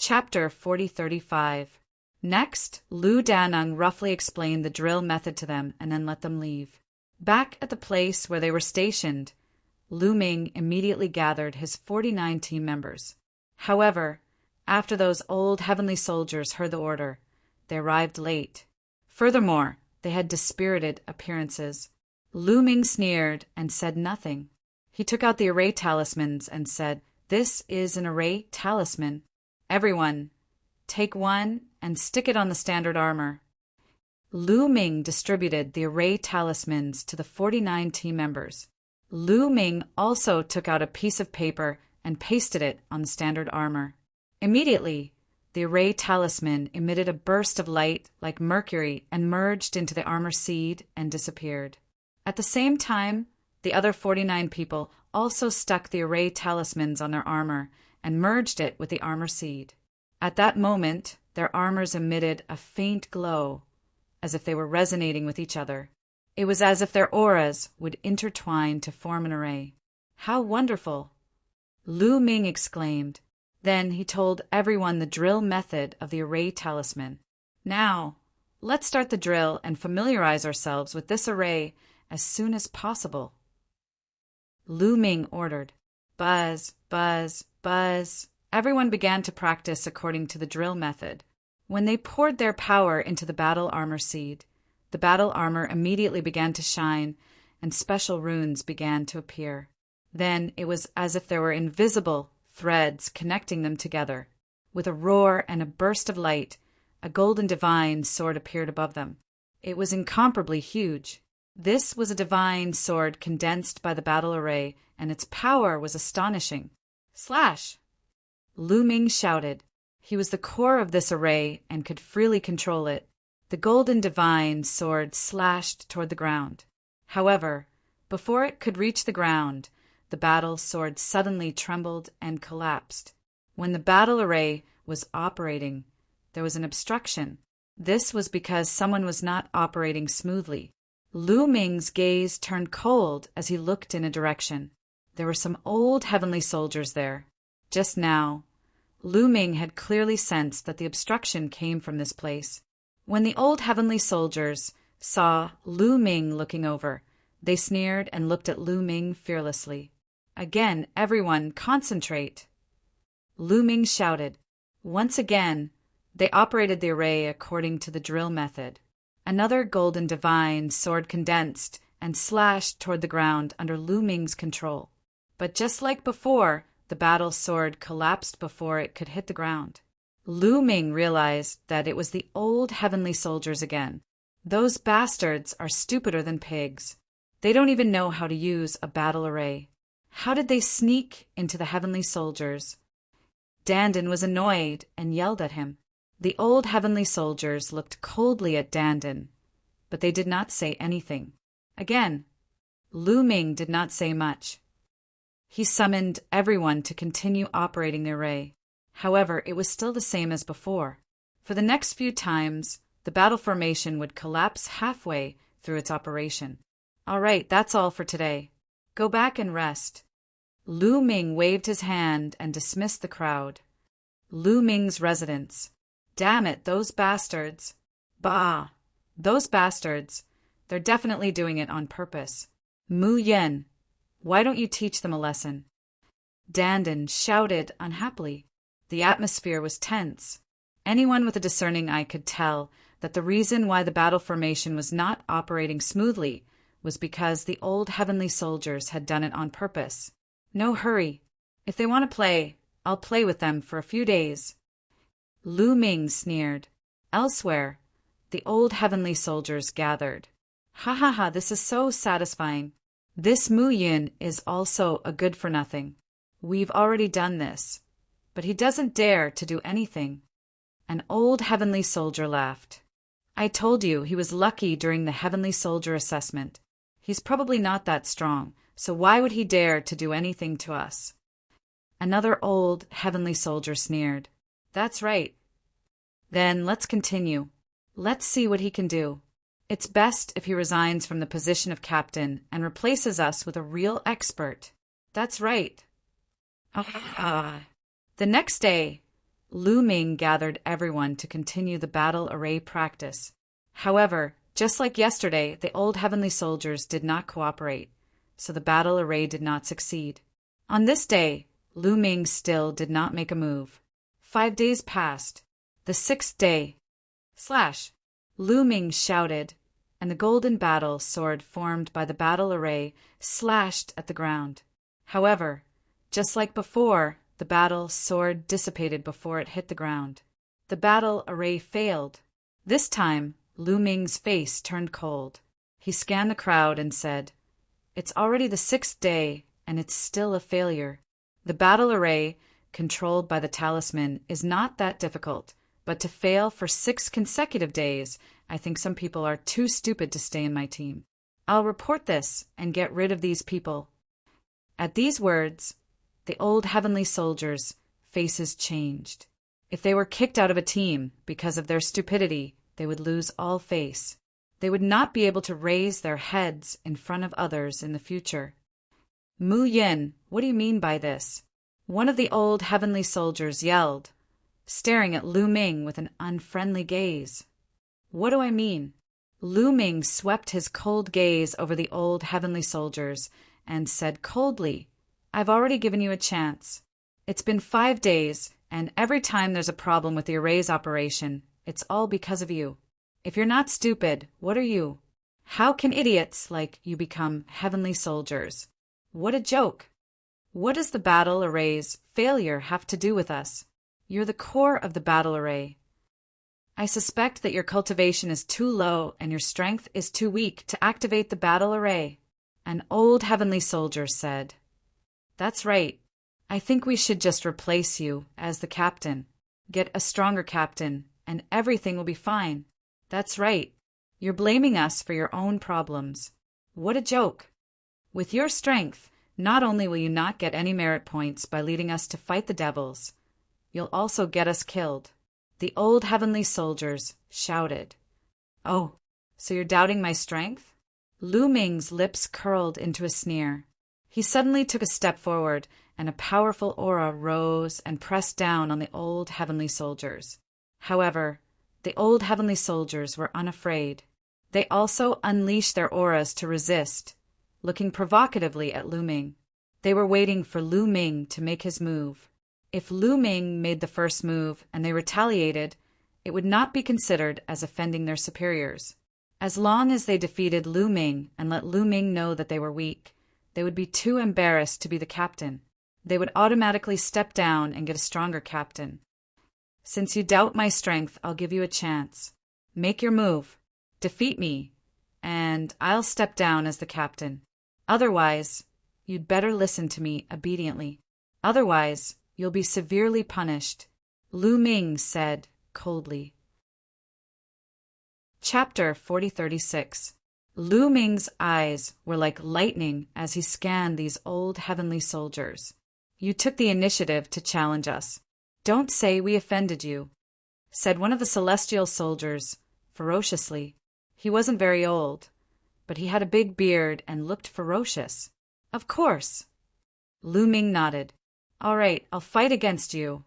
Chapter 4035. Next, Lu Daneng roughly explained the drill method to them and then let them leave. Back at the place where they were stationed, Lu Ming immediately gathered his 49 team members. However, after those old heavenly soldiers heard the order, they arrived late. Furthermore, they had dispirited appearances. Lu Ming sneered and said nothing. He took out the array talismans and said, "This is an array talisman. Everyone, take one and stick it on the standard armor." Lu Ming distributed the array talismans to the 49 team members. Lu Ming also took out a piece of paper and pasted it on the standard armor. Immediately, the array talisman emitted a burst of light like mercury and merged into the armor seed and disappeared. At the same time, the other 49 people also stuck the array talismans on their armor and merged it with the armor seed. At that moment, their armors emitted a faint glow, as if they were resonating with each other. It was as if their auras would intertwine to form an array. "How wonderful!" Lu Ming exclaimed. Then he told everyone the drill method of the array talisman. "Now, let's start the drill and familiarize ourselves with this array as soon as possible." Lu Ming ordered. Buzz, buzz, buzz. Everyone began to practice according to the drill method. When they poured their power into the battle armor seed, the battle armor immediately began to shine, and special runes began to appear. Then it was as if there were invisible threads connecting them together. With a roar and a burst of light, a golden divine sword appeared above them. It was incomparably huge. This was a divine sword condensed by the battle array, and its power was astonishing. "Slash!" Lu Ming shouted. He was the core of this array and could freely control it. The golden divine sword slashed toward the ground. However, before it could reach the ground, the battle sword suddenly trembled and collapsed. When the battle array was operating, there was an obstruction. This was because someone was not operating smoothly. Lu Ming's gaze turned cold as he looked in a direction. There were some old heavenly soldiers there. Just now, Lu Ming had clearly sensed that the obstruction came from this place. When the old heavenly soldiers saw Lu Ming looking over, they sneered and looked at Lu Ming fearlessly. "Again, everyone, concentrate!" Lu Ming shouted. Once again, they operated the array according to the drill method. Another golden divine sword condensed and slashed toward the ground under Lu Ming's control. But just like before, the battle sword collapsed before it could hit the ground. Lu Ming realized that it was the old heavenly soldiers again. Those bastards are stupider than pigs. They don't even know how to use a battle array. How did they sneak into the heavenly soldiers? Dandan was annoyed and yelled at him. The old heavenly soldiers looked coldly at Dandan, but they did not say anything. Again, Lu Ming did not say much. He summoned everyone to continue operating the array. However, it was still the same as before. For the next few times, the battle formation would collapse halfway through its operation. "All right, that's all for today. Go back and rest." Lu Ming waved his hand and dismissed the crowd. Lu Ming's residence. "Damn it, those bastards." "Bah! Those bastards. They're definitely doing it on purpose." "Mu Yen, why don't you teach them a lesson?" Dandan shouted unhappily. The atmosphere was tense. Anyone with a discerning eye could tell that the reason why the battle formation was not operating smoothly was because the old heavenly soldiers had done it on purpose. "No hurry. If they want to play, I'll play with them for a few days." Lu Ming sneered. Elsewhere, the old heavenly soldiers gathered. "Ha ha ha, this is so satisfying. This Mu Yin is also a good-for-nothing. We've already done this, but he doesn't dare to do anything." An old heavenly soldier laughed. "I told you he was lucky during the heavenly soldier assessment. He's probably not that strong, so why would he dare to do anything to us?" Another old heavenly soldier sneered. "That's right. Then let's continue. Let's see what he can do. It's best if he resigns from the position of captain and replaces us with a real expert." "That's right." The next day, Lu Ming gathered everyone to continue the battle array practice. However, just like yesterday, the old heavenly soldiers did not cooperate, so the battle array did not succeed. On this day, Lu Ming still did not make a move. 5 days passed. The 6th day. Lu Ming shouted, and the golden battle sword formed by the battle array slashed at the ground. However, just like before, the battle sword dissipated before it hit the ground. The battle array failed. This time, Lu Ming's face turned cold. He scanned the crowd and said, "It's already the 6th day, and it's still a failure. The battle array, controlled by the talisman, is not that difficult, but to fail for 6 consecutive days, I think some people are too stupid to stay in my team. I'll report this and get rid of these people." At these words, the old heavenly soldiers' faces changed. If they were kicked out of a team because of their stupidity, they would lose all face. They would not be able to raise their heads in front of others in the future. "Mu Yin, what do you mean by this?" one of the old heavenly soldiers yelled, staring at Lu Ming with an unfriendly gaze. "What do I mean?" Lu Ming swept his cold gaze over the old heavenly soldiers and said coldly, "I've already given you a chance. It's been 5 days, and every time there's a problem with the array's operation, it's all because of you. If you're not stupid, what are you? How can idiots like you become heavenly soldiers? What a joke! What does the battle array's failure have to do with us? You're the core of the battle array. I suspect that your cultivation is too low and your strength is too weak to activate the battle array." An old heavenly soldier said, "That's right. I think we should just replace you as the captain. Get a stronger captain, and everything will be fine. That's right. You're blaming us for your own problems. What a joke. With your strength, not only will you not get any merit points by leading us to fight the devils, you'll also get us killed." The old heavenly soldiers shouted. "Oh, so you're doubting my strength?" Lu Ming's lips curled into a sneer. He suddenly took a step forward, and a powerful aura rose and pressed down on the old heavenly soldiers. However, the old heavenly soldiers were unafraid. They also unleashed their auras to resist, looking provocatively at Lu Ming. They were waiting for Lu Ming to make his move. If Lu Ming made the first move and they retaliated, it would not be considered as offending their superiors. As long as they defeated Lu Ming and let Lu Ming know that they were weak, they would be too embarrassed to be the captain. They would automatically step down and get a stronger captain. Since you doubt my strength, I'll give you a chance. Make your move. Defeat me, and I'll step down as the captain. Otherwise, you'd better listen to me obediently. Otherwise, you'll be severely punished," Lu Ming said coldly. Chapter 4036. Lu Ming's eyes were like lightning as he scanned these old heavenly soldiers. "You took the initiative to challenge us. Don't say we offended you," said one of the celestial soldiers ferociously. He wasn't very old, but he had a big beard and looked ferocious. "Of course." Lu Ming nodded. "All right, I'll fight against you,"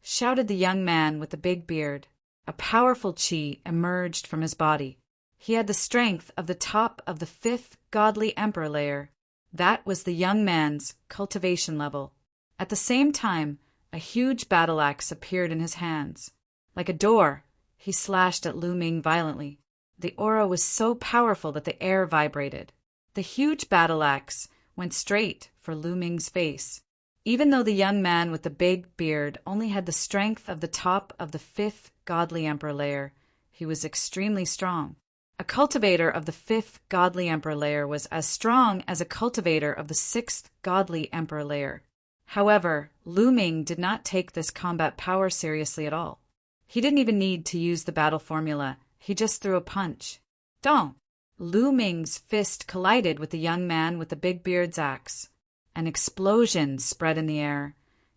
shouted the young man with the big beard. A powerful chi emerged from his body. He had the strength of the top of the 5th godly emperor layer. That was the young man's cultivation level. At the same time, a huge battle axe appeared in his hands. Like a door, he slashed at Lu Ming violently. The aura was so powerful that the air vibrated. The huge battle axe went straight for Lu Ming's face. Even though the young man with the big beard only had the strength of the top of the 5th godly emperor layer, he was extremely strong. A cultivator of the 5th godly emperor layer was as strong as a cultivator of the 6th godly emperor layer. However, Lu Ming did not take this combat power seriously at all. He didn't even need to use the battle formula. He just threw a punch. Dong! Lu Ming's fist collided with the young man with the big beard's axe. An explosion spread in the air,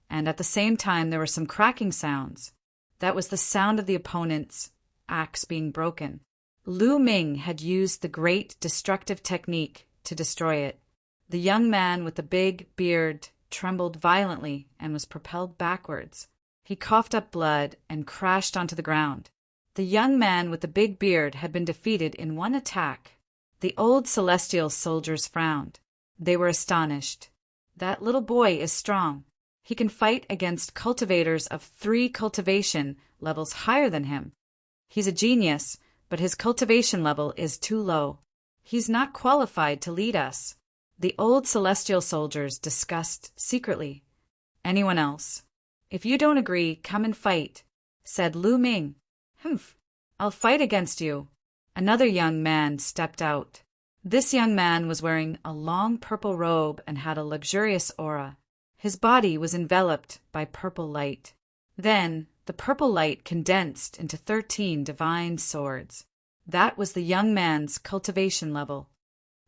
and at the same time there were some cracking sounds. That was the sound of the opponent's axe being broken. Lu Ming had used the great destructive technique to destroy it. The young man with the big beard trembled violently and was propelled backwards. He coughed up blood and crashed onto the ground. The young man with the big beard had been defeated in one attack. The old celestial soldiers frowned. They were astonished. That little boy is strong. He can fight against cultivators of 3 cultivation levels higher than him. He's a genius, but his cultivation level is too low. He's not qualified to lead us. The old celestial soldiers discussed secretly. Anyone else? If you don't agree, come and fight, said Lu Ming. Humph, I'll fight against you. Another young man stepped out. This young man was wearing a long purple robe and had a luxurious aura. His body was enveloped by purple light. Then, the purple light condensed into 13 divine swords. That was the young man's cultivation level.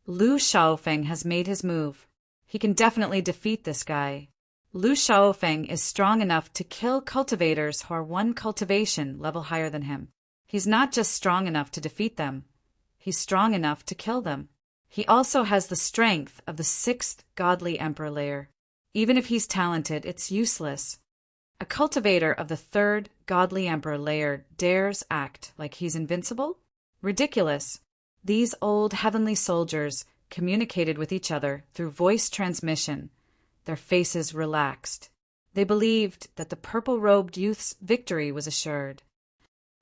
Lu Shaofeng has made his move. He can definitely defeat this guy. Lu Shaofeng is strong enough to kill cultivators who are 1 cultivation level higher than him. He's not just strong enough to defeat them. He's strong enough to kill them. He also has the strength of the 6th godly emperor layer. Even if he's talented, it's useless. A cultivator of the 3rd godly emperor layer dares act like he's invincible? Ridiculous. These old heavenly soldiers communicated with each other through voice transmission. Their faces relaxed. They believed that the purple-robed youth's victory was assured.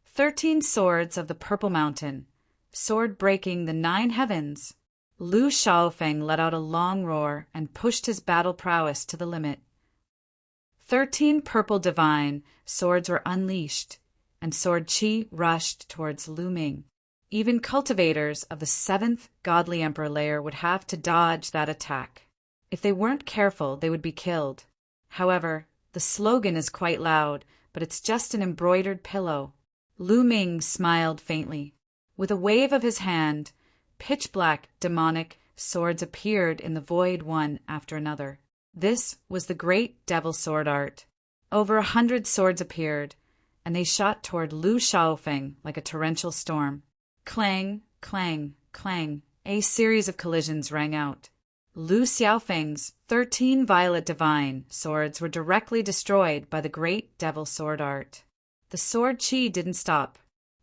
13 swords of the Purple Mountain, sword breaking the 9 heavens. Lu Shaofeng let out a long roar and pushed his battle prowess to the limit. 13 purple divine swords were unleashed, and sword chi rushed towards Lu Ming. Even cultivators of the 7th godly emperor layer would have to dodge that attack. If they weren't careful, they would be killed. However, the slogan is quite loud, but it's just an embroidered pillow. Lu Ming smiled faintly. With a wave of his hand, pitch-black, demonic swords appeared in the void one after another. This was the great devil sword art. Over 100 swords appeared, and they shot toward Lu Shaofeng like a torrential storm. Clang, clang, clang. A series of collisions rang out. Lu Xiaofeng's 13 violet divine swords were directly destroyed by the great devil sword art. The sword chi didn't stop.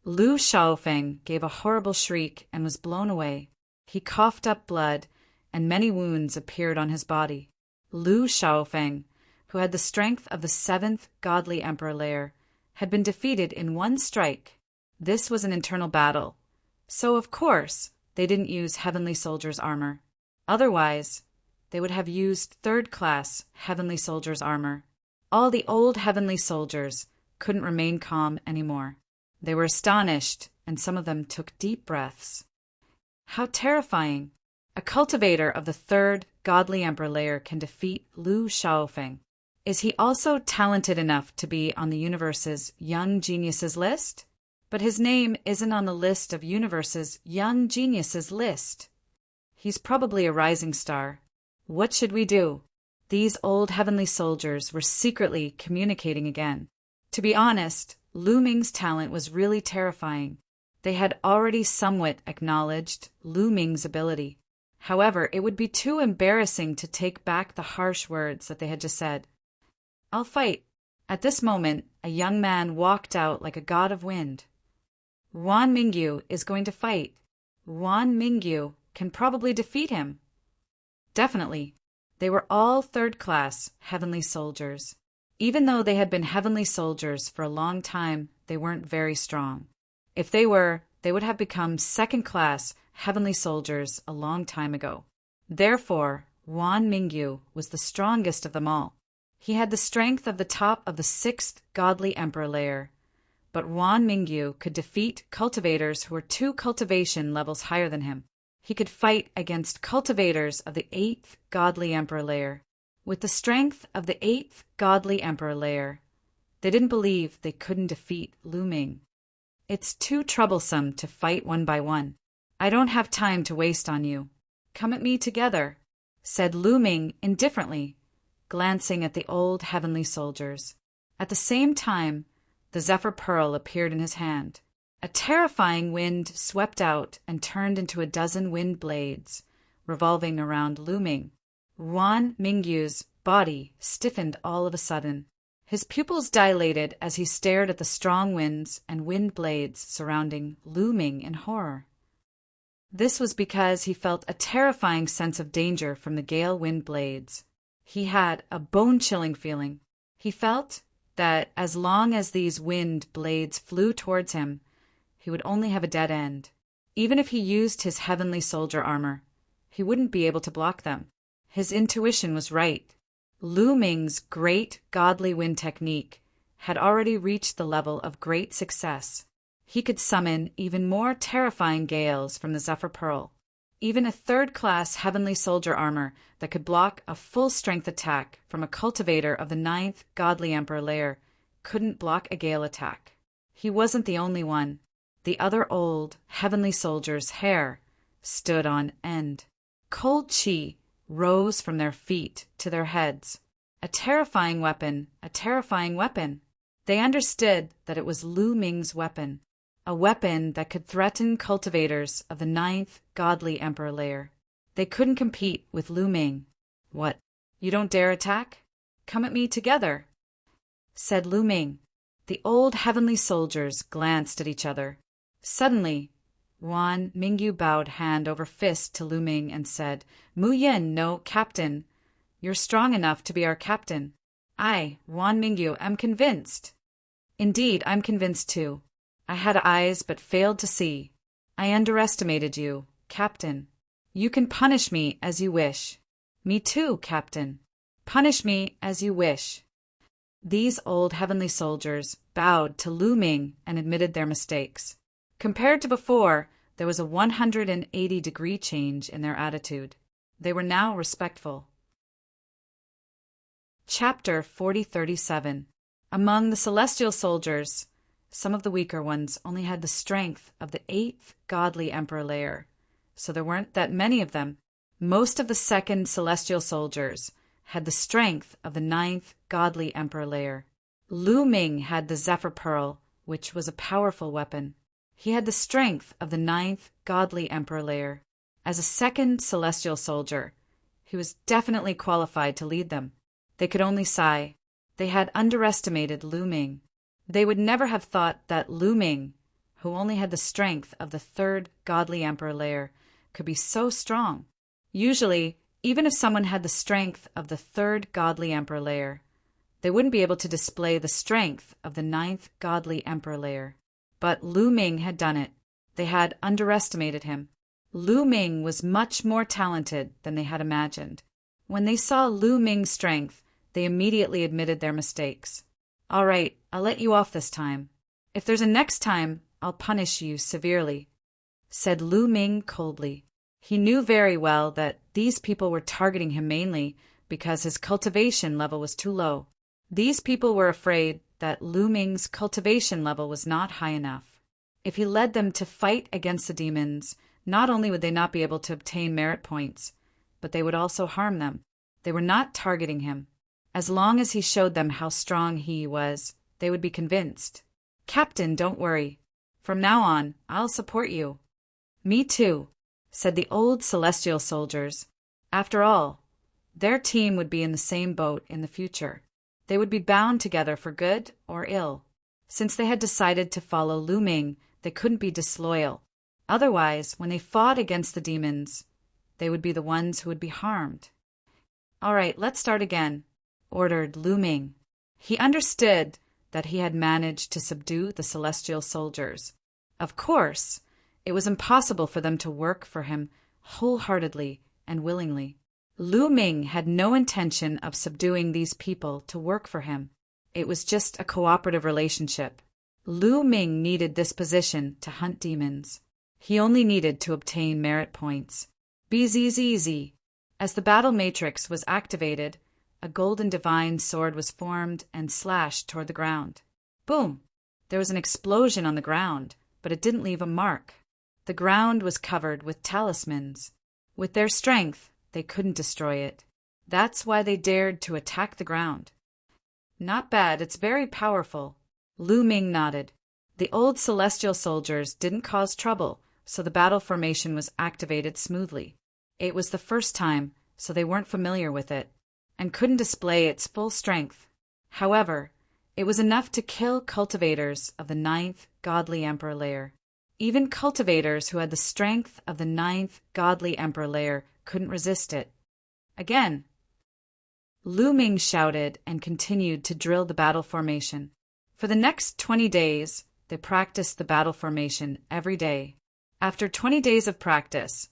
Lu Shaofeng gave a horrible shriek and was blown away. He coughed up blood, and many wounds appeared on his body. Lu Shaofeng, who had the strength of the 7th godly emperor layer, had been defeated in 1 strike. This was an internal battle, so of course they didn't use heavenly soldiers' armor. Otherwise, they would have used 3rd-class heavenly soldiers' armor. All the old heavenly soldiers couldn't remain calm anymore. They were astonished, and some of them took deep breaths. How terrifying! A cultivator of the 3rd godly emperor layer can defeat Lu Shaofeng. Is he also talented enough to be on the universe's Young Geniuses list? But his name isn't on the list of universe's Young Geniuses list. He's probably a rising star. What should we do? These old heavenly soldiers were secretly communicating again. To be honest, Lu Ming's talent was really terrifying. They had already somewhat acknowledged Lu Ming's ability. However, it would be too embarrassing to take back the harsh words that they had just said. I'll fight. At this moment, a young man walked out like a god of wind. Yuan Mingyu is going to fight. Yuan Mingyu can probably defeat him. Definitely. They were all 3rd-class heavenly soldiers. Even though they had been heavenly soldiers for a long time, they weren't very strong. If they were, they would have become 2nd-class heavenly soldiers a long time ago. Therefore, Yuan Mingyu was the strongest of them all. He had the strength of the top of the 6th godly emperor layer. But Yuan Mingyu could defeat cultivators who were 2 cultivation levels higher than him. He could fight against cultivators of the 8th godly emperor layer. With the strength of the 8th godly emperor layer, they didn't believe they couldn't defeat Lu Ming. It's too troublesome to fight one by one. I don't have time to waste on you. Come at me together, said Lu Ming indifferently, glancing at the old heavenly soldiers. At the same time, the Zephyr Pearl appeared in his hand. A terrifying wind swept out and turned into a dozen wind blades, revolving around Lu Ming. Yuan Mingyu's body stiffened all of a sudden. His pupils dilated as he stared at the strong winds and wind blades surrounding Lu Ming in horror. This was because he felt a terrifying sense of danger from the gale wind blades. He had a bone-chilling feeling. He felt that as long as these wind blades flew towards him, he would only have a dead end. Even if he used his heavenly soldier armor, he wouldn't be able to block them. His intuition was right. Lu Ming's great godly wind technique had already reached the level of great success. He could summon even more terrifying gales from the Zephyr Pearl. Even a third-class heavenly soldier armor that could block a full-strength attack from a cultivator of the 9th godly emperor layer couldn't block a gale attack. He wasn't the only one. The other old heavenly soldiers' hair stood on end. Cold chi rose from their feet to their heads. A terrifying weapon, a terrifying weapon. They understood that it was Lu Ming's weapon, a weapon that could threaten cultivators of the 9th godly emperor layer. They couldn't compete with Lu Ming. What? You don't dare attack? Come at me together, said Lu Ming. The old heavenly soldiers glanced at each other. Suddenly, Wan Mingyu bowed hand over fist to Lu Ming and said, Mu Yin, no, Captain. You're strong enough to be our captain. I, Wan Mingyu, am convinced. Indeed, I'm convinced too. I had eyes but failed to see. I underestimated you, Captain. You can punish me as you wish. Me too, Captain. Punish me as you wish. These old heavenly soldiers bowed to Lu Ming and admitted their mistakes. Compared to before, there was a 180-degree change in their attitude. They were now respectful. Chapter 4037. Among the celestial soldiers, some of the weaker ones only had the strength of the 8th godly emperor layer, so there weren't that many of them. Most of the 2nd celestial soldiers had the strength of the 9th godly emperor layer. Lu Ming had the Zephyr Pearl, which was a powerful weapon. He had the strength of the 9th godly emperor layer. As a 2nd celestial soldier, he was definitely qualified to lead them. They could only sigh. They had underestimated Lu Ming. They would never have thought that Lu Ming, who only had the strength of the 3rd godly emperor layer, could be so strong. Usually, even if someone had the strength of the 3rd godly emperor layer, they wouldn't be able to display the strength of the 9th godly emperor layer. But Lu Ming had done it. They had underestimated him. Lu Ming was much more talented than they had imagined. When they saw Lu Ming's strength, they immediately admitted their mistakes. All right, I'll let you off this time. If there's a next time, I'll punish you severely, said Lu Ming coldly. He knew very well that these people were targeting him mainly because his cultivation level was too low. These people were afraid that Lu Ming's cultivation level was not high enough. If he led them to fight against the demons, not only would they not be able to obtain merit points, but they would also harm them. They were not targeting him. As long as he showed them how strong he was, they would be convinced. Captain, don't worry. From now on, I'll support you. Me too, said the old celestial soldiers. After all, their team would be in the same boat in the future. They would be bound together for good or ill. Since they had decided to follow Lu Ming, they couldn't be disloyal. Otherwise, when they fought against the demons, they would be the ones who would be harmed. All right, let's start again, ordered Lu Ming. He understood that he had managed to subdue the celestial soldiers. Of course, it was impossible for them to work for him wholeheartedly and willingly. Lu Ming had no intention of subduing these people to work for him. It was just a cooperative relationship. Lu Ming needed this position to hunt demons. He only needed to obtain merit points. Bzzz. As the battle matrix was activated, a golden divine sword was formed and slashed toward the ground. Boom! There was an explosion on the ground, but it didn't leave a mark. The ground was covered with talismans. With their strength, they couldn't destroy it. That's why they dared to attack the ground. Not bad, it's very powerful. Lu Ming nodded. The old celestial soldiers didn't cause trouble, so the battle formation was activated smoothly. It was the first time, so they weren't familiar with it, and couldn't display its full strength. However, It was enough to kill cultivators of the ninth godly emperor layer. Even cultivators who had the strength of the ninth godly emperor layer couldn't resist it. Again, Lu Ming shouted and continued to drill the battle formation. For the next 20 days, they practiced the battle formation every day. After 20 days of practice,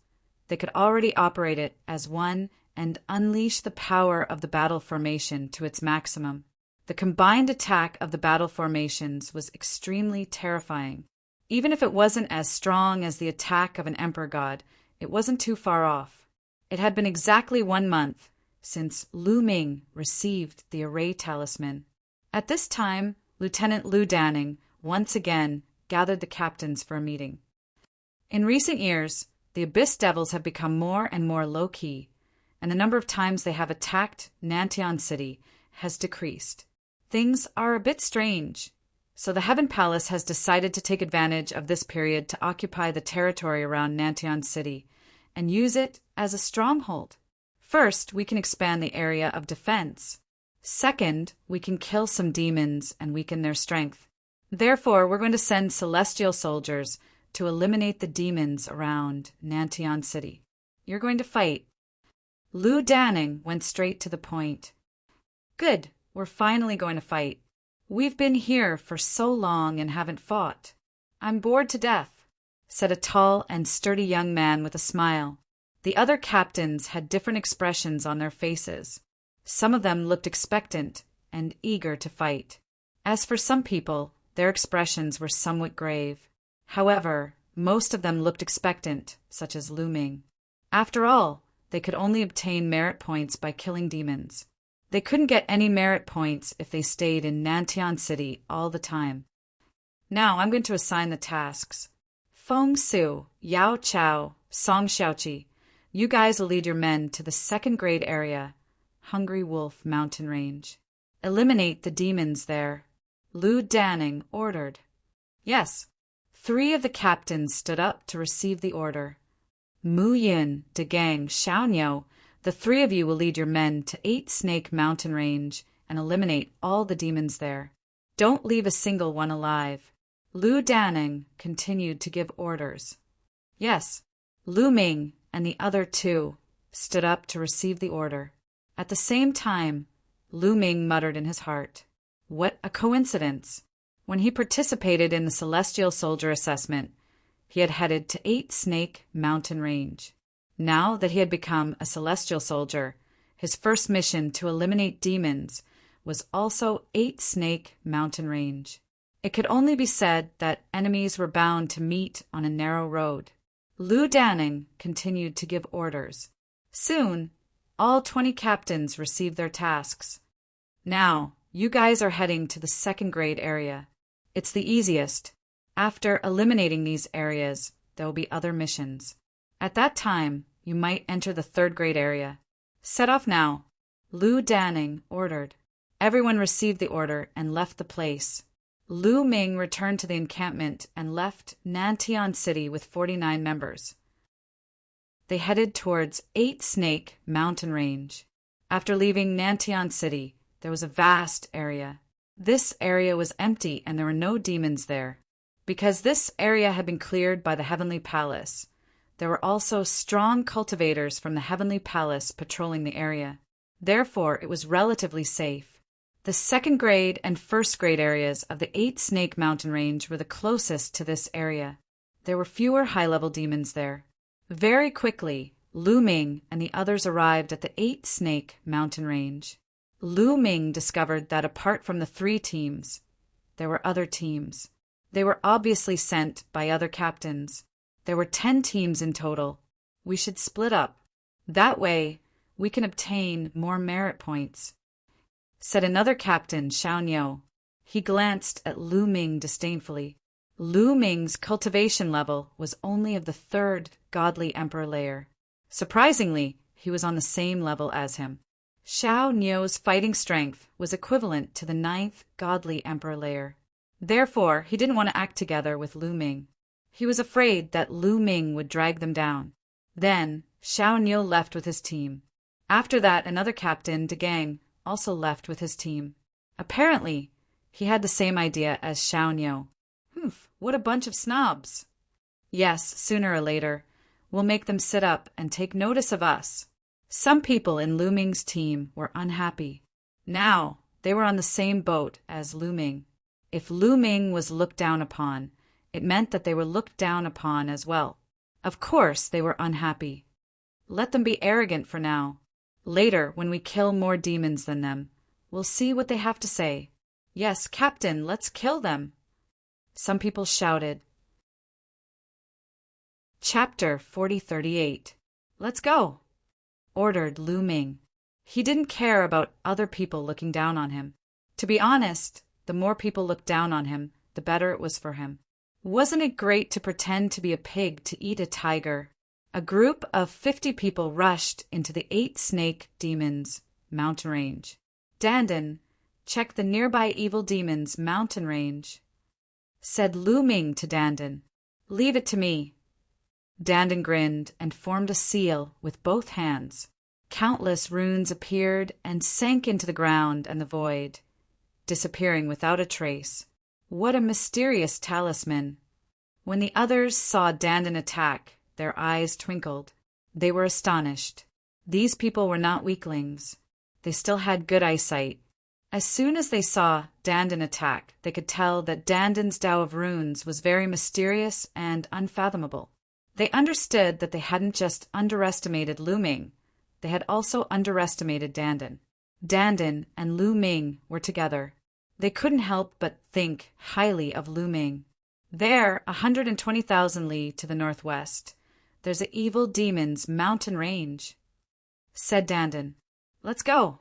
they could already operate it as one and unleash the power of the battle formation to its maximum. The combined attack of the battle formations was extremely terrifying. Even if it wasn't as strong as the attack of an emperor god, it wasn't too far off. It had been exactly 1 month since Lu Ming received the Array Talisman. At this time, Lieutenant Lu Danning once again gathered the captains for a meeting. In recent years, the Abyss Devils have become more and more low-key, and the number of times they have attacked Nantian City has decreased. Things are a bit strange, so the Heaven Palace has decided to take advantage of this period to occupy the territory around Nantian City and use it as a stronghold. First, we can expand the area of defense. Second, we can kill some demons and weaken their strength. Therefore, we're going to send celestial soldiers to eliminate the demons around Nantian City. You're going to fight. Lu Danning went straight to the point. Good, we're finally going to fight. We've been here for so long and haven't fought. I'm bored to death, said a tall and sturdy young man with a smile. The other captains had different expressions on their faces. Some of them looked expectant and eager to fight. As for some people, their expressions were somewhat grave. However, most of them looked expectant, such as Lu Ming. After all, they could only obtain merit points by killing demons. They couldn't get any merit points if they stayed in Nantian City all the time. Now I'm going to assign the tasks. Feng Su, Yao Chao, Song Xiaoqi, you guys will lead your men to the 2nd grade area, Hungry Wolf Mountain Range. Eliminate the demons there. Lu Danning ordered. Yes. 3 of the captains stood up to receive the order. Mu Yin, De Gang, Xiaoniao, the 3 of you will lead your men to 8 Snake Mountain Range and eliminate all the demons there. Don't leave a single one alive. Lu Danning continued to give orders. Yes, Lu Ming and the other 2 stood up to receive the order. At the same time, Lu Ming muttered in his heart, "What a coincidence!" When he participated in the Celestial Soldier assessment, he had headed to 8 Snake Mountain Range. Now that he had become a Celestial Soldier, his first mission to eliminate demons was also 8 Snake Mountain Range. It could only be said that enemies were bound to meet on a narrow road. Lu Danning continued to give orders. Soon, all 20 captains received their tasks. Now, you guys are heading to the 2nd grade area. It's the easiest. After eliminating these areas, there will be other missions. At that time, you might enter the 3rd grade area. Set off now. Lu Danning ordered. Everyone received the order and left the place. Lu Ming returned to the encampment and left Nantian City with 49 members. They headed towards 8 Snake Mountain Range. After leaving Nantian City, there was a vast area. This area was empty and there were no demons there. Because this area had been cleared by the Heavenly Palace, there were also strong cultivators from the Heavenly Palace patrolling the area. Therefore, it was relatively safe. The 2nd grade and 1st grade areas of the 8 Snake Mountain Range were the closest to this area. There were fewer high-level demons there. Very quickly, Lu Ming and the others arrived at the 8 Snake Mountain Range. Lu Ming discovered that apart from the 3 teams, there were other teams. They were obviously sent by other captains. There were 10 teams in total. We should split up. That way, we can obtain more merit points, said another captain, Xiaoniao. He glanced at Lu Ming disdainfully. Lu Ming's cultivation level was only of the 3rd godly emperor layer. Surprisingly, he was on the same level as him. Xiaoniao's fighting strength was equivalent to the 9th godly emperor layer. Therefore, he didn't want to act together with Lu Ming. He was afraid that Lu Ming would drag them down. Then, Xiaoniao left with his team. After that, another captain, De Gang, also left with his team. Apparently, He had the same idea as Xiaonyo. Humph, what a bunch of snobs. Yes, sooner or later, we'll make them sit up and take notice of us. Some people in Lu Ming's team were unhappy. Now, they were on the same boat as Lu Ming. If Lu Ming was looked down upon, it meant that they were looked down upon as well. Of course, they were unhappy. Let them be arrogant for now. Later, when we kill more demons than them, we'll see what they have to say. Yes, Captain, let's kill them. Some people shouted. Chapter 4038. Let's go, ordered Lu Ming. He didn't care about other people looking down on him. To be honest, the more people looked down on him, the better it was for him. Wasn't it great to pretend to be a pig to eat a tiger? A group of 50 people rushed into the 8-snake demons' mountain range. Dandan, check the nearby evil demons' mountain range, said Lu Ming to Dandan. Leave it to me. Dandan grinned and formed a seal with both hands. Countless runes appeared and sank into the ground and the void, disappearing without a trace. What a mysterious talisman! When the others saw Dandan attack, their eyes twinkled. They were astonished. These people were not weaklings. They still had good eyesight. As soon as they saw Dandan attack, they could tell that Dandan's Tao of Runes was very mysterious and unfathomable. They understood that they hadn't just underestimated Lu Ming, they had also underestimated Dandan. Dandan and Lu Ming were together. They couldn't help but think highly of Lu Ming. There, 120,000 li to the northwest, there's an evil demon's mountain range, said Dandan. Let's go,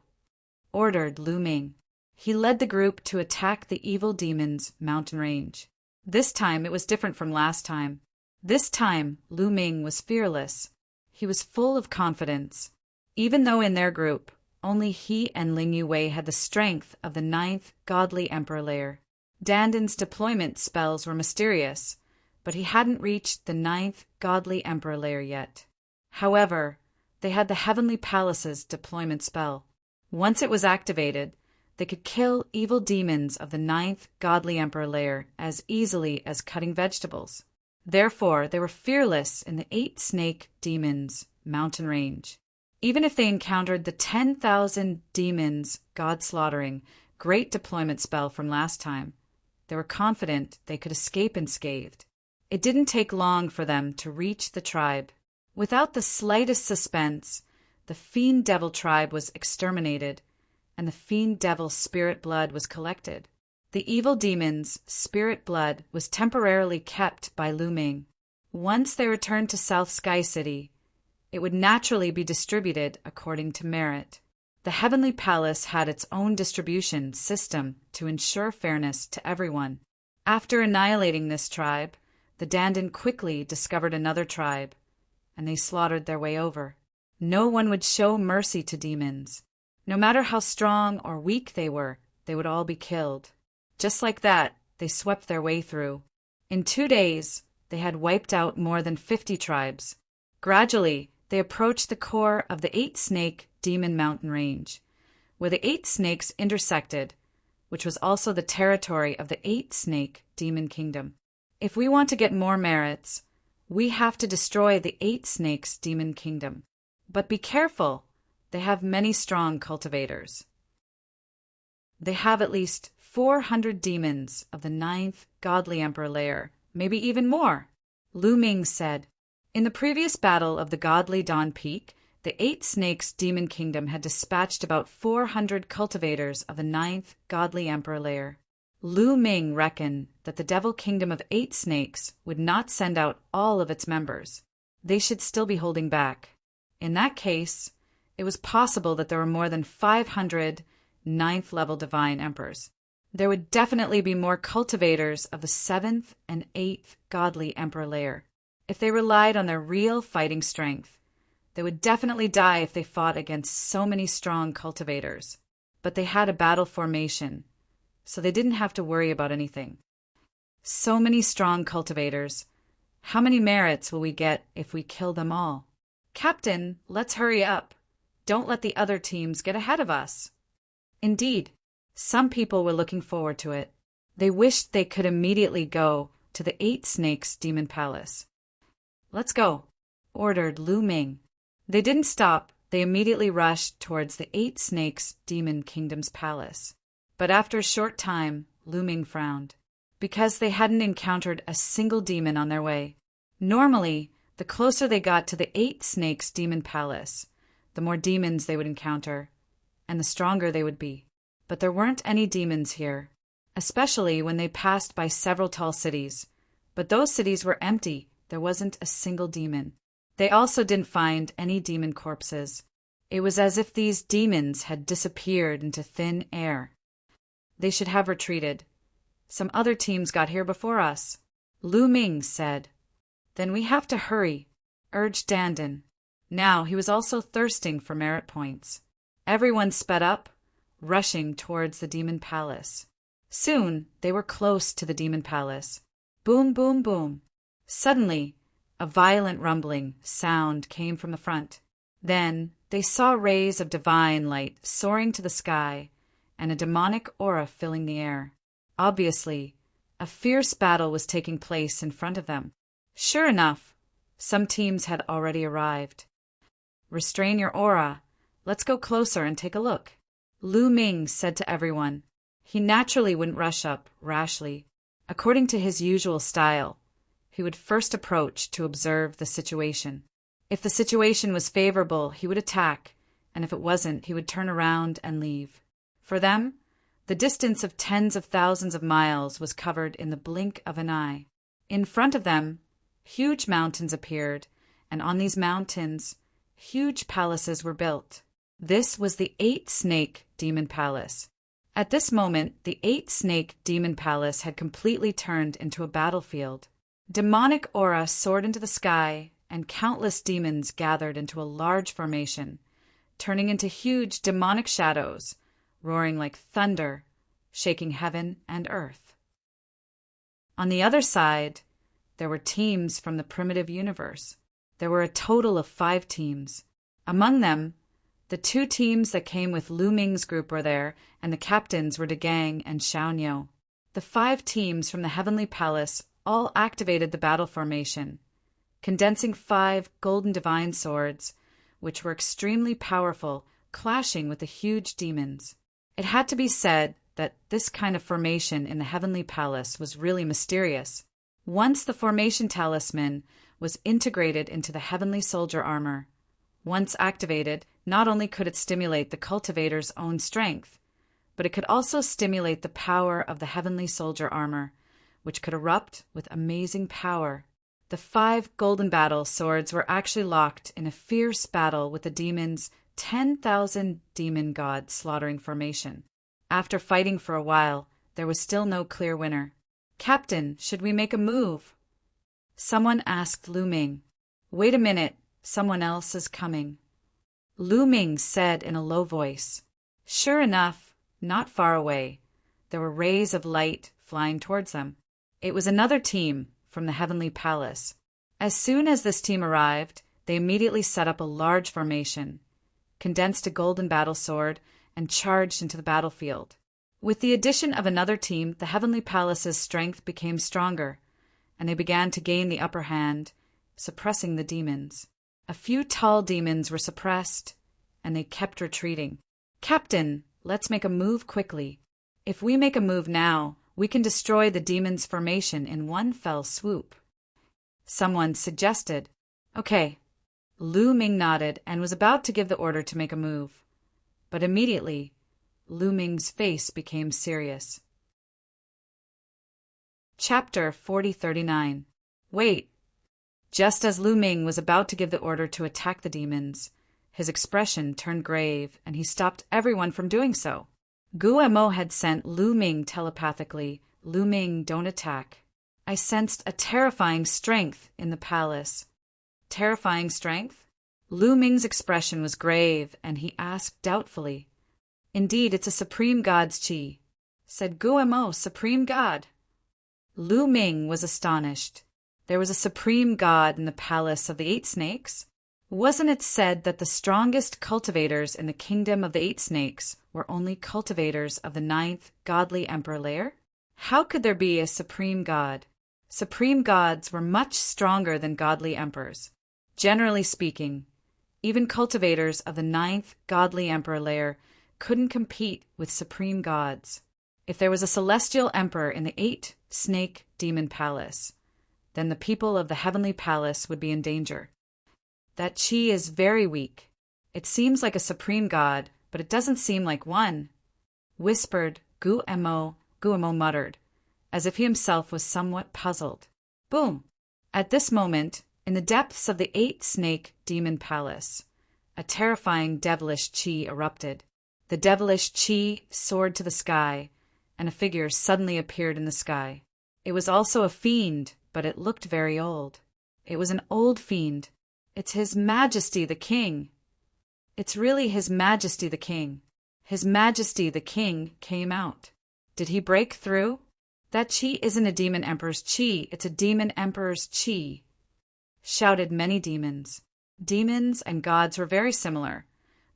ordered Lu Ming. He led the group to attack the evil demon's mountain range. This time it was different from last time. This time Lu Ming was fearless. He was full of confidence. Even though in their group, only he and Ling Yuwei had the strength of the 9th godly emperor layer. Dandan's deployment spells were mysterious, but he hadn't reached the 9th godly emperor layer yet. However, they had the Heavenly Palace's deployment spell. Once it was activated, they could kill evil demons of the 9th godly emperor layer as easily as cutting vegetables. Therefore, they were fearless in the 8-snake demons' mountain range. Even if they encountered the 10,000 demons god-slaughtering great deployment spell from last time, they were confident they could escape unscathed. It didn't take long for them to reach the tribe. Without the slightest suspense, the Fiend Devil tribe was exterminated, and the Fiend Devil spirit blood was collected. The evil demon's spirit blood was temporarily kept by Lu Ming. Once they returned to South Sky City, it would naturally be distributed according to merit. The Heavenly Palace had its own distribution system to ensure fairness to everyone. After annihilating this tribe, the Dandan quickly discovered another tribe, and they slaughtered their way over. No one would show mercy to demons. No matter how strong or weak they would all be killed. Just like that, they swept their way through. In 2 days, they had wiped out more than 50 tribes. Gradually, they approached the core of the 8-snake demon mountain range, where the 8 snakes intersected, which was also the territory of the 8-snake demon kingdom. If we want to get more merits, we have to destroy the 8 snakes demon kingdom. But be careful, they have many strong cultivators. They have at least 400 demons of the 9th godly emperor layer, maybe even more, Lu Ming said. In the previous battle of the godly Dawn Peak, the 8 snakes demon kingdom had dispatched about 400 cultivators of the 9th godly emperor layer. Lu Ming reckoned that the devil kingdom of 8 snakes would not send out all of its members. They should still be holding back. In that case, it was possible that there were more than 500 9th-level divine emperors. There would definitely be more cultivators of the 7th and 8th godly emperor layer. If they relied on their real fighting strength, they would definitely die if they fought against so many strong cultivators. But they had a battle formation, so they didn't have to worry about anything. So many strong cultivators. How many merits will we get if we kill them all? Captain, let's hurry up. Don't let the other teams get ahead of us. Indeed, Some people were looking forward to it. They wished they could immediately go to the 8 Snakes Demon Palace. "Let's go," ordered Lu Ming. They didn't stop. They immediately rushed towards the 8 Snakes Demon Kingdom's palace. But after a short time, Lu Ming frowned, because they hadn't encountered a single demon on their way. Normally, the closer they got to the 8 Snakes Demon Palace, the more demons they would encounter, and the stronger they would be. But there weren't any demons here, especially when they passed by several tall cities. But those cities were empty. There wasn't a single demon. They also didn't find any demon corpses. It was as if these demons had disappeared into thin air. They should have retreated. Some other teams got here before us, Lu Ming said. Then we have to hurry, urged Dandan. Now he was also thirsting for merit points. Everyone sped up, rushing towards the demon palace. Soon they were close to the demon palace. Boom, boom, boom. Suddenly, a violent rumbling sound came from the front. Then they saw rays of divine light soaring to the sky and a demonic aura filling the air. Obviously, a fierce battle was taking place in front of them. Sure enough, some teams had already arrived. "Restrain your aura. Let's go closer and take a look," Lu Ming said to everyone. He naturally wouldn't rush up rashly. According to his usual style, he would first approach to observe the situation. If the situation was favorable, he would attack, and if it wasn't, he would turn around and leave. For them, the distance of tens of thousands of miles was covered in the blink of an eye. In front of them, huge mountains appeared, and on these mountains, huge palaces were built. This was the 8 Snake Demon Palace. At this moment, the 8 Snake Demon Palace had completely turned into a battlefield. Demonic aura soared into the sky, and countless demons gathered into a large formation, turning into huge demonic shadows, roaring like thunder, shaking heaven and earth. On the other side, there were teams from the primitive universe. There were a total of 5 teams. Among them, the 2 teams that came with Lu Ming's group were there, and the captains were De Gang and Xiaoniu. The 5 teams from the Heavenly Palace all activated the battle formation, condensing 5 golden divine swords, which were extremely powerful, clashing with the huge demons. It had to be said that this kind of formation in the Heavenly Palace was really mysterious. Once the formation talisman was integrated into the Heavenly Soldier armor. Once activated, not only could it stimulate the cultivator's own strength, but it could also stimulate the power of the Heavenly Soldier armor, which could erupt with amazing power. The 5 golden battle swords were actually locked in a fierce battle with the demons' 10,000 demon gods slaughtering formation. After fighting for a while, there was still no clear winner. "Captain, should we make a move?" Someone asked Lu Ming. "Wait a minute, someone else is coming," Lu Ming said in a low voice. Sure enough, not far away, there were rays of light flying towards them. It was another team from the Heavenly Palace. As soon as this team arrived, they immediately set up a large formation, condensed a golden battle sword, and charged into the battlefield. With the addition of another team, the Heavenly Palace's strength became stronger, and they began to gain the upper hand, suppressing the demons. A few tall demons were suppressed, and they kept retreating. "Captain, let's make a move quickly. If we make a move now, we can destroy the demons' formation in one fell swoop," someone suggested. "Okay." Lu Ming nodded and was about to give the order to make a move. But immediately, Lu Ming's face became serious. Chapter 4039. Wait. Just as Lu Ming was about to give the order to attack the demons, his expression turned grave and he stopped everyone from doing so. Guemo had sent Lu Ming telepathically, "Lu Ming, don't attack. I sensed a terrifying strength in the palace." Terrifying strength? Lu Ming's expression was grave and he asked doubtfully. "Indeed, it's a supreme god's chi," said Guemo. "Supreme god?" Lu Ming was astonished. There was a supreme god in the palace of the 8 snakes? Wasn't it said that the strongest cultivators in the kingdom of the eight snakes were only cultivators of the ninth godly emperor layer? How could there be a supreme god? Supreme gods were much stronger than godly emperors. Generally speaking, even cultivators of the ninth godly emperor layer couldn't compete with supreme gods. If there was a celestial emperor in the eight snake demon palace, then the people of the heavenly palace would be in danger. That chi is very weak. It seems like a supreme god, but it doesn't seem like one, whispered Guemo muttered, as if he himself was somewhat puzzled. Boom! At this moment, in the depths of the eight-snake demon palace, a terrifying devilish chi erupted. The devilish chi soared to the sky, and a figure suddenly appeared in the sky. It was also a fiend, but it looked very old. It was an old fiend. It's His Majesty the King. It's really His Majesty the King. His Majesty the King came out. Did he break through? That chi isn't a demon emperor's chi, it's a demon emperor's chi, shouted many demons. Demons and gods were very similar,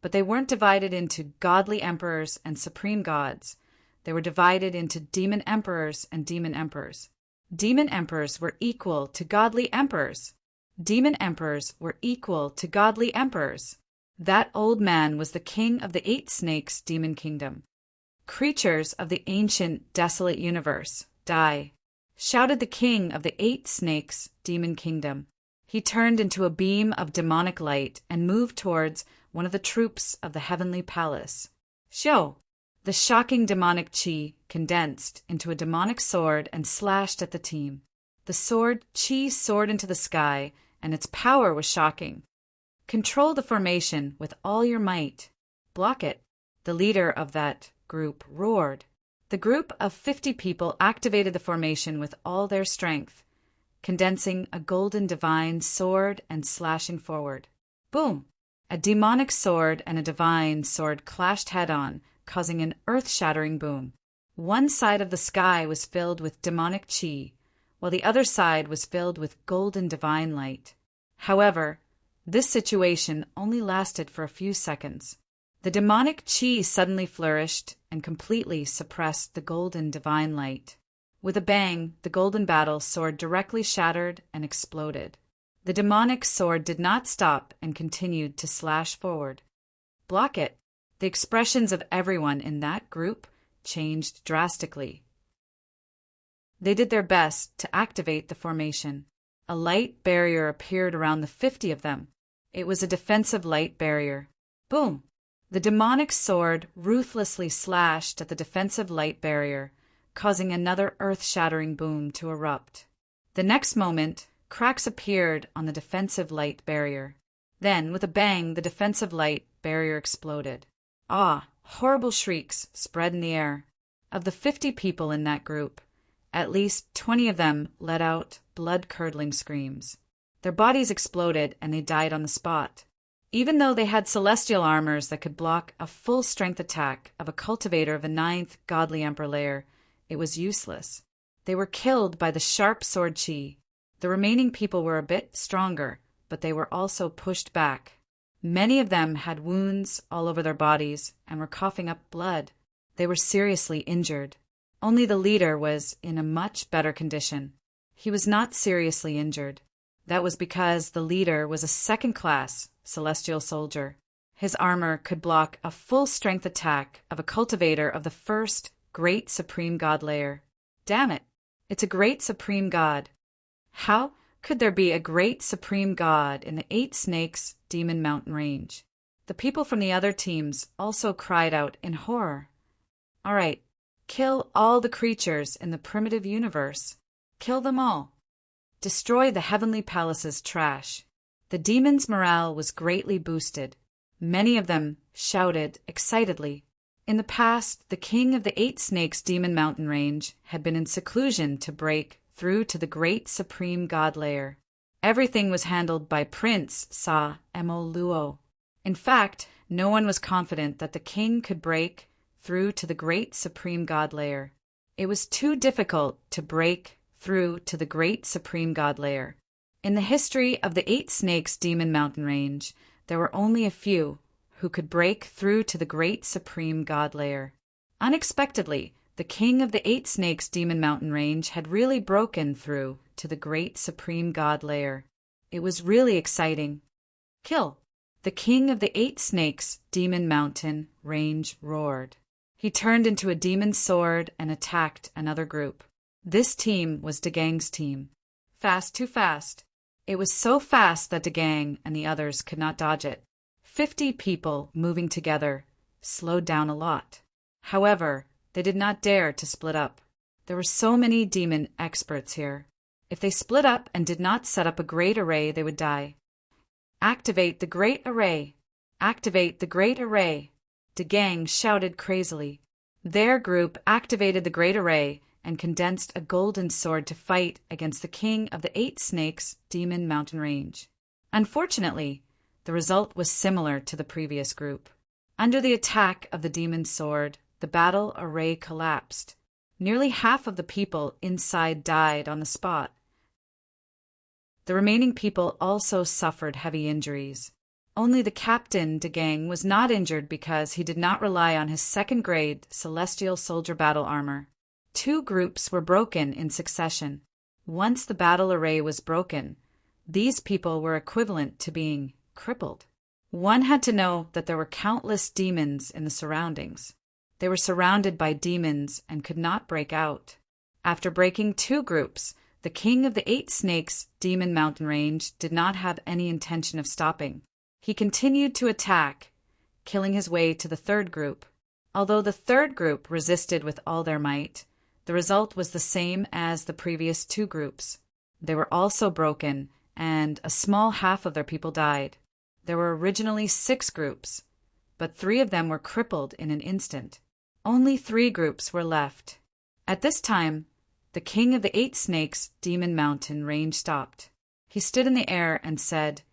but they weren't divided into godly emperors and supreme gods. They were divided into demon emperors and demon emperors. Demon emperors were equal to godly emperors. Demon emperors were equal to godly emperors. That old man was the king of the eight snakes demon kingdom. Creatures of the ancient, desolate universe, die, shouted the king of the eight snakes demon kingdom. He turned into a beam of demonic light and moved towards one of the troops of the heavenly palace. Shio! The shocking demonic chi condensed into a demonic sword and slashed at the team. The sword chi soared into the sky, and its power was shocking. Control the formation with all your might. Block it. The leader of that group roared. The group of 50 people activated the formation with all their strength, condensing a golden divine sword and slashing forward. Boom! A demonic sword and a divine sword clashed head-on, causing an earth-shattering boom. One side of the sky was filled with demonic chi, while the other side was filled with golden divine light. However, this situation only lasted for a few seconds. The demonic chi suddenly flourished and completely suppressed the golden divine light. With a bang, the golden battle sword directly shattered and exploded. The demonic sword did not stop and continued to slash forward. Block it. The expressions of everyone in that group changed drastically. They did their best to activate the formation. A light barrier appeared around the 50 of them. It was a defensive light barrier. Boom! The demonic sword ruthlessly slashed at the defensive light barrier, causing another earth-shattering boom to erupt. The next moment, cracks appeared on the defensive light barrier. Then, with a bang, the defensive light barrier exploded. Horrible shrieks spread in the air. Of the 50 people in that group, at least 20 of them let out blood-curdling screams. Their bodies exploded and they died on the spot. Even though they had celestial armors that could block a full-strength attack of a cultivator of the ninth godly emperor layer, it was useless. They were killed by the sharp sword chi. The remaining people were a bit stronger, but they were also pushed back. Many of them had wounds all over their bodies and were coughing up blood. They were seriously injured. Only the leader was in a much better condition. He was not seriously injured. That was because the leader was a second-class celestial soldier. His armor could block a full-strength attack of a cultivator of the first great supreme god layer. Damn it! It's a great supreme god. How could there be a great supreme god in the Eight Snakes Demon Mountain Range? The people from the other teams also cried out in horror. All right, kill all the creatures in the primitive universe. Kill them all. Destroy the heavenly palace's trash. The demons' morale was greatly boosted. Many of them shouted excitedly. In the past, the king of the Eight Snakes Demon Mountain Range had been in seclusion to break through to the great supreme god layer. Everything was handled by Prince Sa Emoluo. In fact, no one was confident that the king could break through to the great supreme god layer. It was too difficult to break through to the great supreme god layer. In the history of the 8 Snakes Demon Mountain Range, there were only a few who could break through to the great supreme god layer. Unexpectedly, the king of the 8 Snakes Demon Mountain Range had really broken through to the great supreme god layer. It was really exciting. Kill! The king of the 8 Snakes Demon Mountain Range roared. He turned into a demon sword and attacked another group. This team was Dagang's team. Fast, too fast. It was so fast that Dagang and the others could not dodge it. 50 people moving together slowed down a lot. However, they did not dare to split up. There were so many demon experts here. If they split up and did not set up a great array, they would die. Activate the great array! Activate the great array! Dagang shouted crazily. Their group activated the great array and condensed a golden sword to fight against the king of the 8 Snakes Demon Mountain Range. Unfortunately, the result was similar to the previous group. Under the attack of the demon sword, the battle array collapsed. Nearly half of the people inside died on the spot. The remaining people also suffered heavy injuries. Only the captain, Dagang, was not injured because he did not rely on his 2nd grade Celestial Soldier battle armor. 2 groups were broken in succession. Once the battle array was broken, these people were equivalent to being crippled. One had to know that there were countless demons in the surroundings. They were surrounded by demons and could not break out. After breaking 2 groups, the king of the 8 Snakes Demon Mountain Range did not have any intention of stopping. He continued to attack, killing his way to the 3rd group. Although the 3rd group resisted with all their might, the result was the same as the previous 2 groups. They were also broken, and a small half of their people died. There were originally 6 groups, but 3 of them were crippled in an instant. Only 3 groups were left. At this time, the king of the 8 Snakes Demon Mountain Range stopped. He stood in the air and said,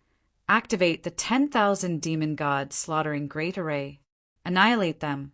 "Activate the 10,000 demon gods slaughtering great array. Annihilate them.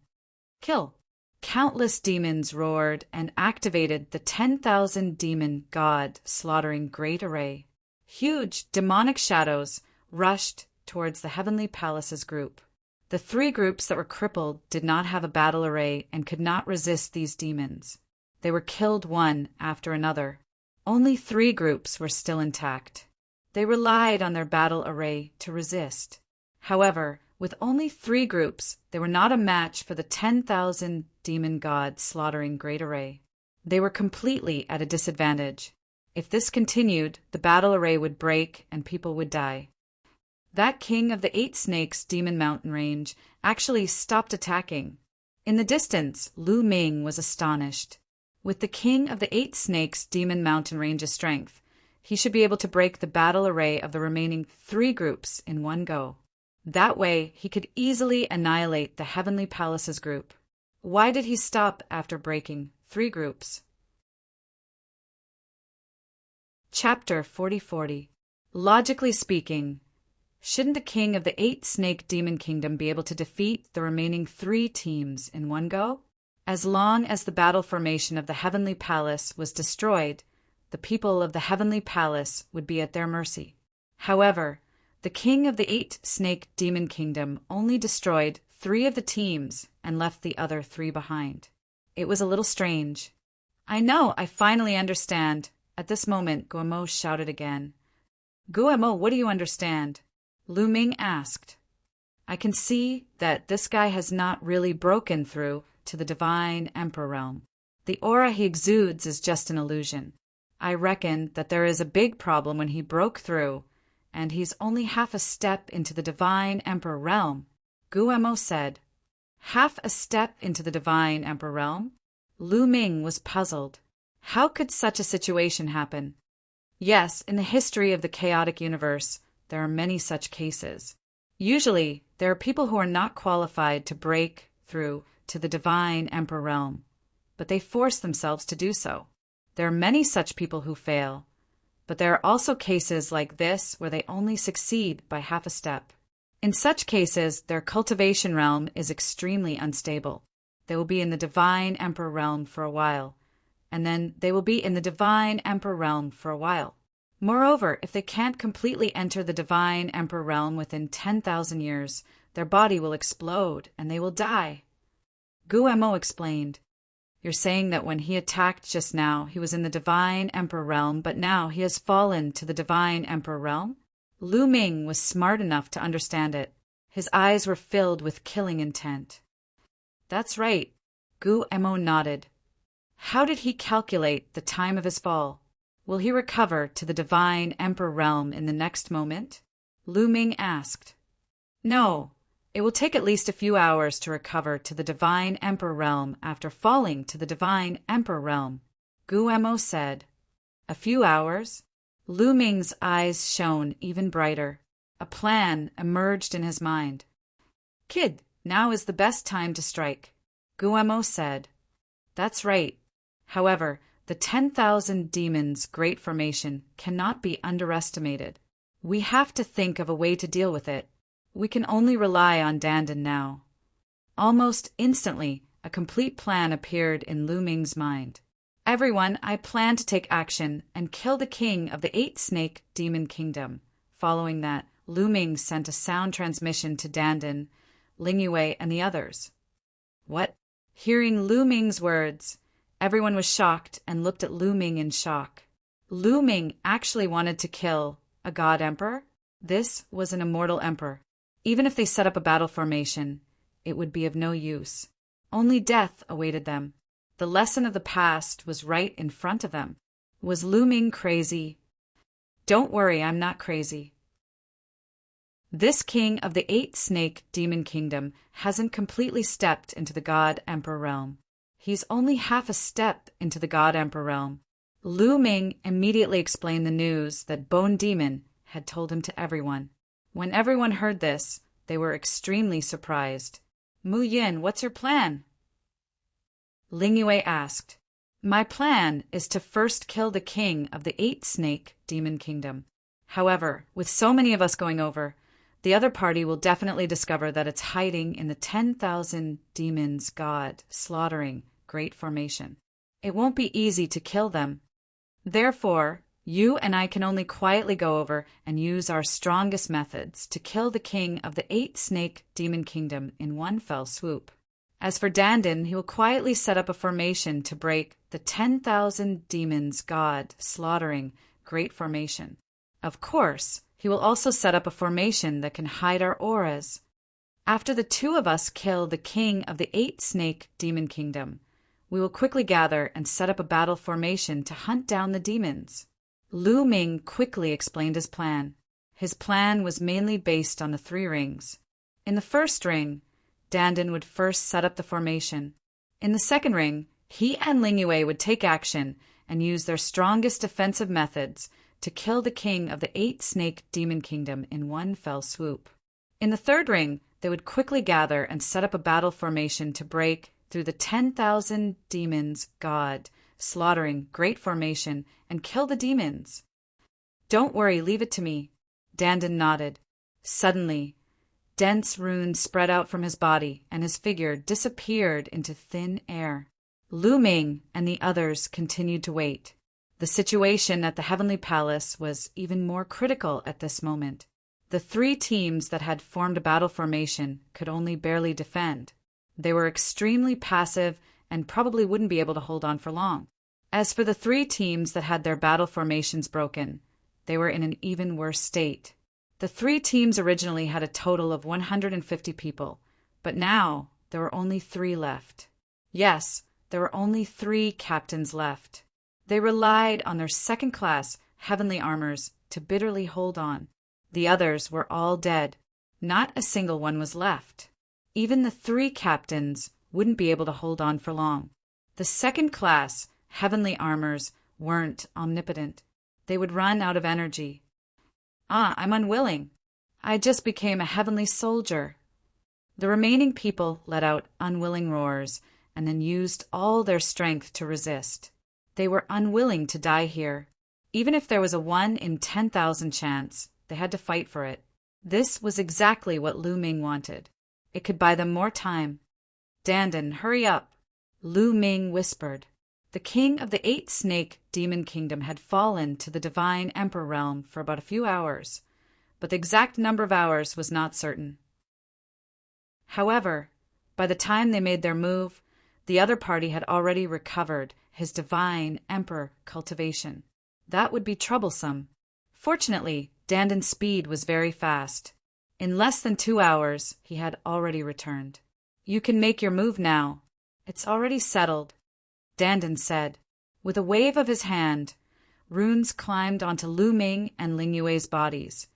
Kill." Countless demons roared and activated the 10,000 demon god slaughtering great array. Huge demonic shadows rushed towards the Heavenly Palace's group. The 3 groups that were crippled did not have a battle array and could not resist these demons. They were killed one after another. Only 3 groups were still intact. They relied on their battle array to resist. However, with only 3 groups, they were not a match for the 10,000 demon gods slaughtering great array. They were completely at a disadvantage. If this continued, the battle array would break and people would die. That king of the 8 Snakes Demon Mountain Range actually stopped attacking. In the distance, Lu Ming was astonished. With the king of the 8 Snakes Demon Mountain Range's strength, he should be able to break the battle array of the remaining 3 groups in one go. That way, he could easily annihilate the Heavenly Palace's group. Why did he stop after breaking 3 groups? Chapter 4040. Logically speaking, shouldn't the king of the 8 Snake Demon Kingdom be able to defeat the remaining 3 teams in one go? As long as the battle formation of the Heavenly Palace was destroyed, the people of the Heavenly Palace would be at their mercy. However, the king of the 8 Snake Demon Kingdom only destroyed 3 of the teams and left the other 3 behind. It was a little strange. "I know, I finally understand." At this moment, Guemo shouted again. "Guemo, what do you understand?" Lu Ming asked. "I can see that this guy has not really broken through to the Divine Emperor realm. The aura he exudes is just an illusion. I reckon that there is a big problem when he broke through, and he's only half a step into the Divine Emperor realm," Guemo said. Half a step into the Divine Emperor realm? Lu Ming was puzzled. How could such a situation happen? Yes, in the history of the chaotic universe, there are many such cases. Usually, there are people who are not qualified to break through to the Divine Emperor realm, but they force themselves to do so. There are many such people who fail, but there are also cases like this where they only succeed by half a step. In such cases, their cultivation realm is extremely unstable. They will be in the Divine Emperor realm for a while, and then they will be in the Divine Emperor realm for a while. Moreover, if they can't completely enter the divine emperor realm within 10,000 years, their body will explode and they will die. Guemo explained. You're saying that when he attacked just now, he was in the divine emperor realm, but now he has fallen to the divine emperor realm? Lu Ming was smart enough to understand it. His eyes were filled with killing intent. That's right. Guemo nodded. How did he calculate the time of his fall? Will he recover to the divine emperor realm in the next moment? Lu Ming asked. No. It will take at least a few hours to recover to the divine emperor realm after falling to the divine emperor realm, Guemo said. A few hours? Lu Ming's eyes shone even brighter. A plan emerged in his mind. Kid, now is the best time to strike, Guemo said. That's right. However, the 10,000 demons' great formation cannot be underestimated. We have to think of a way to deal with it. We can only rely on Dandan now. Almost instantly, a complete plan appeared in Lu Ming's mind. Everyone, I plan to take action and kill the king of the 8-snake demon kingdom. Following that, Lu Ming sent a sound transmission to Dandan, Ling Yue, and the others. What? Hearing Lu Ming's words, everyone was shocked and looked at Lu Ming in shock. Lu Ming actually wanted to kill a god emperor? This was an immortal emperor. Even if they set up a battle formation, it would be of no use. Only death awaited them. The lesson of the past was right in front of them. Was Lu Ming crazy? Don't worry, I'm not crazy. This king of the 8-snake demon kingdom hasn't completely stepped into the god emperor realm. He's only half a step into the god emperor realm. Lu Ming immediately explained the news that Bone Demon had told him to everyone. When everyone heard this, they were extremely surprised. Mu Yin, what's your plan? Ling Yue asked. My plan is to first kill the king of the 8-snake demon kingdom. However, with so many of us going over, the other party will definitely discover that it's hiding in the 10,000 demons god slaughtering great formation. It won't be easy to kill them. Therefore, you and I can only quietly go over and use our strongest methods to kill the king of the 8-snake demon kingdom in one fell swoop. As for Dandan, he will quietly set up a formation to break the 10,000 demons god slaughtering great formation. Of course, he will also set up a formation that can hide our auras. After the two of us kill the king of the 8-snake demon kingdom, we will quickly gather and set up a battle formation to hunt down the demons. Lu Ming quickly explained his plan. His plan was mainly based on the 3 rings. In the first ring, Dandan would first set up the formation. In the second ring, he and Ling Yue would take action and use their strongest defensive methods to kill the king of the 8-snake demon kingdom in one fell swoop. In the third ring, they would quickly gather and set up a battle formation to break through the 10,000 demons god slaughtering great formation and kill the demons. Don't worry, leave it to me. Dandan nodded. Suddenly, dense runes spread out from his body and his figure disappeared into thin air. Lu Ming and the others continued to wait. The situation at the Heavenly Palace was even more critical at this moment. The 3 teams that had formed a battle formation could only barely defend. They were extremely passive and probably wouldn't be able to hold on for long. As for the 3 teams that had their battle formations broken, they were in an even worse state. The 3 teams originally had a total of 150 people, but now there were only 3 left. Yes, there were only 3 captains left. They relied on their second-class heavenly armors to bitterly hold on. The others were all dead. Not a single one was left. Even the 3 captains wouldn't be able to hold on for long. The second-class heavenly armors weren't omnipotent. They would run out of energy. I'm unwilling. I just became a heavenly soldier. The remaining people let out unwilling roars and then used all their strength to resist. They were unwilling to die here. Even if there was a 1 in 10,000 chance, they had to fight for it. This was exactly what Lu Ming wanted. It could buy them more time. Dandan, hurry up, Lu Ming whispered. The king of the eight-snake demon kingdom had fallen to the divine emperor realm for about a few hours, but the exact number of hours was not certain. However, by the time they made their move, the other party had already recovered his divine emperor cultivation. That would be troublesome. Fortunately, Dandon's speed was very fast. In less than 2 hours, he had already returned. "You can make your move now. It's already settled," Dandon said. With a wave of his hand, runes climbed onto Lu Ming and Ling Yue's bodies,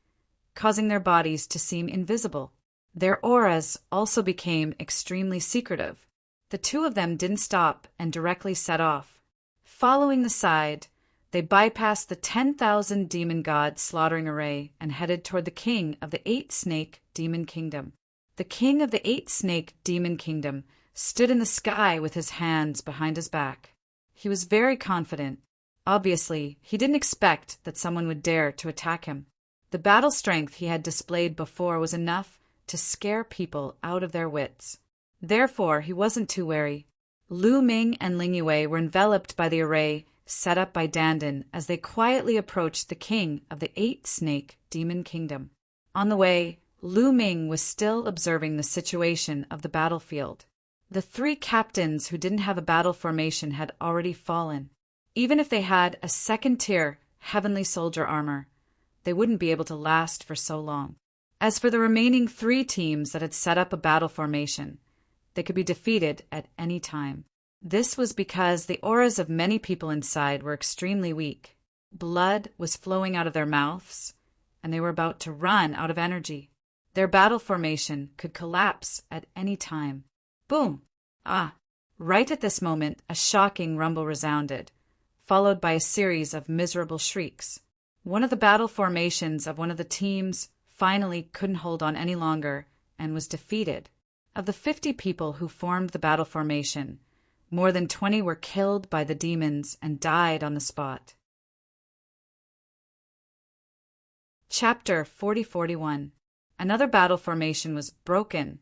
causing their bodies to seem invisible. Their auras also became extremely secretive. The two of them didn't stop and directly set off. Following the side, they bypassed the 10,000 demon god slaughtering array and headed toward the king of the eight-snake demon kingdom. The king of the eight-snake demon kingdom stood in the sky with his hands behind his back. He was very confident. Obviously, he didn't expect that someone would dare to attack him. The battle strength he had displayed before was enough to scare people out of their wits. Therefore, he wasn't too wary. Lu Ming and Ling Yue were enveloped by the array set up by Dandon as they quietly approached the king of the eight-snake demon kingdom. On the way, Lu Ming was still observing the situation of the battlefield. The 3 captains who didn't have a battle formation had already fallen. Even if they had a second-tier heavenly soldier armor, they wouldn't be able to last for so long. As for the remaining 3 teams that had set up a battle formation, they could be defeated at any time. This was because the auras of many people inside were extremely weak. Blood was flowing out of their mouths, and they were about to run out of energy. Their battle formation could collapse at any time. Boom! Ah! Right at this moment, a shocking rumble resounded, followed by a series of miserable shrieks. One of the battle formations of one of the teams finally couldn't hold on any longer and was defeated. Of the 50 people who formed the battle formation, more than 20 were killed by the demons and died on the spot. Chapter 40-41. Another battle formation was broken,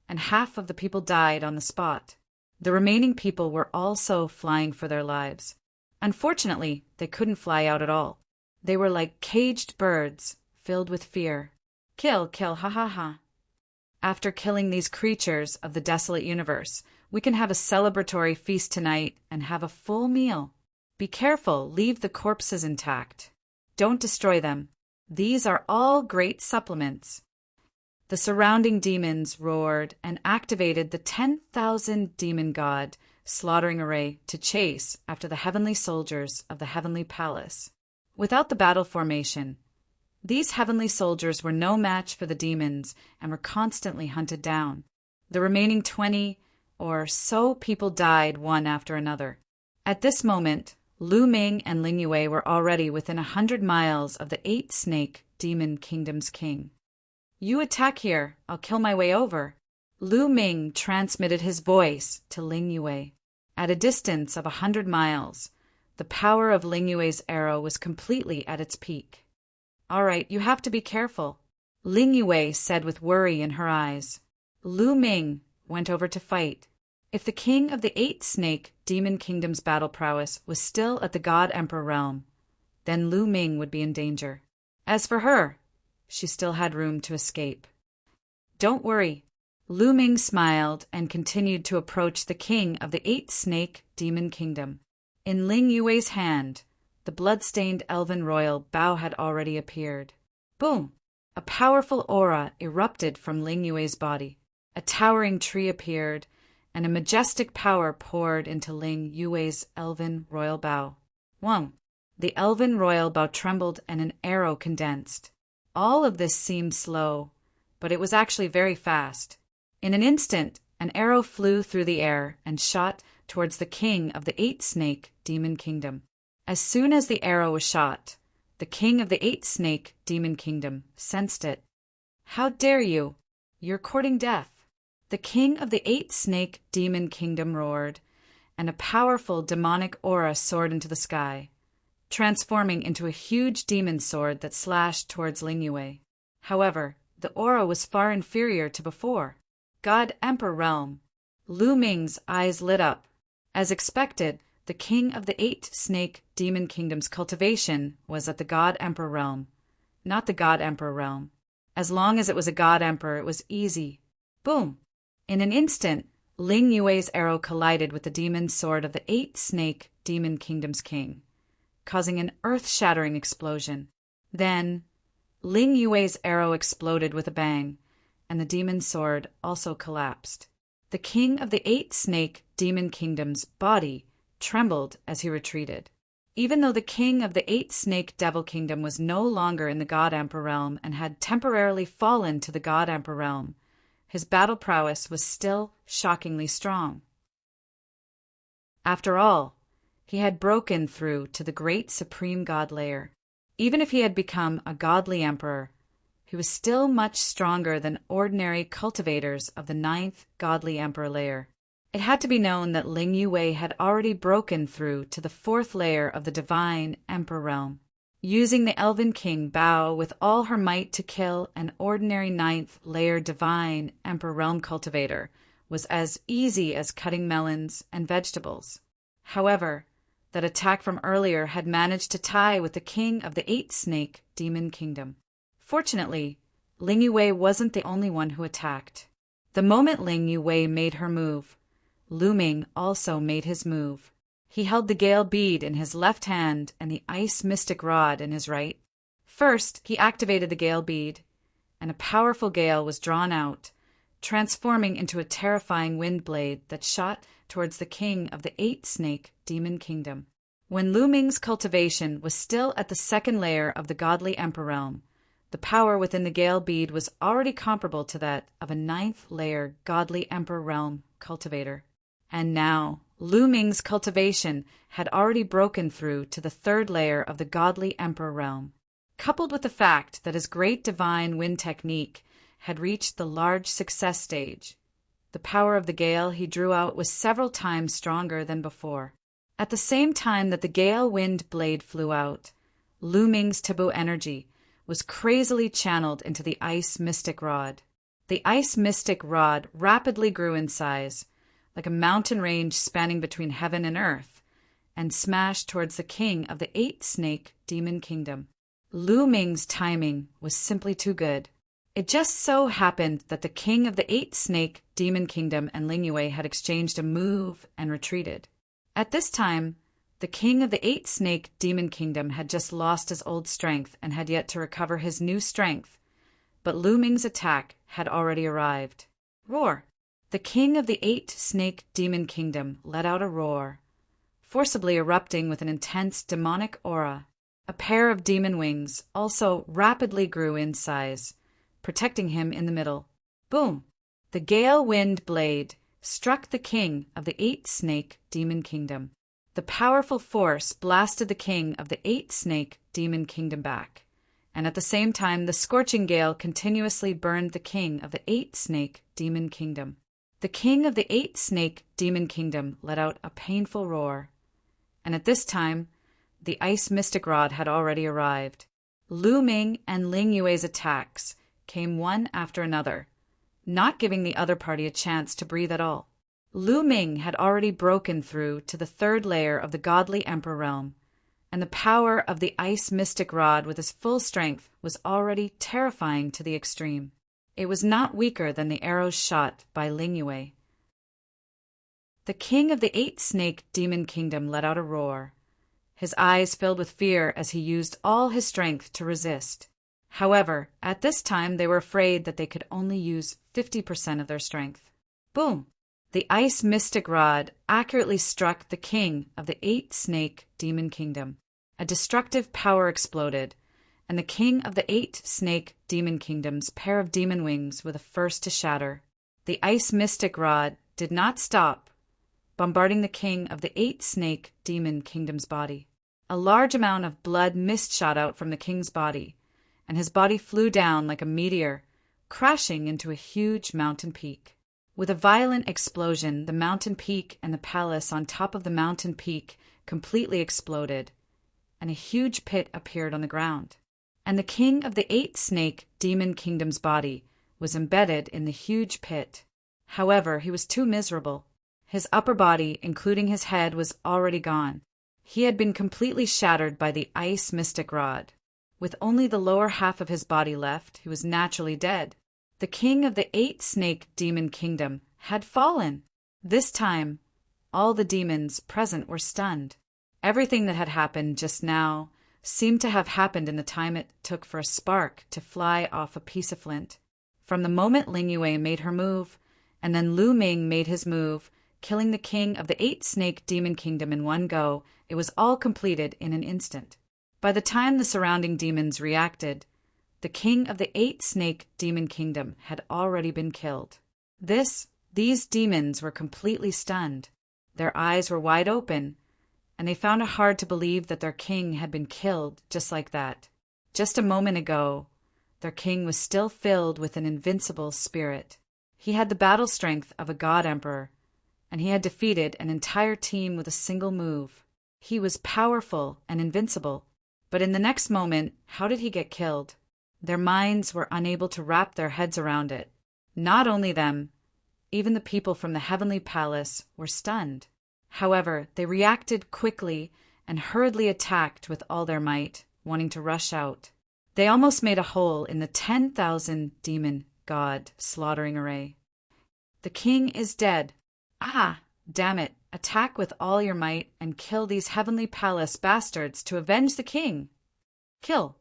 and half of the people died on the spot. The remaining people were also flying for their lives. Unfortunately, they couldn't fly out at all. They were like caged birds, filled with fear. Kill, kill, ha ha ha. After killing these creatures of the desolate universe, we can have a celebratory feast tonight and have a full meal. Be careful, leave the corpses intact. Don't destroy them. These are all great supplements. The surrounding demons roared and activated the 10,000 demon god slaughtering array to chase after the heavenly soldiers of the heavenly palace. Without the battle formation, these heavenly soldiers were no match for the demons and were constantly hunted down. The remaining 20 or so people died one after another. At this moment, Lu Ming and Ling Yue were already within 100 miles of the eight-snake demon kingdom's king. "You attack here, I'll kill my way over." Lu Ming transmitted his voice to Ling Yue. At a distance of 100 miles, the power of Ling Yue's arrow was completely at its peak. "All right, you have to be careful," Ling Yue said with worry in her eyes. Lu Ming went over to fight. If the king of the eight-snake demon kingdom's battle prowess was still at the god-emperor realm, then Lu Ming would be in danger. As for her, she still had room to escape. "Don't worry." Lu Ming smiled and continued to approach the king of the eight-snake demon kingdom. In Ling Yue's hand, the blood-stained elven royal bow had already appeared. Boom! A powerful aura erupted from Ling Yue's body. A towering tree appeared, and a majestic power poured into Ling Yue's elven royal bow. Whoa! The elven royal bow trembled and an arrow condensed. All of this seemed slow, but it was actually very fast. In an instant, an arrow flew through the air and shot towards the king of the eight-snake demon kingdom. As soon as the arrow was shot, the king of the eight-snake demon kingdom sensed it. "How dare you! You're courting death." The king of the eight-snake demon kingdom roared, and a powerful demonic aura soared into the sky, transforming into a huge demon sword that slashed towards Ling Yue. However, the aura was far inferior to before. God Emperor Realm. Lu Ming's eyes lit up. As expected, the king of the 8 snake demon kingdom's cultivation was at the God Emperor realm, not the God Emperor realm. As long as it was a God Emperor, it was easy. Boom! In an instant, Ling Yue's arrow collided with the demon sword of the 8 snake demon kingdom's king, causing an earth-shattering explosion. Then, Ling Yue's arrow exploded with a bang, and the demon sword also collapsed. The king of the 8 snake demon kingdom's body trembled as he retreated. Even though the king of the 8 snake devil kingdom was no longer in the God Emperor realm and had temporarily fallen to the God Emperor realm, his battle prowess was still shockingly strong. After all, he had broken through to the great supreme god layer. Even if he had become a godly emperor, he was still much stronger than ordinary cultivators of the 9th godly emperor layer. It had to be known that Ling Yue had already broken through to the 4th layer of the divine emperor realm. Using the Elven King Bao with all her might to kill an ordinary 9th layer divine emperor realm cultivator was as easy as cutting melons and vegetables. However, that attack from earlier had managed to tie with the king of the 8 snake demon kingdom. Fortunately, Ling Yue wasn't the only one who attacked. The moment Ling Yue made her move, Lu Ming also made his move. He held the Gale Bead in his left hand and the Ice Mystic Rod in his right. First, he activated the Gale Bead, and a powerful gale was drawn out, transforming into a terrifying wind blade that shot towards the king of the 8 snake demon kingdom. When Lu Ming's cultivation was still at the 2nd layer of the godly emperor realm, the power within the Gale Bead was already comparable to that of a 9th layer godly emperor realm cultivator. And now, Lu Ming's cultivation had already broken through to the 3rd layer of the godly emperor realm. Coupled with the fact that his great divine wind technique had reached the large success stage, the power of the gale he drew out was several times stronger than before. At the same time that the gale wind blade flew out, Lu Ming's taboo energy was crazily channeled into the Ice Mystic Rod. The Ice Mystic Rod rapidly grew in size, like a mountain range spanning between heaven and earth, and smashed towards the king of the 8 snake demon kingdom. Lu Ming's timing was simply too good. It just so happened that the king of the 8 snake demon kingdom and Ling Yue had exchanged a move and retreated. At this time, the king of the 8 snake demon kingdom had just lost his old strength and had yet to recover his new strength, but Lu Ming's attack had already arrived. Roar! The king of the 8 snake demon kingdom let out a roar, forcibly erupting with an intense demonic aura. A pair of demon wings also rapidly grew in size, protecting him in the middle. Boom! The gale wind blade struck the king of the 8 snake demon kingdom. The powerful force blasted the king of the 8 snake demon kingdom back, and at the same time the scorching gale continuously burned the king of the 8 snake demon kingdom. The king of the 8 snake demon kingdom let out a painful roar, and at this time the Ice Mystic Rod had already arrived. Lu Ming and Ling Yue's attacks came one after another, not giving the other party a chance to breathe at all. Lu Ming had already broken through to the 3rd layer of the godly emperor realm, and the power of the Ice Mystic Rod with his full strength was already terrifying to the extreme. It was not weaker than the arrows shot by Ling Yue. The king of the 8 snake demon kingdom let out a roar. His eyes filled with fear as he used all his strength to resist. However, at this time they were afraid that they could only use 50% of their strength. Boom! The Ice Mystic Rod accurately struck the king of the 8 snake demon kingdom. A destructive power exploded, and the king of the 8 snake demon kingdom's pair of demon wings were the first to shatter. The Ice Mystic Rod did not stop, bombarding the king of the 8 snake demon kingdom's body. A large amount of blood mist shot out from the king's body, and his body flew down like a meteor, crashing into a huge mountain peak. With a violent explosion, the mountain peak and the palace on top of the mountain peak completely exploded, and a huge pit appeared on the ground. And the king of the 8 snake demon kingdom's body was embedded in the huge pit. However, he was too miserable. His upper body, including his head, was already gone. He had been completely shattered by the ice mystic rod. With only the lower half of his body left, he was naturally dead. The king of the 8-snake demon kingdom had fallen. This time, all the demons present were stunned. Everything that had happened just now seemed to have happened in the time it took for a spark to fly off a piece of flint. From the moment Ling Yue made her move, and then Lu Ming made his move, killing the king of the 8-snake demon kingdom in one go, it was all completed in an instant. By the time the surrounding demons reacted, the king of the 8-snake demon kingdom had already been killed. These demons were completely stunned. Their eyes were wide open, and they found it hard to believe that their king had been killed just like that. Just a moment ago, their king was still filled with an invincible spirit. He had the battle strength of a god emperor, and he had defeated an entire team with a single move. He was powerful and invincible. But in the next moment, how did he get killed? Their minds were unable to wrap their heads around it. Not only them, even the people from the heavenly palace were stunned. However, they reacted quickly and hurriedly attacked with all their might, wanting to rush out. They almost made a hole in the 10,000 demon god slaughtering array. The king is dead. Ah, damn it. Attack with all your might and kill these heavenly palace bastards to avenge the king. Kill.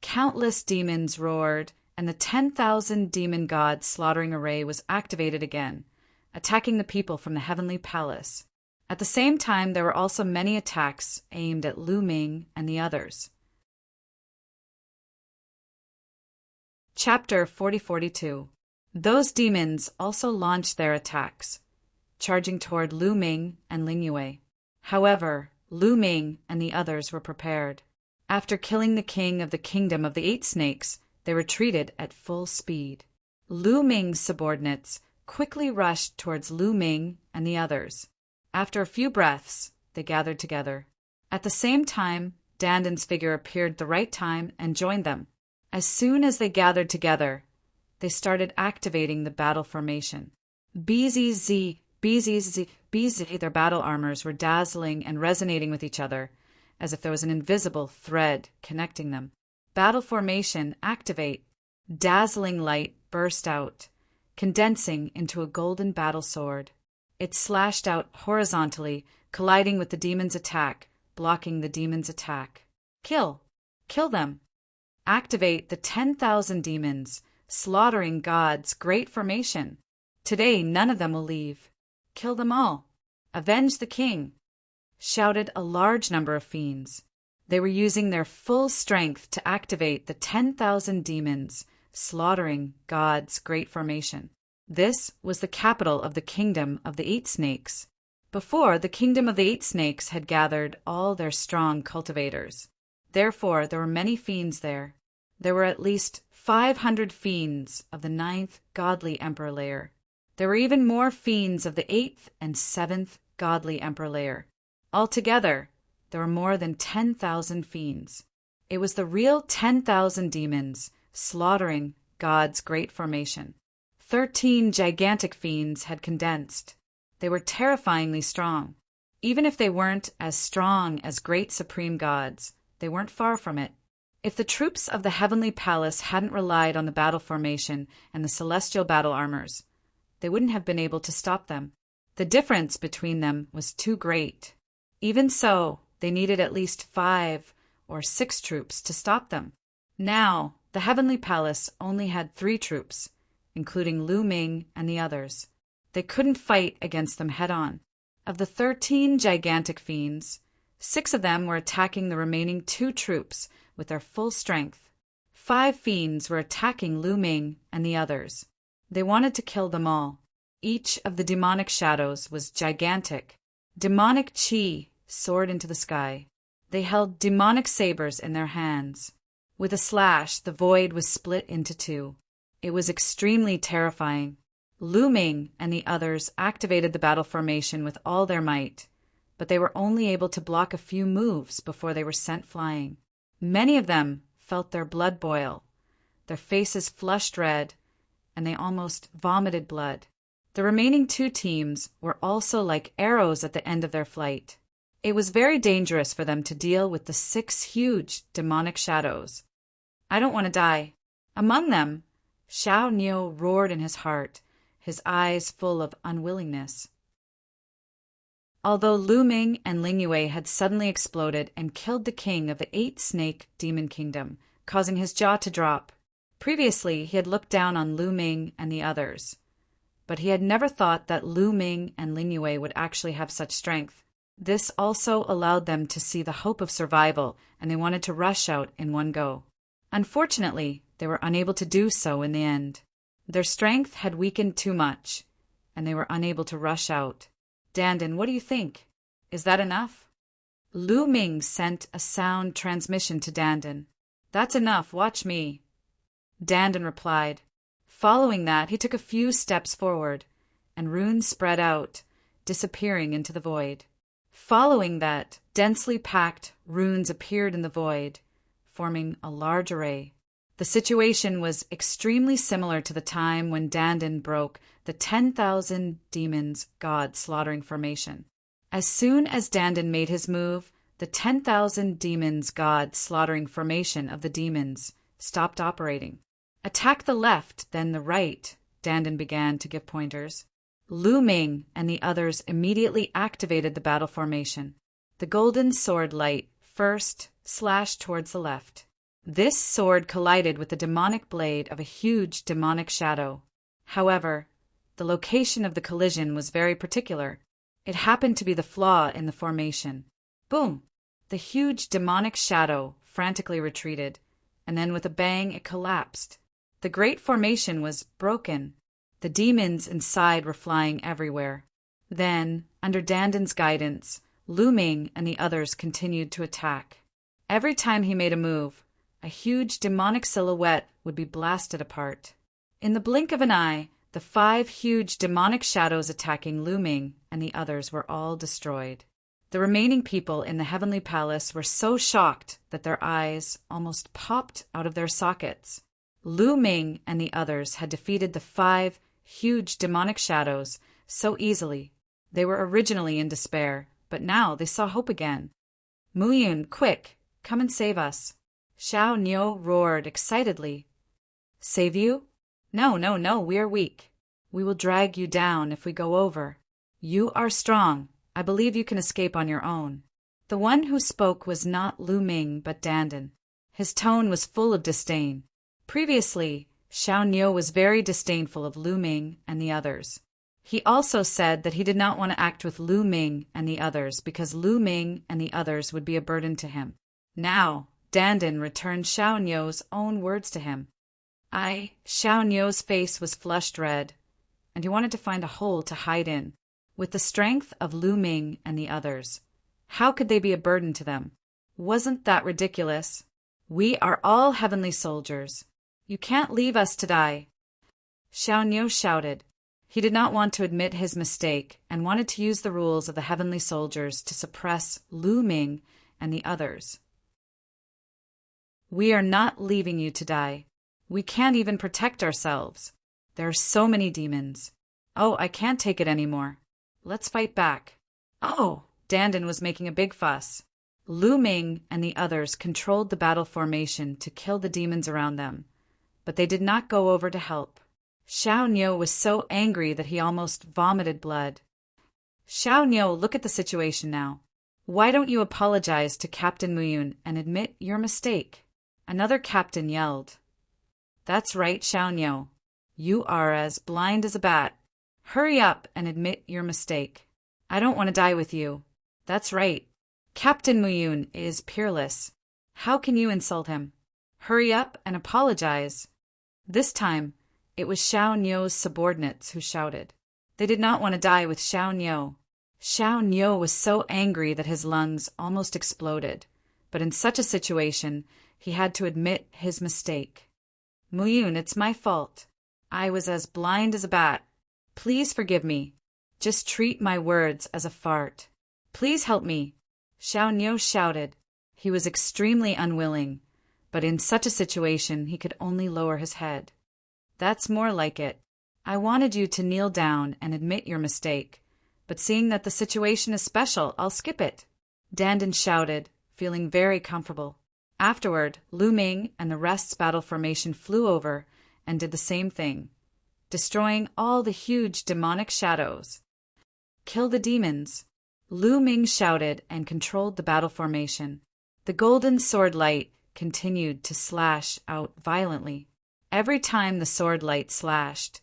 Countless demons roared, and the 10,000 demon god slaughtering array was activated again, attacking the people from the heavenly palace. At the same time, there were also many attacks aimed at Lu Ming and the others. Chapter 4042. Those demons also launched their attacks, charging toward Lu Ming and Ling Yue. However, Lu Ming and the others were prepared. After killing the king of the kingdom of the 8 snakes, they retreated at full speed. Lu Ming's subordinates quickly rushed towards Lu Ming and the others. After a few breaths, they gathered together. At the same time, Dandan's figure appeared at the right time and joined them. As soon as they gathered together, they started activating the battle formation. BZZ, their battle armors were dazzling and resonating with each other, as if there was an invisible thread connecting them. Battle formation, activate. Dazzling light burst out, condensing into a golden battle sword. It slashed out horizontally, colliding with the demon's attack, blocking the demon's attack. Kill them. Activate the 10,000 demons, slaughtering God's great formation. Today none of them will leave. Kill them all. Avenge the king, shouted a large number of fiends. They were using their full strength to activate the 10,000 demons, slaughtering God's great formation. This was the capital of the kingdom of the 8 snakes. Before, the kingdom of the 8 snakes had gathered all their strong cultivators. Therefore, there were many fiends there. There were at least 500 fiends of the 9th godly emperor layer. There were even more fiends of the 8th and 7th godly emperor layer. Altogether, there were more than 10,000 fiends. It was the real 10,000 demons slaughtering God's great formation. 13 gigantic fiends had condensed. They were terrifyingly strong. Even if they weren't as strong as great supreme gods, they weren't far from it. If the troops of the heavenly palace hadn't relied on the battle formation and the celestial battle armors, they wouldn't have been able to stop them. The difference between them was too great. Even so, they needed at least 5 or 6 troops to stop them. Now, the heavenly palace only had 3 troops, including Lu Ming and the others. They couldn't fight against them head-on. Of the 13 gigantic fiends, 6 of them were attacking the remaining 2 troops with their full strength. 5 fiends were attacking Lu Ming and the others. They wanted to kill them all. Each of the demonic shadows was gigantic. Demonic chi soared into the sky. They held demonic sabers in their hands. With a slash, the void was split into 2. It was extremely terrifying. Lu Ming and the others activated the battle formation with all their might, but they were only able to block a few moves before they were sent flying. Many of them felt their blood boil. Their faces flushed red, and they almost vomited blood. The remaining two teams were also like arrows at the end of their flight. It was very dangerous for them to deal with the 6 huge demonic shadows. I don't want to die. Among them, Xiao Niu roared in his heart, his eyes full of unwillingness. Although Lu Ming and Ling Yue had suddenly exploded and killed the king of the 8-snake demon kingdom, causing his jaw to drop. Previously, he had looked down on Lu Ming and the others, but he had never thought that Lu Ming and Ling Yue would actually have such strength. This also allowed them to see the hope of survival, and they wanted to rush out in one go. Unfortunately, they were unable to do so in the end. Their strength had weakened too much, and they were unable to rush out. Dandan, what do you think? Is that enough? Lu Ming sent a sound transmission to Dandan. That's enough, watch me. Dandan replied. Following that, he took a few steps forward, and runes spread out, disappearing into the void. Following that, densely packed runes appeared in the void, forming a large array. The situation was extremely similar to the time when Dandan broke the 10,000 demons god slaughtering formation. As soon as Dandan made his move, the 10,000 demons god slaughtering formation of the demons stopped operating. Attack the left, then the right, Dandan began to give pointers. Lu Ming and the others immediately activated the battle formation. The golden sword light first slashed towards the left. This sword collided with the demonic blade of a huge demonic shadow. However, the location of the collision was very particular. It happened to be the flaw in the formation. Boom! The huge demonic shadow frantically retreated, and then with a bang it collapsed. The great formation was broken. The demons inside were flying everywhere. Then, under Dandan's guidance, Lu Ming and the others continued to attack. Every time he made a move, a huge demonic silhouette would be blasted apart. In the blink of an eye, the 5 huge demonic shadows attacking Lu Ming and the others were all destroyed. The remaining people in the heavenly palace were so shocked that their eyes almost popped out of their sockets. Lu Ming and the others had defeated the 5 huge demonic shadows so easily. They were originally in despair, but now they saw hope again. Muyun, quick, come and save us. Xiao Niu roared excitedly. Save you? No, we are weak. We will drag you down if we go over. You are strong. I believe you can escape on your own. The one who spoke was not Lu Ming but Dandan. His tone was full of disdain. Previously, Xiao Niu was very disdainful of Lu Ming and the others. He also said that he did not want to act with Lu Ming and the others because Lu Ming and the others would be a burden to him. Now, Dandan returned Xiao Niu's own words to him. Xiao Niu's face was flushed red, and he wanted to find a hole to hide in. With the strength of Lu Ming and the others, how could they be a burden to them? Wasn't that ridiculous? We are all heavenly soldiers. You can't leave us to die. Xiao Niu shouted. He did not want to admit his mistake and wanted to use the rules of the heavenly soldiers to suppress Lu Ming and the others. We are not leaving you to die. We can't even protect ourselves. There are so many demons. Oh, I can't take it anymore. Let's fight back. Oh, Dandan was making a big fuss. Lu Ming and the others controlled the battle formation to kill the demons around them, but they did not go over to help. Xiao Niu was so angry that he almost vomited blood. Xiao Niu, look at the situation now. Why don't you apologize to Captain Muyun and admit your mistake? Another captain yelled. That's right, Xiao Niu. You are as blind as a bat. Hurry up and admit your mistake. I don't want to die with you. That's right. Captain Muyun is peerless. How can you insult him? Hurry up and apologize. This time, it was Xiao Niu's subordinates who shouted. They did not want to die with Xiao Niu. Xiao Niu was so angry that his lungs almost exploded, but in such a situation, he had to admit his mistake. Muyun, it's my fault. I was as blind as a bat. Please forgive me. Just treat my words as a fart. Please help me. Xiao Niu shouted. He was extremely unwilling, but in such a situation he could only lower his head. That's more like it. I wanted you to kneel down and admit your mistake, but seeing that the situation is special, I'll skip it. Dandan shouted, feeling very comfortable. Afterward, Lu Ming and the rest's battle formation flew over and did the same thing, destroying all the huge demonic shadows. Kill the demons, Lu Ming shouted and controlled the battle formation. The golden sword light continued to slash out violently. Every time the sword light slashed,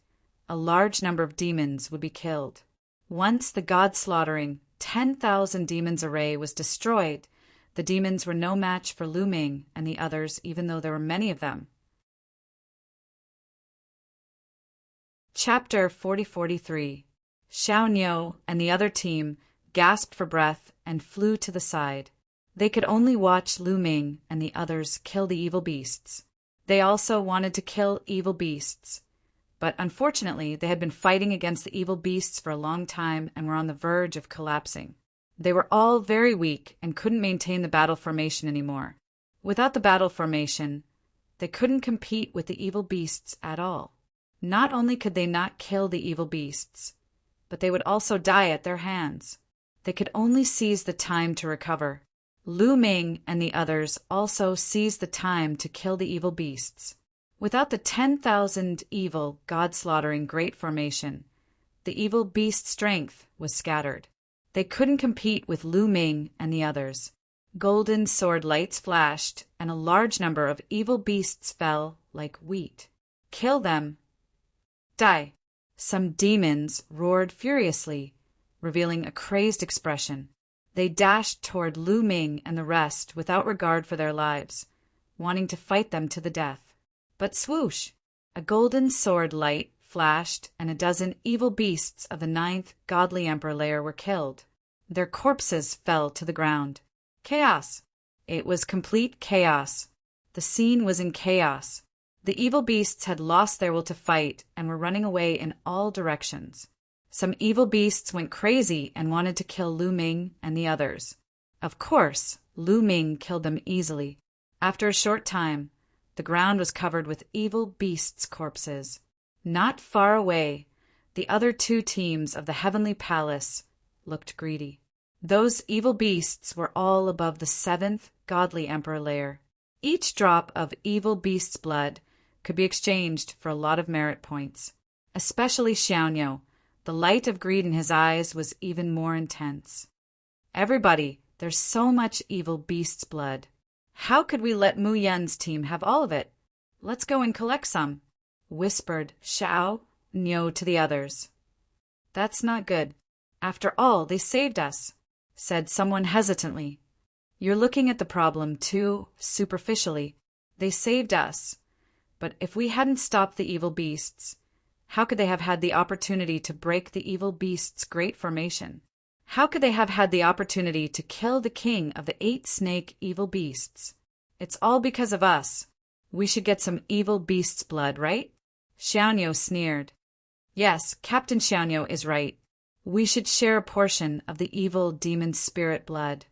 a large number of demons would be killed. Once the god-slaughtering 10,000 demons array was destroyed, the demons were no match for Lu Ming and the others, even though there were many of them. Chapter 40-43. Xiao Niu and the other team gasped for breath and flew to the side. They could only watch Lu Ming and the others kill the evil beasts. They also wanted to kill evil beasts, but unfortunately they had been fighting against the evil beasts for a long time and were on the verge of collapsing. They were all very weak and couldn't maintain the battle formation anymore. Without the battle formation, they couldn't compete with the evil beasts at all. Not only could they not kill the evil beasts, but they would also die at their hands. They could only seize the time to recover. Lu Ming and the others also seized the time to kill the evil beasts. Without the 10,000 evil, god-slaughtering great formation, the evil beast strength was scattered. They couldn't compete with Lu Ming and the others. Golden sword lights flashed, and a large number of evil beasts fell like wheat. Kill them! Die! Some demons roared furiously, revealing a crazed expression. They dashed toward Lu Ming and the rest without regard for their lives, wanting to fight them to the death. But swoosh! A golden sword light flashed, and a dozen evil beasts of the 9th godly emperor layer were killed. Their corpses fell to the ground. Chaos! It was complete chaos. The scene was in chaos. The evil beasts had lost their will to fight and were running away in all directions. Some evil beasts went crazy and wanted to kill Lu Ming and the others. Of course, Lu Ming killed them easily. After a short time, the ground was covered with evil beasts' corpses. Not far away, the other two teams of the Heavenly Palace looked greedy. Those evil beasts were all above the 7th godly emperor layer. Each drop of evil beast's blood could be exchanged for a lot of merit points. Especially Xiao Niu. The light of greed in his eyes was even more intense. Everybody, there's so much evil beast's blood. How could we let Mu Yan's team have all of it? Let's go and collect some, whispered Xiao Niu to the others. That's not good. After all, they saved us, said someone hesitantly. You're looking at the problem too superficially. They saved us. But if we hadn't stopped the evil beasts, how could they have had the opportunity to break the evil beast's great formation? How could they have had the opportunity to kill the king of the 8 snake evil beasts? It's all because of us. We should get some evil beast's blood, right? Xiao Niu sneered. Yes, Captain Xiao Niu is right. We should share a portion of the evil demon spirit blood,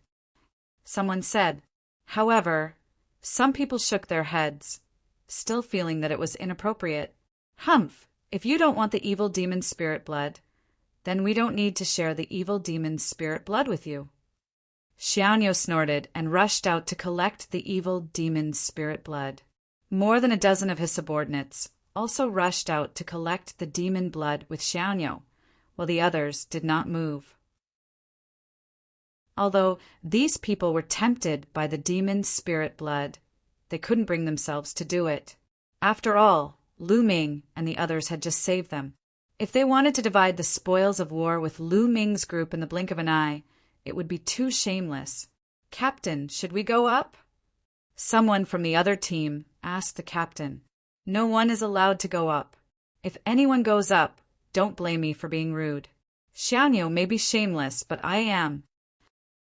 someone said. However, some people shook their heads, still feeling that it was inappropriate. Humph! If you don't want the evil demon spirit blood, then we don't need to share the evil demon spirit blood with you. Xiao Niu snorted and rushed out to collect the evil demon spirit blood. More than a dozen of his subordinates also rushed out to collect the demon blood with Xiao Niu, while the others did not move. Although these people were tempted by the demon spirit blood, they couldn't bring themselves to do it. After all, Lu Ming and the others had just saved them. If they wanted to divide the spoils of war with Lu Ming's group in the blink of an eye, it would be too shameless. Captain, should we go up? Someone from the other team asked the captain. No one is allowed to go up. If anyone goes up, don't blame me for being rude. Xiao Niu may be shameless, but I am,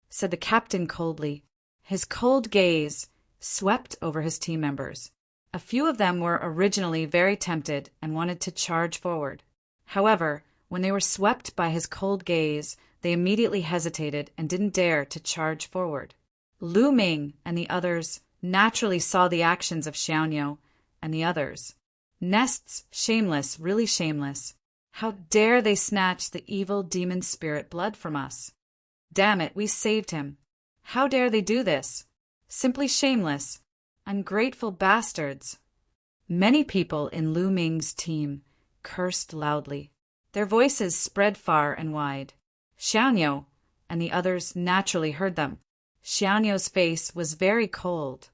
said the captain coldly. His cold gaze swept over his team members. A few of them were originally very tempted and wanted to charge forward. However, when they were swept by his cold gaze, they immediately hesitated and didn't dare to charge forward. Lu Ming and the others naturally saw the actions of Xiao Niu and the others. Nests, shameless, really shameless. How dare they snatch the evil demon spirit blood from us? Damn it, we saved him. How dare they do this? Simply shameless. Ungrateful bastards. Many people in Lu Ming's team cursed loudly. Their voices spread far and wide. Xiaoniu and the others naturally heard them. Xiaoniu's face was very cold,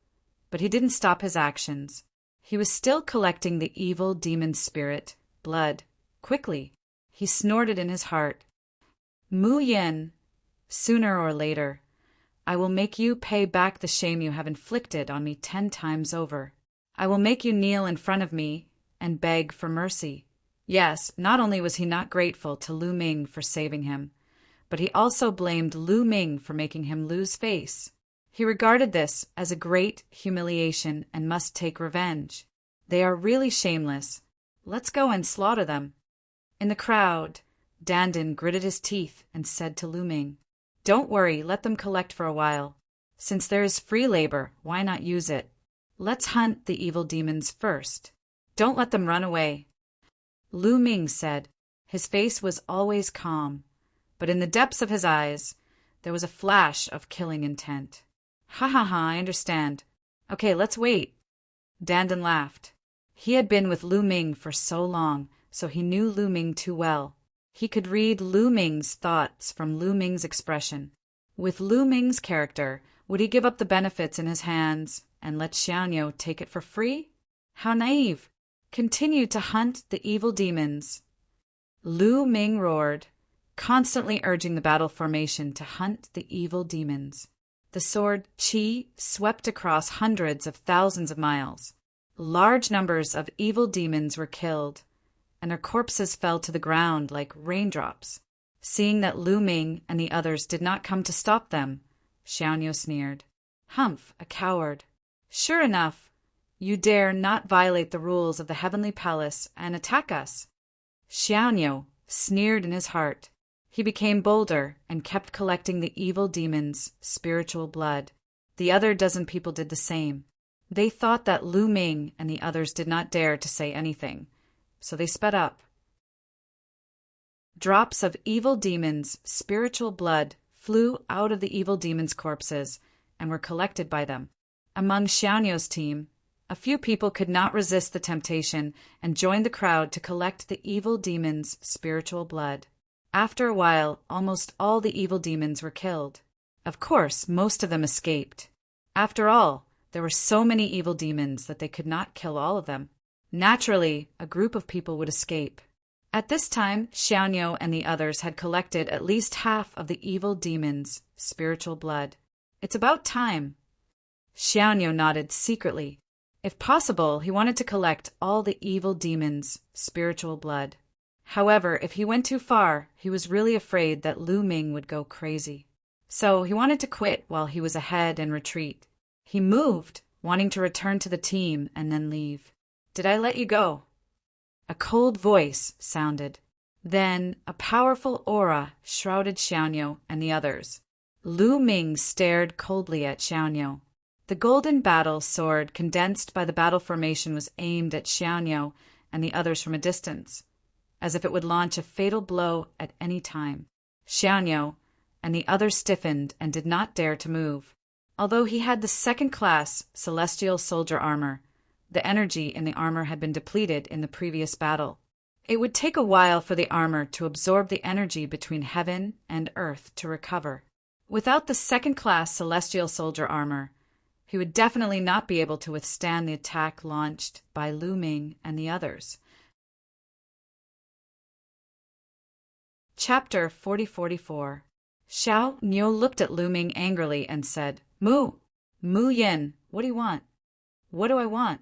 but he didn't stop his actions. He was still collecting the evil demon spirit, blood, quickly. He snorted in his heart. Mu Yin, sooner or later, I will make you pay back the shame you have inflicted on me 10 times over. I will make you kneel in front of me and beg for mercy. Yes, not only was he not grateful to Lu Ming for saving him, but he also blamed Lu Ming for making him lose face. He regarded this as a great humiliation and must take revenge. They are really shameless. Let's go and slaughter them. In the crowd, Dandan gritted his teeth and said to Lu Ming, Don't worry, let them collect for a while. Since there is free labor, why not use it? Let's hunt the evil demons first. Don't let them run away. Lu Ming said. His face was always calm, but in the depths of his eyes, there was a flash of killing intent. Ha ha ha, I understand. Okay, let's wait. Dandan laughed. He had been with Lu Ming for so long, so he knew Lu Ming too well. He could read Lu Ming's thoughts from Lu Ming's expression. With Lu Ming's character, would he give up the benefits in his hands and let Xiaoniu take it for free? How naive! Continue to hunt the evil demons. Lu Ming roared, constantly urging the battle formation to hunt the evil demons. The sword Qi swept across hundreds of thousands of miles. Large numbers of evil demons were killed, and their corpses fell to the ground like raindrops. Seeing that Lu Ming and the others did not come to stop them, Xiaoniu sneered. Humph, a coward. Sure enough, you dare not violate the rules of the heavenly palace and attack us. Xiaoniu sneered in his heart. He became bolder and kept collecting the evil demons' spiritual blood. The other dozen people did the same. They thought that Lu Ming and the others did not dare to say anything, so they sped up. Drops of evil demons' spiritual blood flew out of the evil demons' corpses and were collected by them. Among Xiaoniu's team, a few people could not resist the temptation and joined the crowd to collect the evil demons' spiritual blood. After a while, almost all the evil demons were killed. Of course, most of them escaped. After all, there were so many evil demons that they could not kill all of them. Naturally, a group of people would escape. At this time, Xiaoniu and the others had collected at least half of the evil demons' spiritual blood. It's about time. Xiaoniu nodded secretly. If possible, he wanted to collect all the evil demons' spiritual blood. However, if he went too far, he was really afraid that Lu Ming would go crazy. So he wanted to quit while he was ahead and retreat. He moved, wanting to return to the team and then leave. Did I let you go? A cold voice sounded. Then a powerful aura shrouded Xiaoniu and the others. Lu Ming stared coldly at Xiaoniu. The golden battle sword condensed by the battle formation was aimed at Xiaoniu and the others from a distance, as if it would launch a fatal blow at any time. Xiaoniu and the others stiffened and did not dare to move. Although he had the second-class celestial soldier armor, the energy in the armor had been depleted in the previous battle. It would take a while for the armor to absorb the energy between heaven and earth to recover. Without the second-class celestial soldier armor, he would definitely not be able to withstand the attack launched by Lu Ming and the others. Chapter 4044. Xiaoniu looked at Lu Ming angrily and said, Mu Yin, what do you want? What do I want?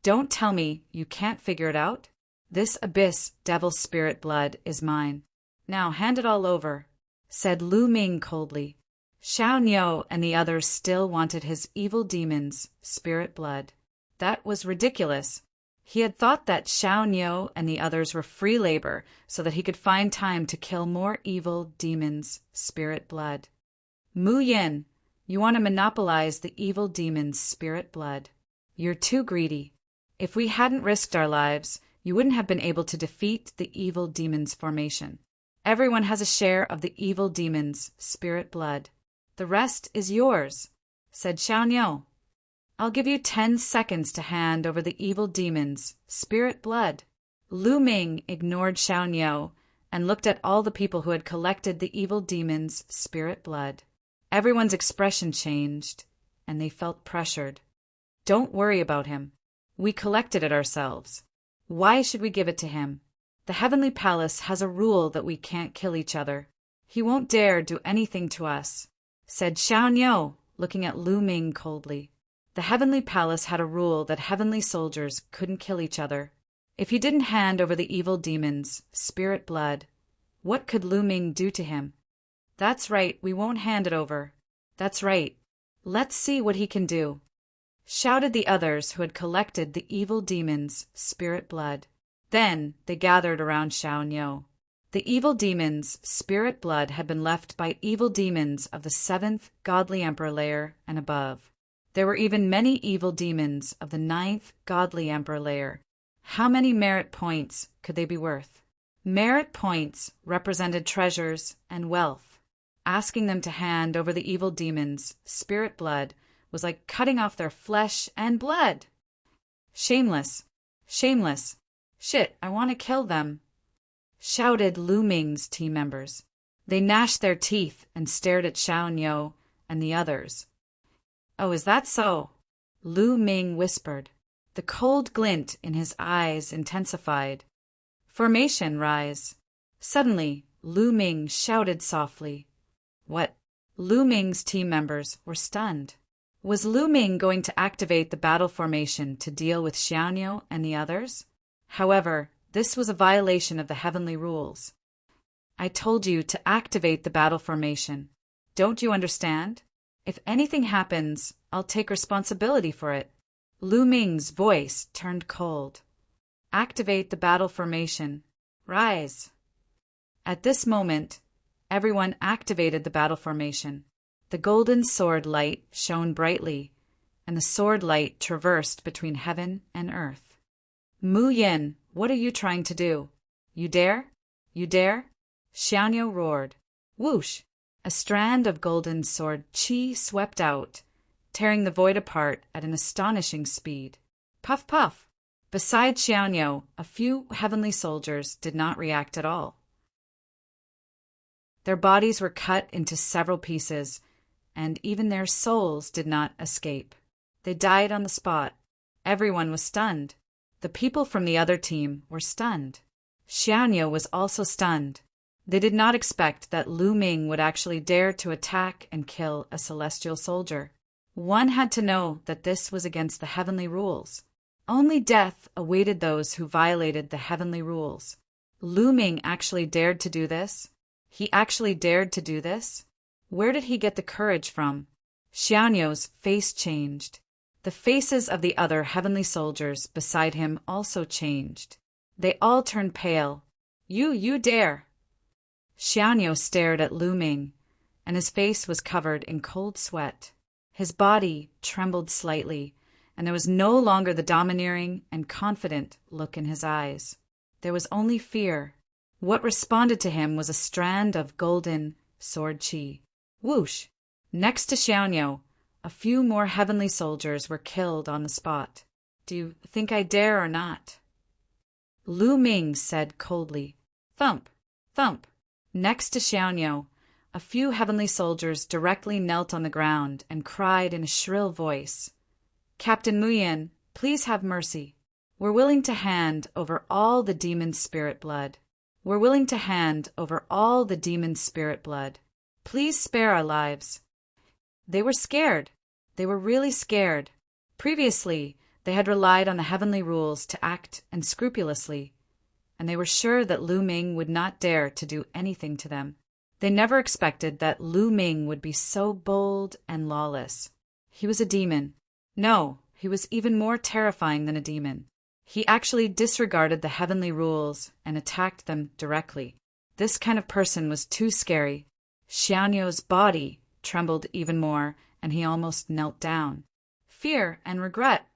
Don't tell me you can't figure it out? This abyss devil spirit blood is mine. Now hand it all over, said Lu Ming coldly. Xiaoniu and the others still wanted his evil demon's spirit blood. That was ridiculous. He had thought that Xiaoniu and the others were free labor so that he could find time to kill more evil demons' spirit blood. Mu Yin, you want to monopolize the evil demon's spirit blood. You're too greedy. If we hadn't risked our lives, you wouldn't have been able to defeat the evil demon's formation. Everyone has a share of the evil demon's spirit blood. The rest is yours, said Xiaoniu. I'll give you 10 seconds to hand over the evil demon's spirit blood. Lu Ming ignored Xiaoniu and looked at all the people who had collected the evil demon's spirit blood. Everyone's expression changed, and they felt pressured. Don't worry about him. We collected it ourselves. Why should we give it to him? The Heavenly Palace has a rule that we can't kill each other. He won't dare do anything to us, said Xiaoniu, looking at Lu Ming coldly. The Heavenly Palace had a rule that heavenly soldiers couldn't kill each other. If he didn't hand over the evil demon's spirit blood, what could Lu Ming do to him? That's right, we won't hand it over. That's right. Let's see what he can do, shouted the others who had collected the evil demon's spirit blood. Then they gathered around Xiaoniu. The evil demon's spirit blood had been left by evil demons of the 7th godly emperor layer and above. There were even many evil demons of the 9th godly emperor layer. How many merit points could they be worth? Merit points represented treasures and wealth. Asking them to hand over the evil demons' spirit blood was like cutting off their flesh and blood. Shameless! Shameless! Shit, I want to kill them, shouted Lu Ming's team members. They gnashed their teeth and stared at Xiaoniu and the others. Oh, is that so? Lu Ming whispered. The cold glint in his eyes intensified. Formation rise. Suddenly, Lu Ming shouted softly. What? Lu Ming's team members were stunned. Was Lu Ming going to activate the battle formation to deal with Xiaoniu and the others? However, this was a violation of the heavenly rules. I told you to activate the battle formation. Don't you understand? If anything happens, I'll take responsibility for it. Lu Ming's voice turned cold. Activate the battle formation. Rise. At this moment, everyone activated the battle formation. The golden sword light shone brightly, and the sword light traversed between heaven and earth. Mu Yin, what are you trying to do? You dare? You dare? Xiaoniu roared. Whoosh! A strand of golden sword qi swept out, tearing the void apart at an astonishing speed. Puff, puff! Beside Xiaoniu, a few heavenly soldiers did not react at all. Their bodies were cut into several pieces, and even their souls did not escape. They died on the spot. Everyone was stunned. The people from the other team were stunned. Xiaoniu was also stunned. They did not expect that Lu Ming would actually dare to attack and kill a celestial soldier. One had to know that this was against the heavenly rules. Only death awaited those who violated the heavenly rules. Lu Ming actually dared to do this? He actually dared to do this? Where did he get the courage from? Xiaoniu's face changed. The faces of the other heavenly soldiers beside him also changed. They all turned pale. You dare! Xiaoniu stared at Lu Ming, and his face was covered in cold sweat. His body trembled slightly, and there was no longer the domineering and confident look in his eyes. There was only fear. What responded to him was a strand of golden sword qi. Whoosh! Next to Xiaoniu, a few more heavenly soldiers were killed on the spot. Do you think I dare or not? Lu Ming said coldly. Thump! Thump! Next to Xiaoniu, a few heavenly soldiers directly knelt on the ground and cried in a shrill voice. Captain Mu Yin, please have mercy. We're willing to hand over all the demon's spirit blood. We're willing to hand over all the demon's spirit blood. Please spare our lives. They were scared. They were really scared. Previously, they had relied on the heavenly rules to act and scrupulously, and they were sure that Lu Ming would not dare to do anything to them. They never expected that Lu Ming would be so bold and lawless. He was a demon. No, he was even more terrifying than a demon. He actually disregarded the heavenly rules and attacked them directly. This kind of person was too scary. Xiaoniu's body trembled even more, and he almost knelt down. Fear and regret.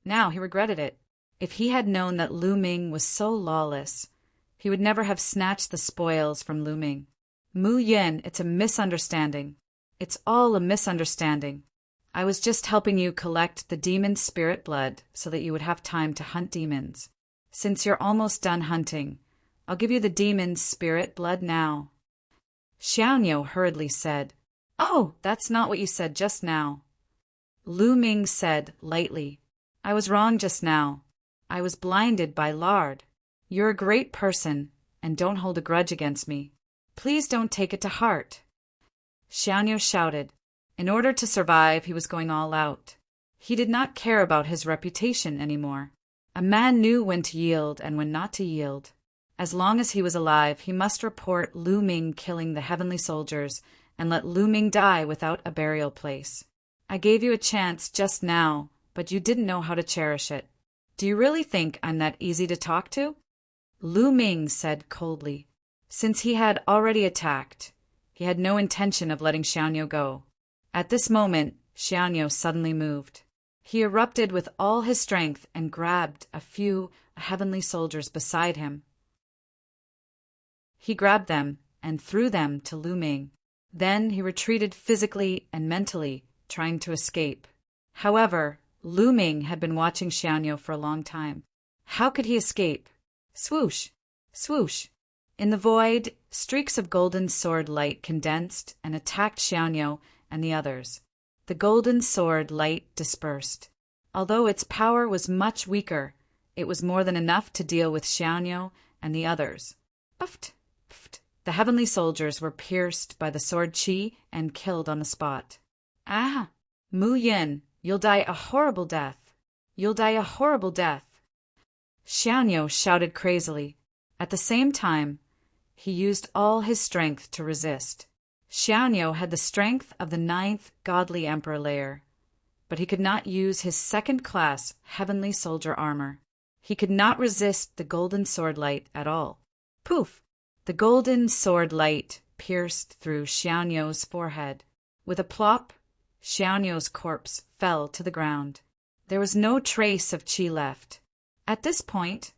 Now he regretted it. If he had known that Lu Ming was so lawless, he would never have snatched the spoils from Lu Ming. Mu Yin, it's a misunderstanding. It's all a misunderstanding. I was just helping you collect the demon's spirit blood so that you would have time to hunt demons. Since you're almost done hunting, I'll give you the demon's spirit blood now. Xiaoniu hurriedly said, "Oh, that's not what you said just now." Lu Ming said lightly, "I was wrong just now. I was blinded by lard. You're a great person, and don't hold a grudge against me. Please don't take it to heart." Xiaoniu shouted. In order to survive, he was going all out. He did not care about his reputation anymore. A man knew when to yield and when not to yield. As long as he was alive, he must report Lu Ming killing the heavenly soldiers and let Lu Ming die without a burial place. I gave you a chance just now, but you didn't know how to cherish it. Do you really think I'm that easy to talk to? Lu Ming said coldly. Since he had already attacked, he had no intention of letting Xiaoniu go. At this moment, Xiaoniu suddenly moved. He erupted with all his strength and grabbed a few heavenly soldiers beside him. He grabbed them and threw them to Lu Ming. Then he retreated physically and mentally, trying to escape. However, Lu Ming had been watching Xiaoniu for a long time. How could he escape? Swoosh! Swoosh! In the void, streaks of golden sword light condensed and attacked Xiaoniu and the others. The golden sword light dispersed. Although its power was much weaker, it was more than enough to deal with Xiaoniu and the others. Puffed! Puffed! The heavenly soldiers were pierced by the sword qi and killed on the spot. Ah! Mu Yin, you'll die a horrible death. You'll die a horrible death. Xiaoniu shouted crazily. At the same time, he used all his strength to resist. Xiaoniu had the strength of the 9th godly emperor layer, but he could not use his second-class heavenly soldier armor. He could not resist the golden sword light at all. Poof! The golden sword light pierced through Xiaoniu's forehead. With a plop, Xiaoniu's corpse fell to the ground. There was no trace of qi left. At this point,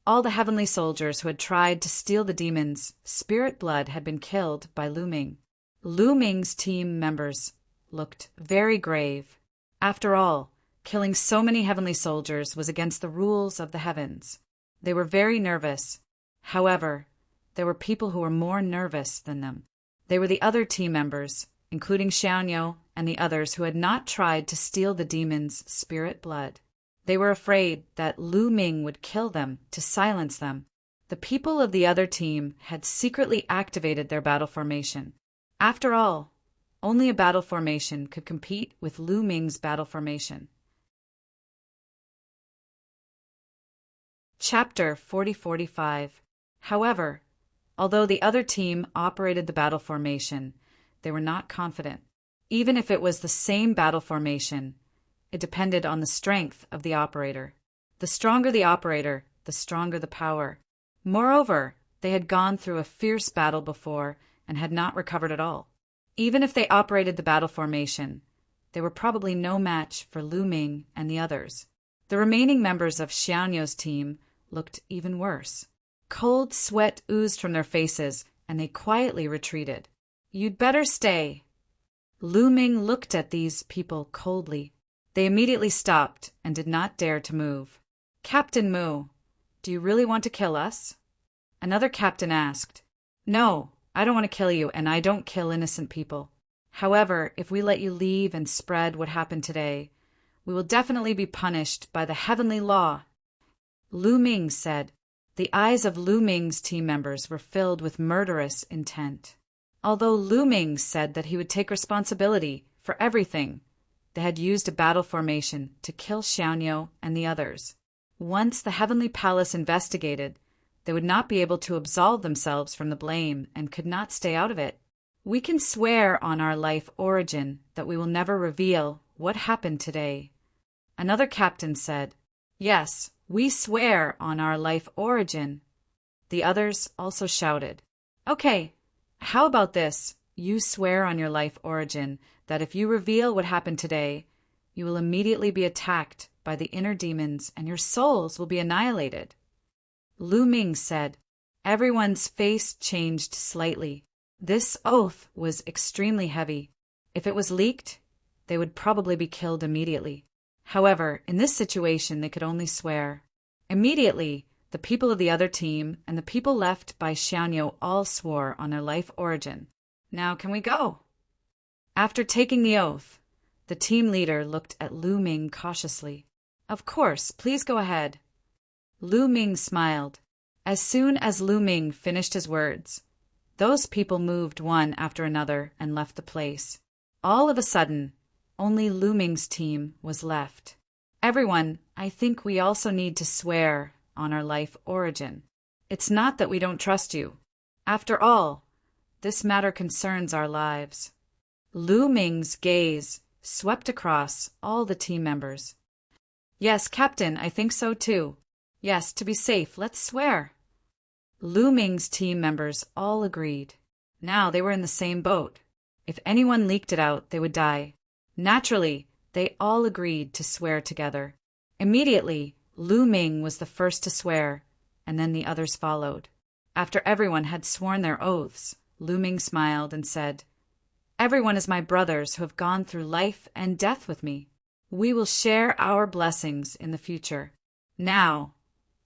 all the heavenly soldiers who had tried to steal the demon's spirit blood had been killed by Lu Ming. Lu Ming's team members looked very grave. After all, killing so many heavenly soldiers was against the rules of the heavens. They were very nervous. However, there were people who were more nervous than them. They were the other team members, including Xiaoniu and the others who had not tried to steal the demon's spirit blood. They were afraid that Lu Ming would kill them to silence them. The people of the other team had secretly activated their battle formation. After all, only a battle formation could compete with Lu Ming's battle formation. Chapter 40-45. However, although the other team operated the battle formation, they were not confident. Even if it was the same battle formation, it depended on the strength of the operator. The stronger the operator, the stronger the power. Moreover, they had gone through a fierce battle before and had not recovered at all. Even if they operated the battle formation, they were probably no match for Lu Ming and the others. The remaining members of Xiaoniu's team looked even worse. Cold sweat oozed from their faces, and they quietly retreated. "You'd better stay." Lu Ming looked at these people coldly. They immediately stopped and did not dare to move. "Captain Mu, do you really want to kill us?" Another captain asked. "No, I don't want to kill you, and I don't kill innocent people. However, if we let you leave and spread what happened today, we will definitely be punished by the heavenly law." Lu Ming said. The eyes of Lu Ming's team members were filled with murderous intent. Although Lu Ming said that he would take responsibility for everything, they had used a battle formation to kill Xiaoniu and the others. Once the heavenly palace investigated, they would not be able to absolve themselves from the blame and could not stay out of it. "We can swear on our life origin that we will never reveal what happened today." Another captain said, "Yes, we swear on our life origin." The others also shouted, "Okay, how about this? You swear on your life origin that if you reveal what happened today, you will immediately be attacked by the inner demons and your souls will be annihilated. Lu Ming said. Everyone's face changed slightly. This oath was extremely heavy. If it was leaked, they would probably be killed immediately. However, in this situation, they could only swear. Immediately, the people of the other team and the people left by Xiaoniu all swore on their life origin. Now can we go? After taking the oath, the team leader looked at Lu Ming cautiously. Of course, please go ahead. Lu Ming smiled. As soon as Lu Ming finished his words, those people moved one after another and left the place. All of a sudden, only Lu Ming's team was left. Everyone, I think we also need to swear on our life origin. It's not that we don't trust you. After all, this matter concerns our lives. Lu Ming's gaze swept across all the team members. Yes, Captain, I think so too. Yes, to be safe, let's swear. Lu Ming's team members all agreed. Now they were in the same boat. If anyone leaked it out, they would die. Naturally, they all agreed to swear together. Immediately, Lu Ming was the first to swear, and then the others followed. After everyone had sworn their oaths, Lu Ming smiled and said, Everyone is my brothers who have gone through life and death with me. We will share our blessings in the future. Now,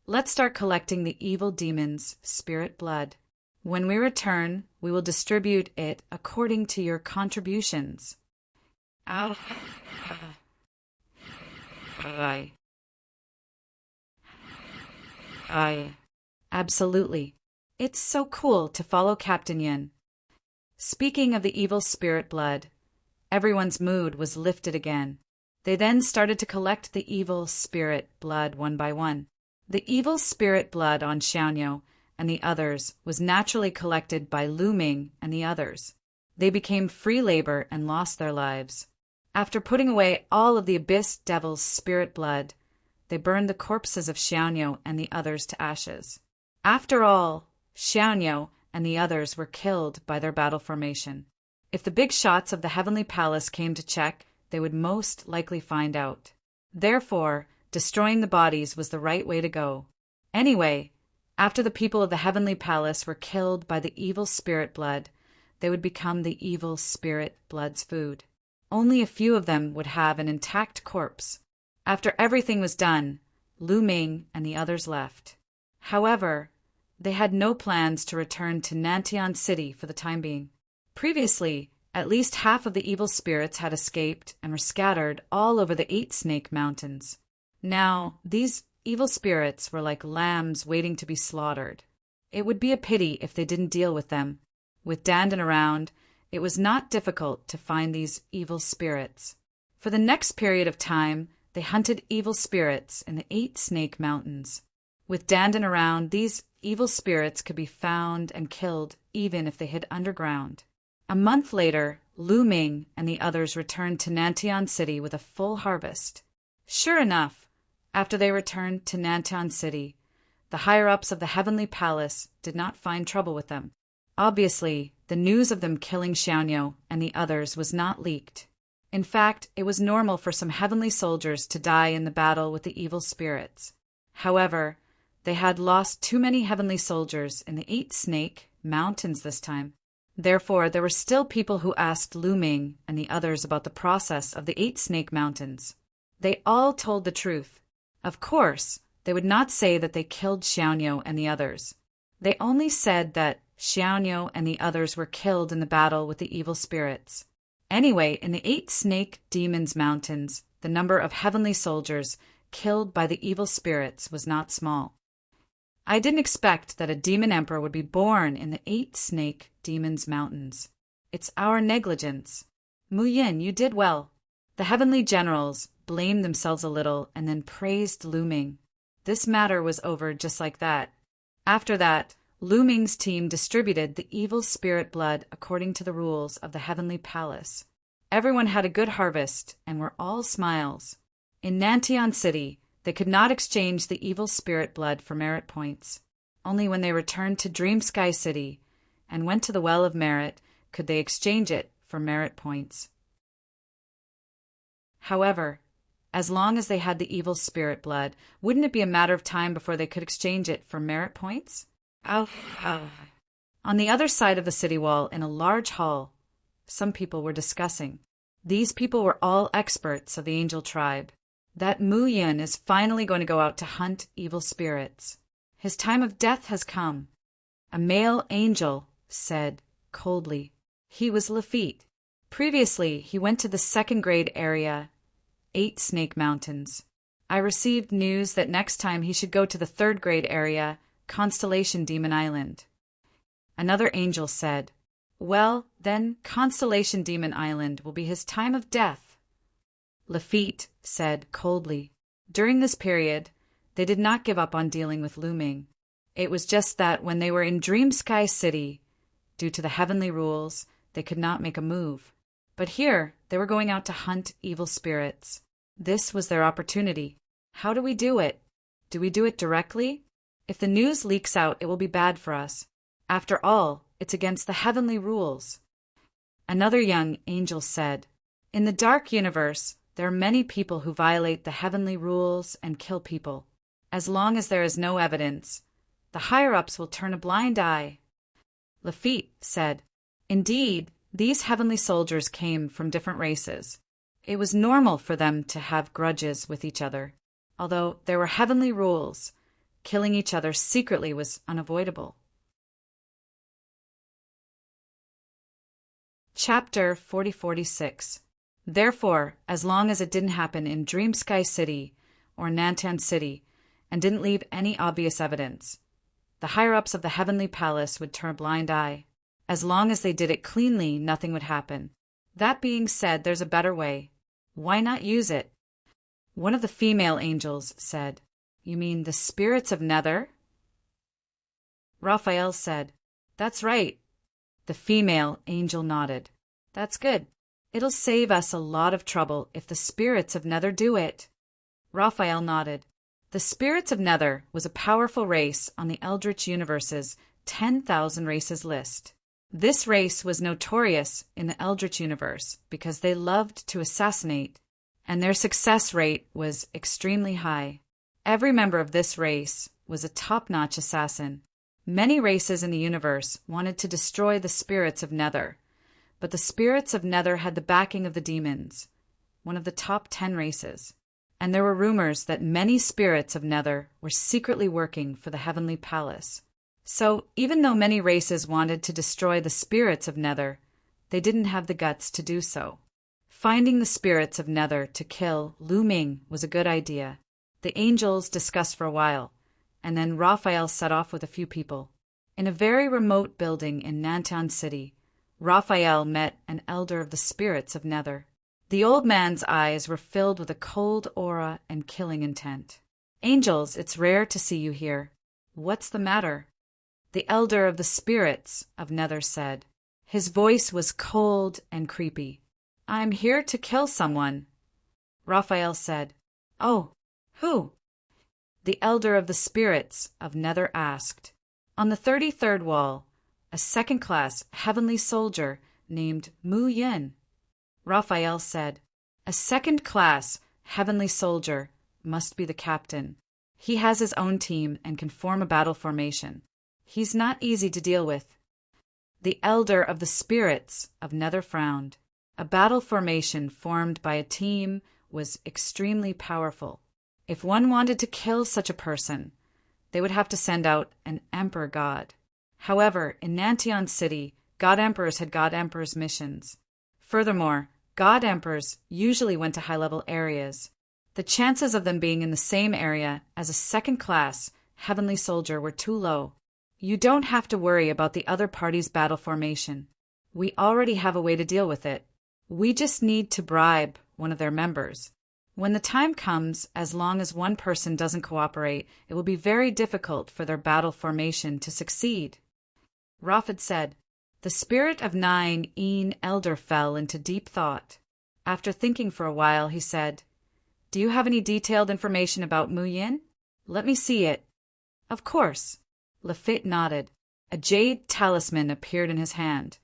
let's start collecting the evil demon's spirit blood. When we return, we will distribute it according to your contributions. Absolutely. It's so cool to follow Captain Yin. Speaking of the evil spirit blood, everyone's mood was lifted again. They then started to collect the evil spirit blood one by one. The evil spirit blood on Xiaoniu and the others was naturally collected by Lu Ming and the others. They became free labor and lost their lives. After putting away all of the Abyss Devil's spirit blood, they burned the corpses of Xiaoniu and the others to ashes. After all, Xiaoniu and the others were killed by their battle formation. If the big shots of the Heavenly Palace came to check, they would most likely find out. Therefore, destroying the bodies was the right way to go. Anyway, after the people of the Heavenly Palace were killed by the evil spirit blood, they would become the evil spirit blood's food. Only a few of them would have an intact corpse. After everything was done, Lu Ming and the others left. However, they had no plans to return to Nantian City for the time being. Previously, at least half of the evil spirits had escaped and were scattered all over the 8 Snake Mountains. Now, these evil spirits were like lambs waiting to be slaughtered. It would be a pity if they didn't deal with them. With Dandan around, it was not difficult to find these evil spirits. For the next period of time, they hunted evil spirits in the 8 Snake Mountains. With Dandan around, these evil spirits could be found and killed even if they hid underground. A month later, Lu Ming and the others returned to Nantian City with a full harvest. Sure enough, after they returned to Nantian City, the higher-ups of the Heavenly Palace did not find trouble with them. Obviously, the news of them killing Xiaoniu and the others was not leaked. In fact, it was normal for some heavenly soldiers to die in the battle with the evil spirits. However, they had lost too many heavenly soldiers in the 8 Snake Mountains this time. Therefore, there were still people who asked Lu Ming and the others about the process of the 8 Snake Mountains. They all told the truth. Of course, they would not say that they killed Xiaoniu and the others. They only said that Xiaoniu and the others were killed in the battle with the evil spirits. Anyway, in the 8 Snake Demons Mountains, the number of heavenly soldiers killed by the evil spirits was not small. I didn't expect that a demon emperor would be born in the 8 Snake Demons Mountains. It's our negligence. Mu Yin, you did well. The heavenly generals blamed themselves a little and then praised Lu Ming. This matter was over just like that. After that, Lu Ming's team distributed the evil spirit blood according to the rules of the Heavenly Palace. Everyone had a good harvest and were all smiles. In Nantian City, they could not exchange the evil spirit blood for merit points. Only when they returned to Dream Sky City and went to the Well of Merit could they exchange it for merit points. However, As long as they had the evil spirit blood, wouldn't it be a matter of time before they could exchange it for merit points? Oh. On the other side of the city wall, in a large hall, some people were discussing. These people were all experts of the angel tribe. That Mu Yin is finally going to go out to hunt evil spirits. His time of death has come. A male angel said coldly. He was Lafitte. Previously, he went to the second grade area, 8 Snake Mountains. I received news that next time he should go to the third grade area, Constellation Demon Island. Another angel said, well, then Constellation Demon Island will be his time of death. Lafitte said coldly. During this period, they did not give up on dealing with Lu Ming. It was just that when they were in Dream Sky City, due to the heavenly rules, they could not make a move. But here, they were going out to hunt evil spirits. This was their opportunity. How do we do it? Do we do it directly? If the news leaks out, it will be bad for us. After all, it's against the heavenly rules. Another young angel said, in the dark universe, there are many people who violate the heavenly rules and kill people. As long as there is no evidence, the higher-ups will turn a blind eye. Lafitte said, indeed, these heavenly soldiers came from different races. It was normal for them to have grudges with each other. Although there were heavenly rules, killing each other secretly was unavoidable. Chapter 4046. Therefore, as long as it didn't happen in Dream Sky City or Nantan City and didn't leave any obvious evidence, the higher-ups of the Heavenly Palace would turn a blind eye. As long as they did it cleanly, nothing would happen. That being said, there's a better way. Why not use it? One of the female angels said, you mean the spirits of Nether? Raphael said, that's right. The female angel nodded. That's good. It'll save us a lot of trouble if the spirits of Nether do it. Raphael nodded. The spirits of Nether was a powerful race on the Eldritch Universe's 10,000 races list. This race was notorious in the Eldritch Universe because they loved to assassinate, and their success rate was extremely high. Every member of this race was a top-notch assassin. Many races in the universe wanted to destroy the spirits of Nether, but the spirits of Nether had the backing of the demons, one of the top 10 races, and there were rumors that many spirits of Nether were secretly working for the Heavenly Palace. So, even though many races wanted to destroy the spirits of Nether, they didn't have the guts to do so. Finding the spirits of Nether to kill Lu Ming was a good idea. The angels discussed for a while, and then Raphael set off with a few people. In a very remote building in Nantan City, Raphael met an elder of the spirits of Nether. The old man's eyes were filled with a cold aura and killing intent. Angels, it's rare to see you here. What's the matter? The elder of the spirits of Nether said. His voice was cold and creepy. I'm here to kill someone. Raphael said. Oh, who? The elder of the spirits of Nether asked. On the 33rd wall, a second-class heavenly soldier named Mu Yin. Raphael said, a second-class heavenly soldier must be the captain. He has his own team and can form a battle formation. He's not easy to deal with. The elder of the spirits of Nether frowned. A battle formation formed by a team was extremely powerful. If one wanted to kill such a person, they would have to send out an emperor god. However, in Nantan City, god emperors had god emperors' missions. Furthermore, god emperors usually went to high-level areas. The chances of them being in the same area as a second-class heavenly soldier were too low. You don't have to worry about the other party's battle formation. We already have a way to deal with it. We just need to bribe one of their members. When the time comes, as long as one person doesn't cooperate, it will be very difficult for their battle formation to succeed. Raphid said, the spirit of 9 Een Elder fell into deep thought. After thinking for a while, he said, do you have any detailed information about Mu Yin? Let me see it. Of course. Lafitte nodded. A jade talisman appeared in his hand,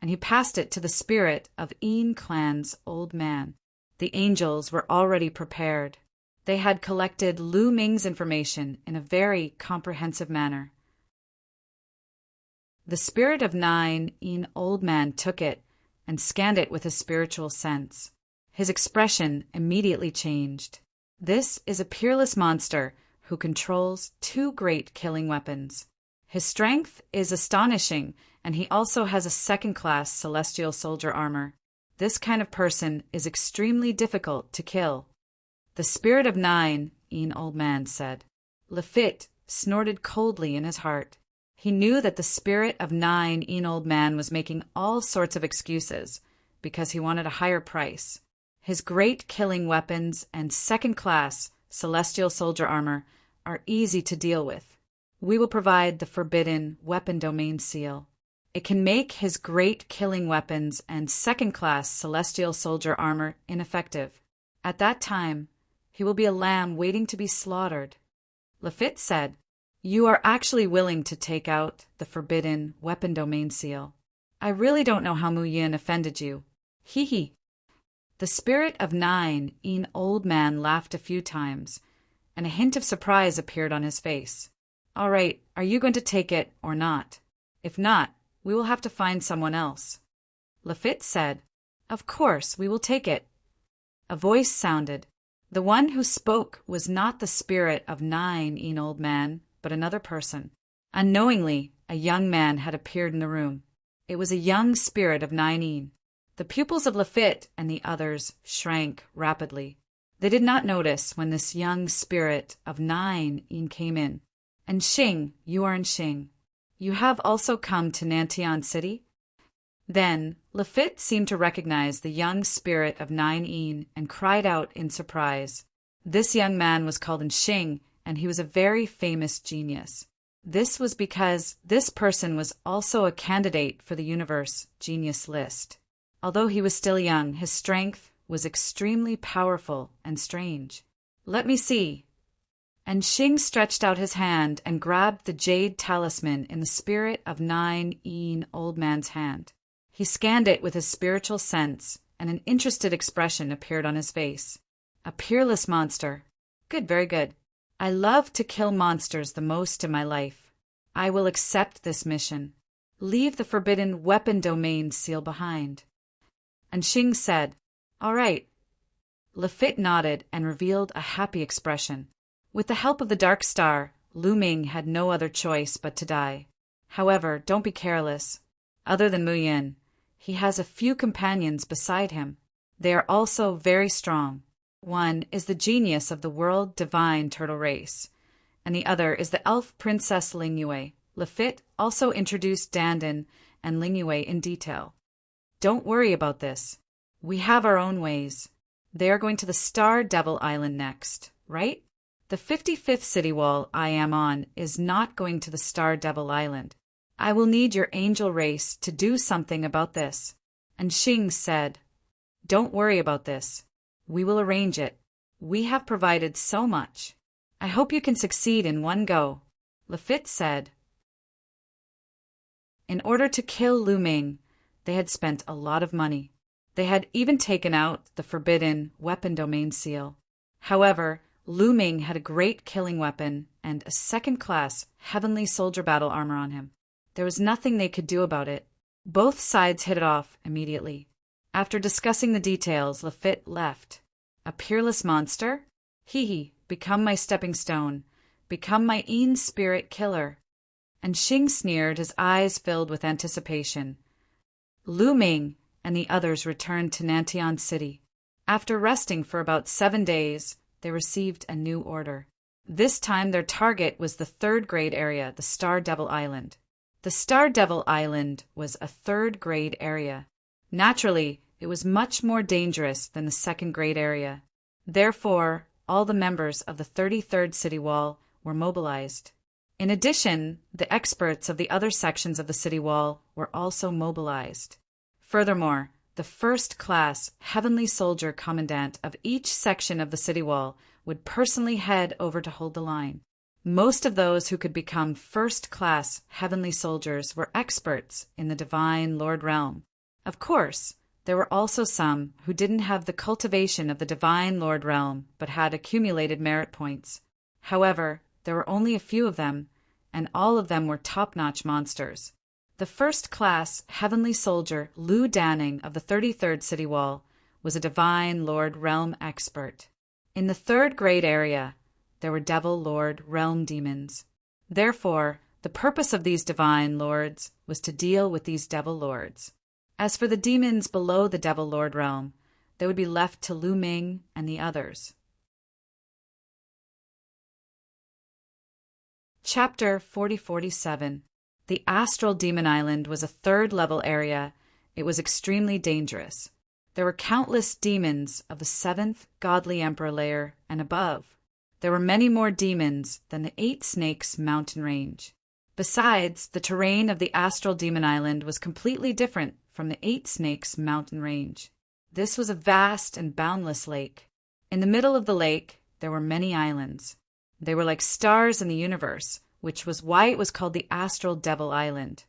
and he passed it to the spirit of Een Clan's old man. The angels were already prepared. They had collected Lu Ming's information in a very comprehensive manner. The spirit of 9 old man took it and scanned it with his spiritual sense. His expression immediately changed. This is a peerless monster who controls 2 great killing weapons. His strength is astonishing, and he also has a second-class celestial soldier armor. This kind of person is extremely difficult to kill. The spirit of 9, old man said. Lafitte snorted coldly in his heart. He knew that the spirit of 9, old man was making all sorts of excuses because he wanted a higher price. His great killing weapons and second-class celestial soldier armor are easy to deal with. We will provide the forbidden weapon domain seal. It can make his great killing weapons and second-class celestial soldier armor ineffective. At that time, he will be a lamb waiting to be slaughtered. Lafitte said, "You are actually willing to take out the forbidden weapon domain seal. I really don't know how Mu Yin offended you. Hee hee." The spirit of 9, old man laughed a few times, and a hint of surprise appeared on his face. "All right, are you going to take it or not? If not, we will have to find someone else." Lafitte said, "Of course, we will take it." A voice sounded. The one who spoke was not the spirit of 9, old man, but another person. Unknowingly, a young man had appeared in the room. It was a young spirit of 9. The pupils of Lafitte and the others shrank rapidly. They did not notice when this young spirit of 9 came in. "And Xing, you are in Xing. You have also come to Nantian City?" Then Lafitte seemed to recognize the young spirit of 9 and cried out in surprise. This young man was called Xing, and he was a very famous genius. This was because this person was also a candidate for the universe genius list. Although he was still young, his strength was extremely powerful and strange. "Let me see." And Xing stretched out his hand and grabbed the jade talisman in the spirit of 9 old man's hand. He scanned it with his spiritual sense, and an interested expression appeared on his face. "A peerless monster. Good, very good. I love to kill monsters the most in my life. I will accept this mission. Leave the forbidden weapon domain seal behind." And Xing said, "All right." Lafitte nodded and revealed a happy expression. With the help of the Dark Star, Lu Ming had no other choice but to die. However, don't be careless. Other than Mu Yin, he has a few companions beside him. They are also very strong. One is the genius of the world divine turtle race, and the other is the elf princess Lingyue. Lafitte also introduced Dandan and Lingyue in detail. "Don't worry about this. We have our own ways. They are going to the Star Devil Island next, right? The 55th city wall I am on is not going to the Star Devil Island. I will need your angel race to do something about this." And Xing said, "Don't worry about this. We will arrange it. We have provided so much. I hope you can succeed in one go." Lafitte said. In order to kill Lu Ming, they had spent a lot of money. They had even taken out the forbidden weapon domain seal. However, Lu Ming had a great killing weapon and a second-class heavenly soldier battle armor on him. There was nothing they could do about it. Both sides hit it off immediately. After discussing the details, Lafitte left. "A peerless monster? Hee hee, become my stepping stone. Become my spirit killer." And Xing sneered, his eyes filled with anticipation. Lu Ming and the others returned to Nantian City. After resting for about 7 days, they received a new order. This time their target was the 3rd grade area, the Star Devil Island. The Star Devil Island was a 3rd grade area. Naturally, it was much more dangerous than the 2nd grade area. Therefore, all the members of the 33rd City Wall were mobilized. In addition, the experts of the other sections of the city wall were also mobilized. Furthermore, the first-class Heavenly Soldier Commandant of each section of the city wall would personally head over to hold the line. Most of those who could become first-class Heavenly Soldiers were experts in the Divine Lord Realm. Of course, There were also some who didn't have the cultivation of the Divine Lord realm, but had accumulated merit points. However, there were only a few of them, and all of them were top-notch monsters. The first-class heavenly soldier Lou Danning of the 33rd City Wall was a Divine Lord realm expert. In the third grade area, there were Devil Lord realm demons. Therefore, the purpose of these Divine Lords was to deal with these Devil Lords. As for the demons below the Devil Lord realm, they would be left to Lu Ming and the others. Chapter 4047. The Astral Demon Island was a third-level area. It was extremely dangerous. There were countless demons of the 7th Godly Emperor layer and above. There were many more demons than the 8 Snakes mountain range. Besides, the terrain of the Astral Demon Island was completely different from the 8 Snakes mountain range. This was a vast and boundless lake. In the middle of the lake, there were many islands. They were like stars in the universe, which was why it was called the Astral Devil Island.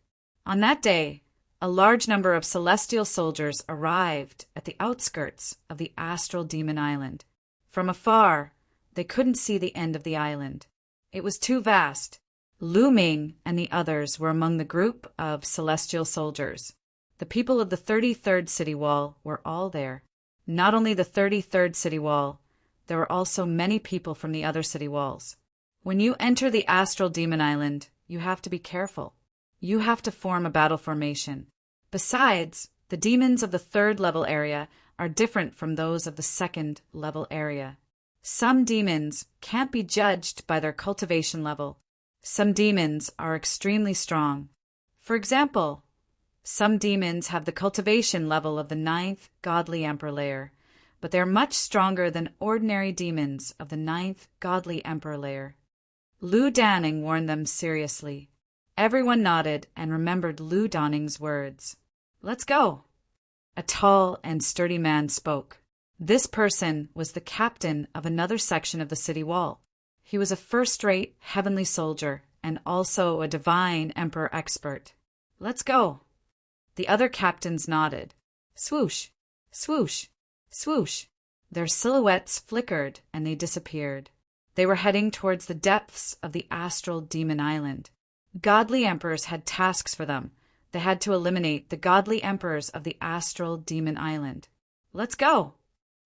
On that day, a large number of celestial soldiers arrived at the outskirts of the Astral Demon Island. From afar, they couldn't see the end of the island. It was too vast. Lu Ming and the others were among the group of celestial soldiers. The people of the 33rd City Wall were all there. Not only the 33rd City Wall, there were also many people from the other city walls. When you enter the Astral Demon Island, you have to be careful. You have to form a battle formation. Besides, the demons of the 3rd level area are different from those of the 2nd level area. Some demons can't be judged by their cultivation level. Some demons are extremely strong. For example, some demons have the cultivation level of the 9th Godly Emperor layer, but they are much stronger than ordinary demons of the 9th Godly Emperor layer. Lou Danning warned them seriously. Everyone nodded and remembered Lou Danning's words. "Let's go." A tall and sturdy man spoke. This person was the captain of another section of the city wall. He was a first-rate heavenly soldier and also a divine emperor expert. "Let's go." The other captains nodded. Swoosh, swoosh, swoosh. Their silhouettes flickered and they disappeared. They were heading towards the depths of the Astral Demon Island. Godly emperors had tasks for them. They had to eliminate the godly emperors of the Astral Demon Island. "Let's go."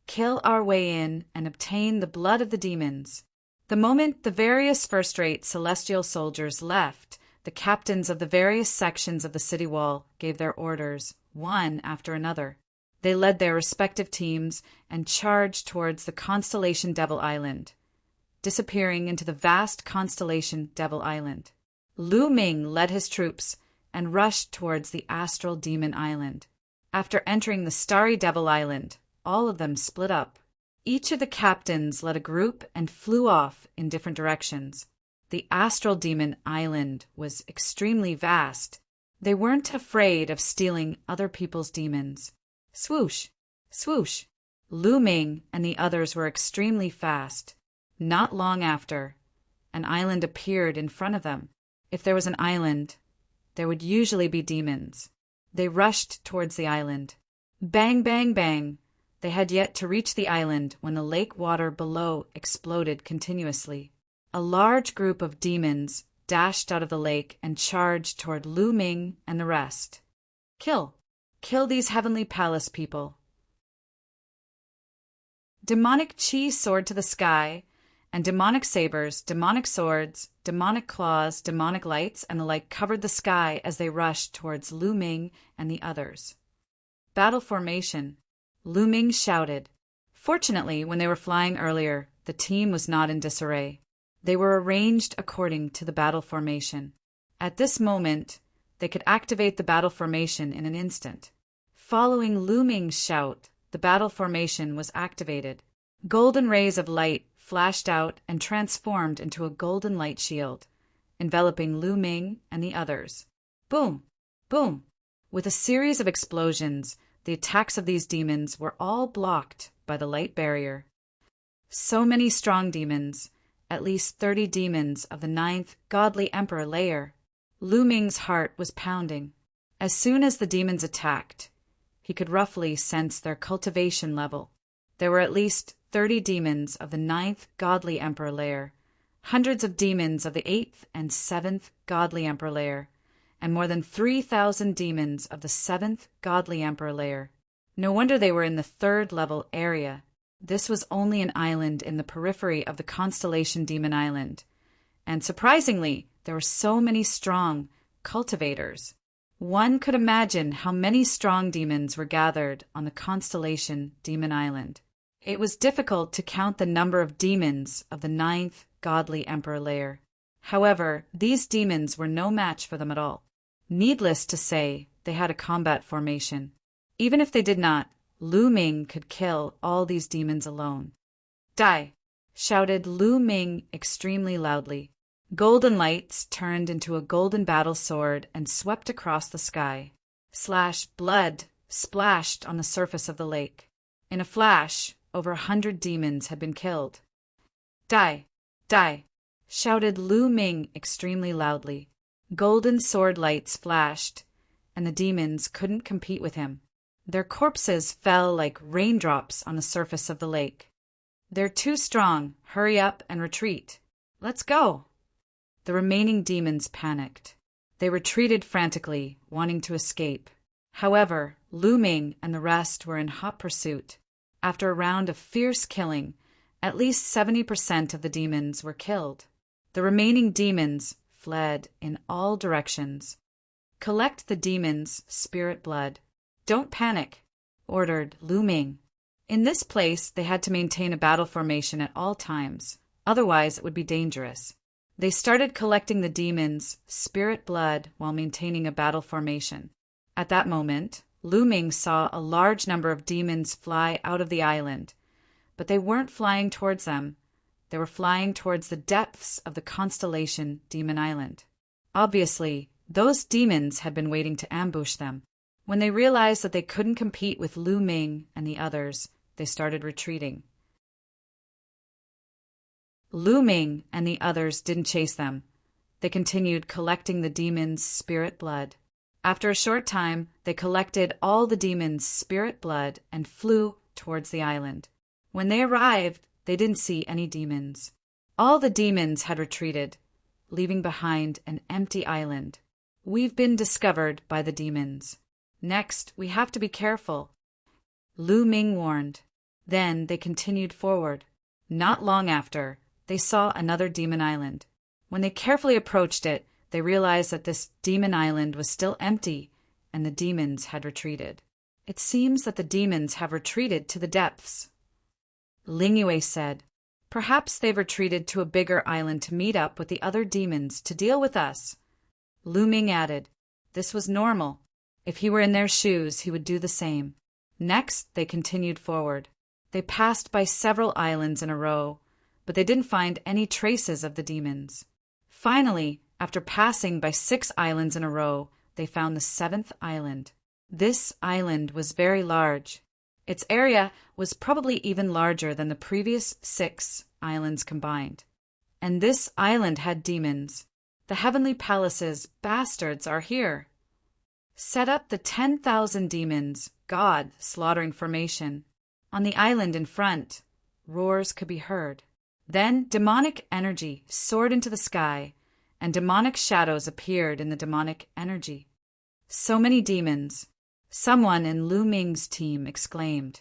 Kill our way in and obtain the blood of the demons. The moment the various first-rate celestial soldiers left, the captains of the various sections of the city wall gave their orders, one after another. They led their respective teams and charged towards the constellation Devil Island, disappearing into the vast constellation Devil Island. Lu Ming led his troops and rushed towards the Astral Demon Island. After entering the Starry Devil Island, all of them split up. Each of the captains led a group and flew off in different directions. The Astral Demon Island was extremely vast. They weren't afraid of stealing other people's demons. Swoosh, swoosh. Lu Ming and the others were extremely fast. Not long after, an island appeared in front of them. If there was an island, there would usually be demons. They rushed towards the island. Bang, bang, bang. They had yet to reach the island when the lake water below exploded continuously. A large group of demons dashed out of the lake and charged toward Lu Ming and the rest. Kill. Kill these heavenly palace people. Demonic chi soared to the sky, and demonic sabers, demonic swords, demonic claws, demonic lights, and the like covered the sky as they rushed towards Lu Ming and the others. Battle formation. Lu Ming shouted. Fortunately, when they were flying earlier, the team was not in disarray. They were arranged according to the battle formation. At this moment, they could activate the battle formation in an instant. Following Lu Ming's shout, the battle formation was activated. Golden rays of light flashed out and transformed into a golden light shield, enveloping Lu Ming and the others. Boom! Boom! With a series of explosions, the attacks of these demons were all blocked by the light barrier. So many strong demons, at least 30 demons of the 9th Godly Emperor layer. Lu Ming's heart was pounding. As soon as the demons attacked, He could roughly sense their cultivation level. There were at least 30 demons of the 9th godly emperor layer, hundreds of demons of the 8th and 7th godly emperor layer, and more than 3,000 demons of the 7th godly emperor layer. No wonder they were in the 3rd level area. This was only an island in the periphery of the constellation Demon Island. And surprisingly, there were so many strong cultivators. One could imagine how many strong demons were gathered on the constellation Demon Island. It was difficult to count the number of demons of the 9th godly emperor layer. However, these demons were no match for them at all. Needless to say, they had a combat formation. Even if they did not, Lu Ming could kill all these demons alone. "Die!" shouted Lu Ming extremely loudly. Golden lights turned into a golden battle sword and swept across the sky. Slash blood splashed on the surface of the lake. In a flash, over 100 demons had been killed. "Die! Die!" shouted Lu Ming extremely loudly. Golden sword lights flashed, and the demons couldn't compete with him. Their corpses fell like raindrops on the surface of the lake. "They're too strong. Hurry up and retreat. Let's go." The remaining demons panicked. They retreated frantically, wanting to escape. However, Lu Ming and the rest were in hot pursuit. After a round of fierce killing, at least 70% of the demons were killed. The remaining demons fled in all directions. "Collect the demons' spirit blood. Don't panic," ordered Lu Ming. In this place, they had to maintain a battle formation at all times. Otherwise, it would be dangerous. They started collecting the demons' spirit blood while maintaining a battle formation. At that moment, Lu Ming saw a large number of demons fly out of the island, but they weren't flying towards them. They were flying towards the depths of the constellation Demon Island. Obviously, those demons had been waiting to ambush them. When they realized that they couldn't compete with Lu Ming and the others, they started retreating. Lu Ming and the others didn't chase them. They continued collecting the demons' spirit blood. After a short time, they collected all the demons' spirit blood and flew towards the island. When they arrived, they didn't see any demons. All the demons had retreated, leaving behind an empty island. "We've been discovered by the demons. Next, we have to be careful," Lu Ming warned. Then they continued forward. Not long after, they saw another demon island. When they carefully approached it, they realized that this demon island was still empty and the demons had retreated. "It seems that the demons have retreated to the depths," Ling Yue said. "Perhaps they've retreated to a bigger island to meet up with the other demons to deal with us." Lu Ming added, "This was normal. If he were in their shoes, he would do the same." Next, they continued forward. They passed by several islands in a row, but they didn't find any traces of the demons. Finally, after passing by 6 islands in a row, they found the 7th island. This island was very large. Its area was probably even larger than the previous 6 islands combined. And this island had demons. "The Heavenly Palace's bastards are here." "Set up the 10,000 demons, God slaughtering formation." On the island in front, roars could be heard. Then demonic energy soared into the sky, and demonic shadows appeared in the demonic energy. "So many demons," someone in Lu Ming's team exclaimed.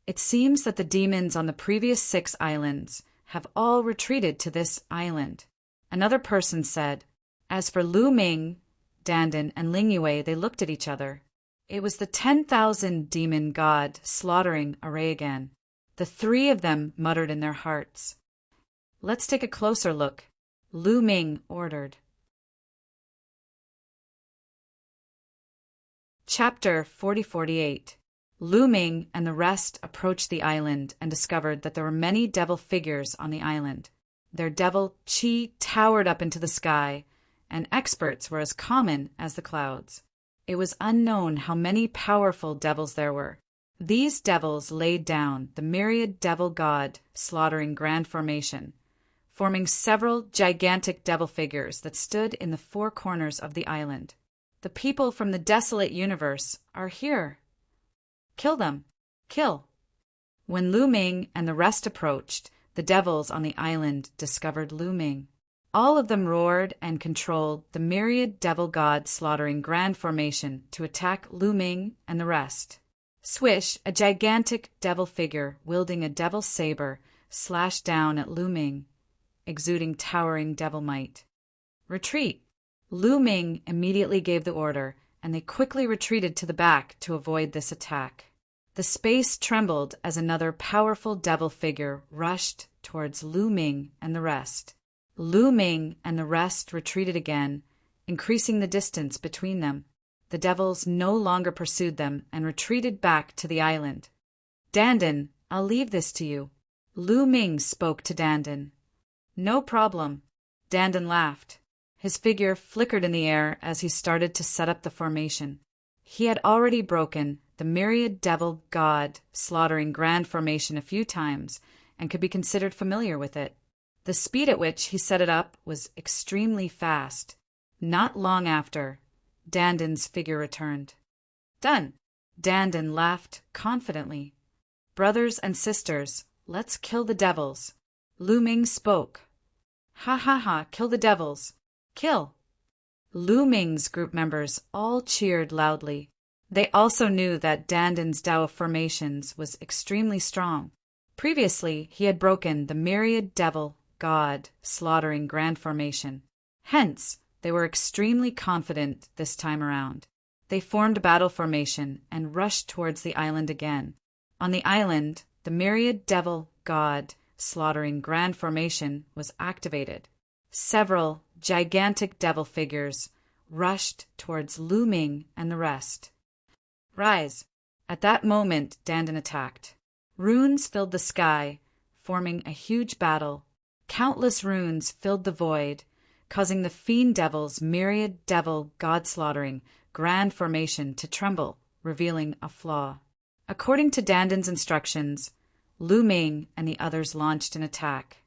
"It seems that the demons on the previous 6 islands have all retreated to this island." Another person said. As for Lu Ming, Dandan, and Ling Yue, they looked at each other. It was the 10,000 demon god slaughtering array again. The 3 of them muttered in their hearts. "Let's take a closer look," Lu Ming ordered. Chapter 4048. Lu Ming and the rest approached the island and discovered that there were many devil figures on the island. Their devil chi towered up into the sky, and experts were as common as the clouds. It was unknown how many powerful devils there were. These devils laid down the myriad devil god slaughtering grand formation, forming several gigantic devil figures that stood in the 4 corners of the island. "The people from the desolate universe are here," Kill them! Kill! When Lu Ming and the rest approached, the devils on the island discovered Lu Ming. All of them roared and controlled the myriad devil god slaughtering grand formation to attack Lu Ming and the rest. Swish, a gigantic devil figure wielding a devil's saber, slashed down at Lu Ming, exuding towering devil might. Retreat! Lu Ming immediately gave the order, and they quickly retreated to the back to avoid this attack. The space trembled as another powerful devil figure rushed towards Lu Ming and the rest. Lu Ming and the rest retreated again, increasing the distance between them. The devils no longer pursued them and retreated back to the island. Dandan, I'll leave this to you. Lu Ming spoke to Dandan. No problem. Dandan laughed. His figure flickered in the air as he started to set up the formation. He had already broken the myriad devil god slaughtering grand formation a few times and could be considered familiar with it. The speed at which he set it up was extremely fast. Not long after, Dandan's figure returned. Done! Dandan laughed confidently. Brothers and sisters, let's kill the devils. Lu Ming spoke. Ha ha ha, kill the devils. Kill! Lu Ming's group members all cheered loudly. They also knew that Dandan's Tao of formations was extremely strong. Previously, he had broken the myriad devil god slaughtering grand formation. Hence, they were extremely confident this time around. They formed battle formation and rushed towards the island again. On the island, the myriad devil god slaughtering grand formation was activated. Several gigantic devil figures rushed towards Lu Ming and the rest. Rise! At that moment, Dandan attacked. Runes filled the sky, forming a huge battle. Countless runes filled the void, causing the fiend devil's myriad devil god-slaughtering grand formation to tremble, revealing a flaw. According to Dandan's instructions, Lu Ming and the others launched an attack.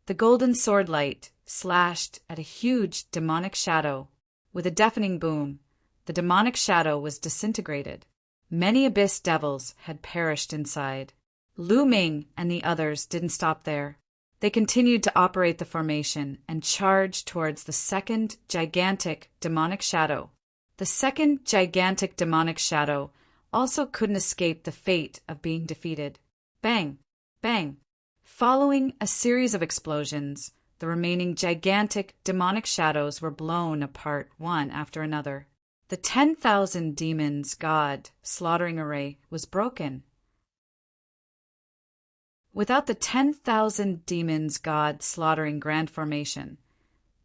The golden sword light slashed at a huge demonic shadow. With a deafening boom, the demonic shadow was disintegrated. Many abyss devils had perished inside. Lu Ming and the others didn't stop there. They continued to operate the formation and charged towards the second gigantic demonic shadow. The second gigantic demonic shadow also couldn't escape the fate of being defeated. Bang! Bang! Following a series of explosions, the remaining gigantic demonic shadows were blown apart one after another. The 10,000 demons god slaughtering array was broken. Without the 10,000 demons god slaughtering grand formation,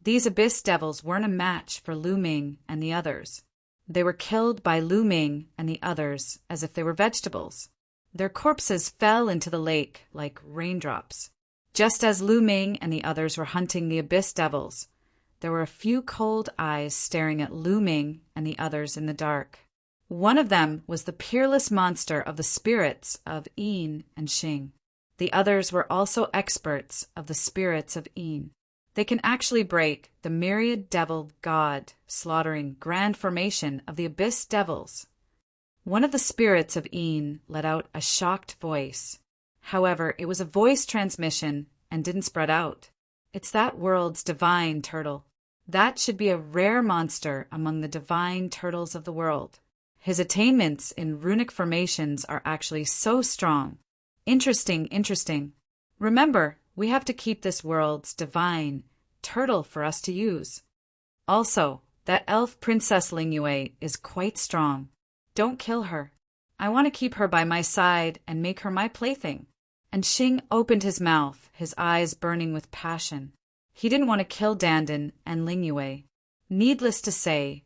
these abyss devils weren't a match for Lu Ming and the others. They were killed by Lu Ming and the others as if they were vegetables. Their corpses fell into the lake like raindrops. Just as Lu Ming and the others were hunting the abyss devils, there were a few cold eyes staring at Lu Ming and the others in the dark. One of them was the peerless monster of the spirits of Yin and Xing. The others were also experts of the spirits of Yin. They can actually break the myriad devil god slaughtering grand formation of the abyss devils. One of the spirits of Yin let out a shocked voice. However, it was a voice transmission and didn't spread out. It's that world's divine turtle. That should be a rare monster among the divine turtles of the world. His attainments in runic formations are actually so strong. Interesting. Remember, we have to keep this world's divine turtle for us to use. Also, that elf Princess Lingyue is quite strong. Don't kill her. I want to keep her by my side and make her my plaything. And Xing opened his mouth, his eyes burning with passion. He didn't want to kill Dandan and Lingyue. Needless to say,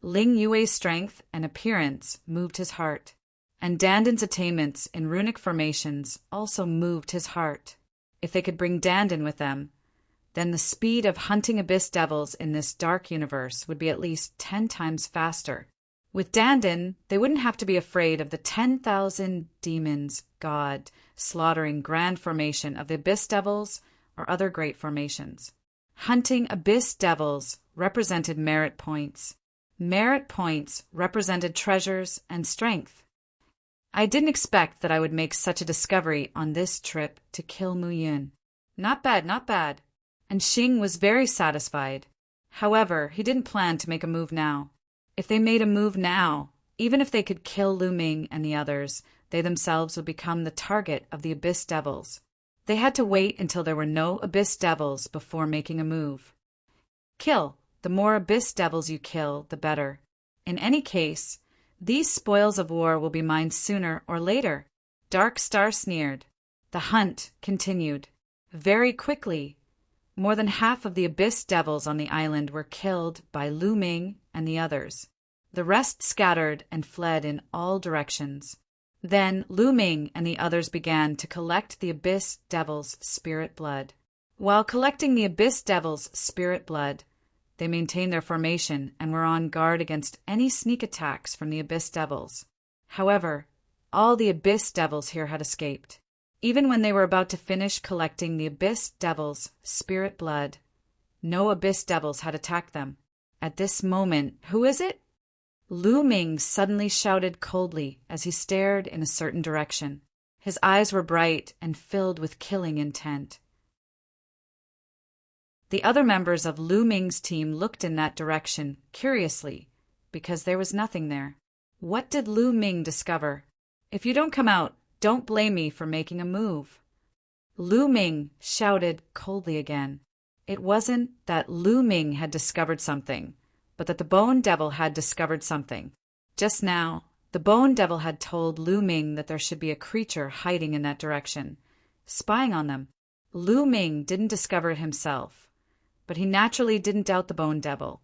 Lingyue's strength and appearance moved his heart, and Dandan's attainments in runic formations also moved his heart. If they could bring Dandan with them, then the speed of hunting abyss devils in this dark universe would be at least 10 times faster. With Dandan, they wouldn't have to be afraid of the 10,000 demons god slaughtering grand formation of the abyss devils or other great formations. Hunting abyss devils represented merit points. Merit points represented treasures and strength. I didn't expect that I would make such a discovery on this trip to kill Mu Yun. Not bad, not bad. And Xing was very satisfied. However, he didn't plan to make a move now. If they made a move now, even if they could kill Lu Ming and the others, they themselves would become the target of the Abyss Devils. They had to wait until there were no Abyss Devils before making a move. Kill. The more Abyss Devils you kill, the better. In any case, these spoils of war will be mine sooner or later. Dark Star sneered. The hunt continued. Very quickly, more than half of the Abyss Devils on the island were killed by Lu Ming and the others. The rest scattered and fled in all directions. Then Lu Ming and the others began to collect the Abyss Devils' spirit blood. While collecting the Abyss Devils' spirit blood, they maintained their formation and were on guard against any sneak attacks from the Abyss Devils. However, all the Abyss Devils here had escaped. Even when they were about to finish collecting the Abyss Devils' spirit blood, no Abyss Devils had attacked them. At this moment, who is it? Lu Ming suddenly shouted coldly as he stared in a certain direction. His eyes were bright and filled with killing intent. The other members of Lu Ming's team looked in that direction curiously, because there was nothing there. What did Lu Ming discover? If you don't come out, don't blame me for making a move. Lu Ming shouted coldly again. It wasn't that Lu Ming had discovered something, but that the Bone Devil had discovered something. Just now, the Bone Devil had told Lu Ming that there should be a creature hiding in that direction, spying on them. Lu Ming didn't discover it himself, but he naturally didn't doubt the Bone Devil,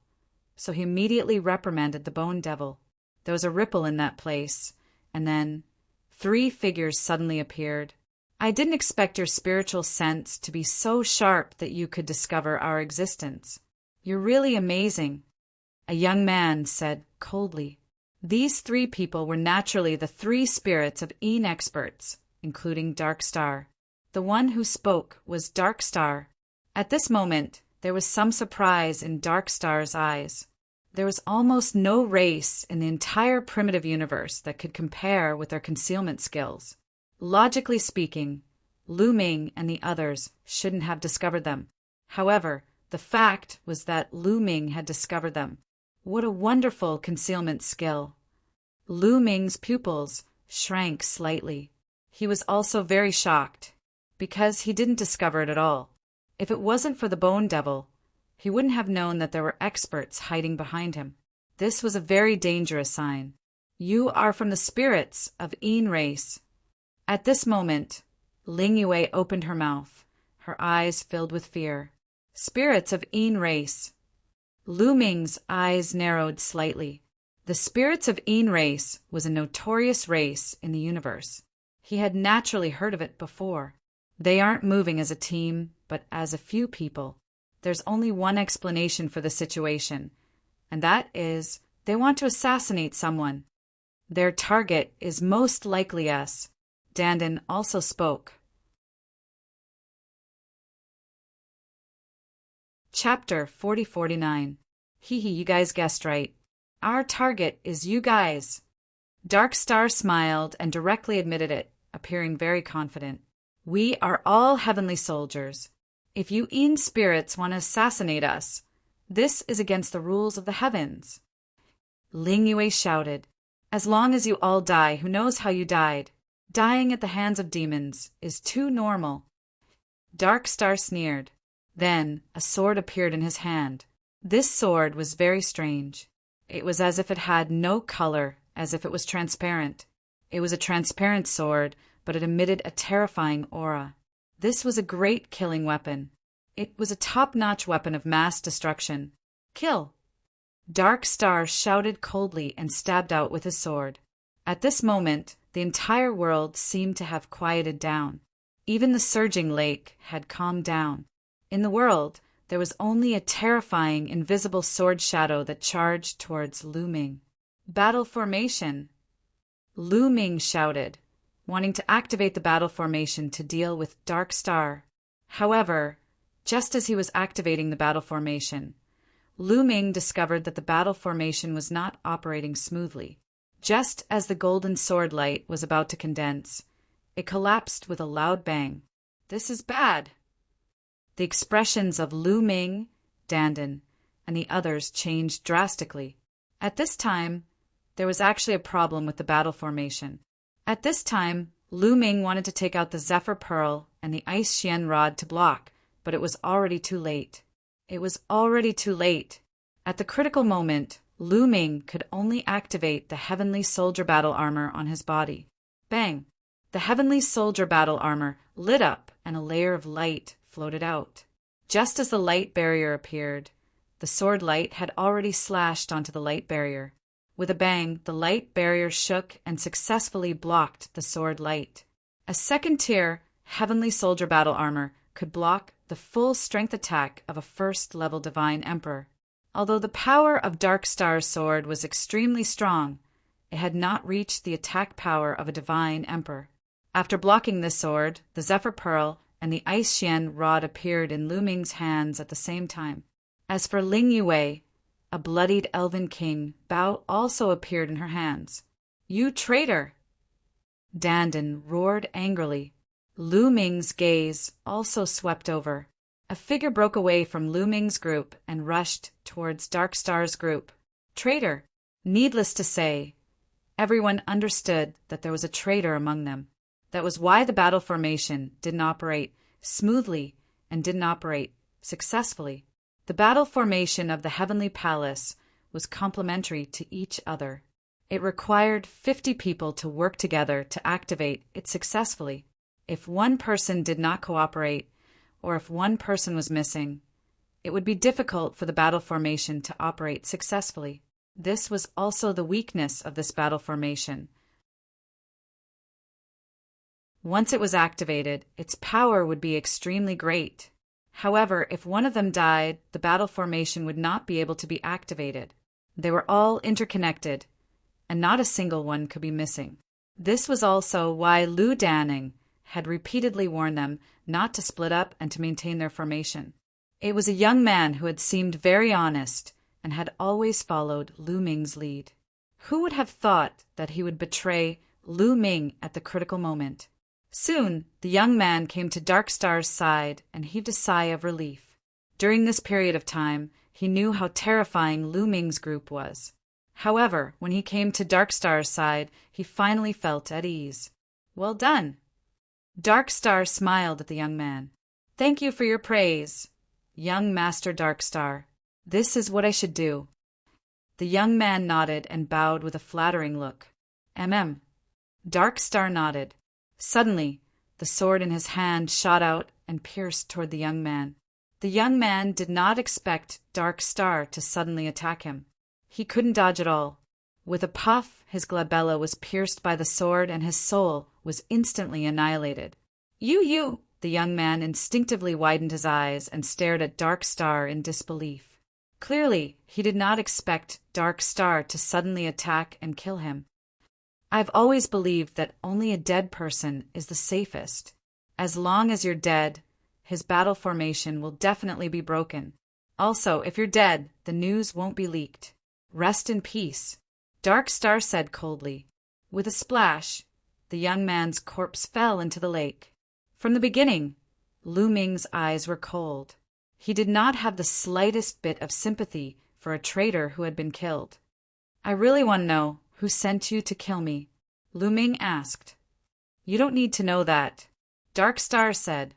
so he immediately reprimanded the Bone Devil. There was a ripple in that place, and then 3 figures suddenly appeared. I didn't expect your spiritual sense to be so sharp that you could discover our existence. You're really amazing, a young man said coldly. These 3 people were naturally the 3 spirits of Een experts, including Dark Star. The one who spoke was Dark Star. At this moment, there was some surprise in Dark Star's eyes. There was almost no race in the entire primitive universe that could compare with their concealment skills. Logically speaking, Lu Ming and the others shouldn't have discovered them. However, the fact was that Lu Ming had discovered them. What a wonderful concealment skill! Lu Ming's pupils shrank slightly. He was also very shocked, because he didn't discover it at all. If it wasn't for the Bone Devil, he wouldn't have known that there were experts hiding behind him. This was a very dangerous sign. You are from the spirits of Een race. At this moment, Ling Yue opened her mouth, her eyes filled with fear. Spirits of Een race. Lu Ming's eyes narrowed slightly. The spirits of Een race was a notorious race in the universe. He had naturally heard of it before. They aren't moving as a team, but as a few people. There's only one explanation for the situation, and that is they want to assassinate someone. Their target is most likely us. Dandan also spoke. Chapter 4049. Hee, you guys guessed right. Our target is you guys. Dark Star smiled and directly admitted it, appearing very confident. We are all heavenly soldiers. If you Een spirits want to assassinate us, this is against the rules of the heavens. Ling Yue shouted, as long as you all die, who knows how you died? Dying at the hands of demons is too normal. Dark Star sneered. Then a sword appeared in his hand. This sword was very strange. It was as if it had no color, as if it was transparent. It was a transparent sword, but it emitted a terrifying aura. This was a great killing weapon. It was a top-notch weapon of mass destruction. Kill! Dark Star shouted coldly and stabbed out with his sword. At this moment, the entire world seemed to have quieted down. Even the surging lake had calmed down. In the world, there was only a terrifying, invisible sword shadow that charged towards Lu Ming. Battle formation! Lu Ming shouted, wanting to activate the battle formation to deal with Dark Star. However, just as he was activating the battle formation, Lu Ming discovered that the battle formation was not operating smoothly. Just as the golden sword light was about to condense, it collapsed with a loud bang. "This is bad." The expressions of Lu Ming, Dandan, and the others changed drastically. At this time, there was actually a problem with the battle formation. At this time, Lu Ming wanted to take out the Zephyr Pearl and the Ice Xian Rod to block, but it was already too late. It was already too late. At the critical moment, Lu Ming could only activate the Heavenly Soldier battle armor on his body. Bang! The Heavenly Soldier battle armor lit up and a layer of light floated out. Just as the light barrier appeared, the sword light had already slashed onto the light barrier. With a bang, the light barrier shook and successfully blocked the sword light. A second-tier Heavenly Soldier battle armor could block the full strength attack of a first-level Divine Emperor. Although the power of Dark Star's sword was extremely strong, it had not reached the attack power of a Divine Emperor. After blocking this sword, the Zephyr Pearl and the Ice Xian Rod appeared in Lu Ming's hands at the same time. As for Ling Yue, a bloodied elven king, Bao also appeared in her hands. "You traitor!" Dandan roared angrily. Lu Ming's gaze also swept over. A figure broke away from Lu Ming's group and rushed towards Dark Star's group. Traitor! Needless to say, everyone understood that there was a traitor among them. That was why the battle formation didn't operate smoothly and didn't operate successfully. The battle formation of the Heavenly Palace was complementary to each other. It required 50 people to work together to activate it successfully. If one person did not cooperate, or if one person was missing, it would be difficult for the battle formation to operate successfully. This was also the weakness of this battle formation. Once it was activated, its power would be extremely great. However, if one of them died, the battle formation would not be able to be activated. They were all interconnected, and not a single one could be missing. This was also why Lu Danning had repeatedly warned them not to split up and to maintain their formation. It was a young man who had seemed very honest and had always followed Lu Ming's lead. Who would have thought that he would betray Lu Ming at the critical moment? Soon, the young man came to Dark Star's side and heaved a sigh of relief. During this period of time, he knew how terrifying Lu Ming's group was. However, when he came to Dark Star's side, he finally felt at ease. "Well done." Dark Star smiled at the young man. "Thank you for your praise, young Master Dark Star. This is what I should do." The young man nodded and bowed with a flattering look. Dark Star nodded. Suddenly, the sword in his hand shot out and pierced toward the young man. The young man did not expect Dark Star to suddenly attack him. He couldn't dodge at all. With a puff, his glabella was pierced by the sword and his soul was instantly annihilated. You! The young man instinctively widened his eyes and stared at Dark Star in disbelief. Clearly, he did not expect Dark Star to suddenly attack and kill him. I've always believed that only a dead person is the safest. As long as you're dead, his battle formation will definitely be broken. Also, if you're dead, the news won't be leaked. Rest in peace, Dark Star said coldly. With a splash, the young man's corpse fell into the lake. From the beginning, Lu Ming's eyes were cold. He did not have the slightest bit of sympathy for a traitor who had been killed. "I really want to know who sent you to kill me?" Lu Ming asked. "You don't need to know that," Dark Star said.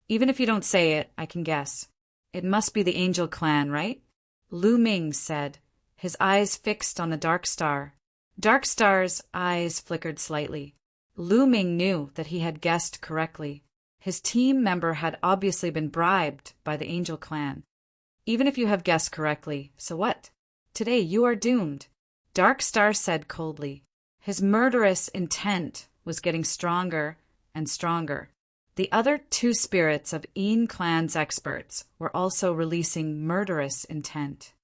"Even if you don't say it, I can guess. It must be the Angel Clan, right?" Lu Ming said, his eyes fixed on the Dark Star. Dark Star's eyes flickered slightly. Lu Ming knew that he had guessed correctly. His team member had obviously been bribed by the Angel Clan. "Even if you have guessed correctly, so what? Today you are doomed," Dark Star said coldly. His murderous intent was getting stronger and stronger. The other two spirits of Een Clan's experts were also releasing murderous intent.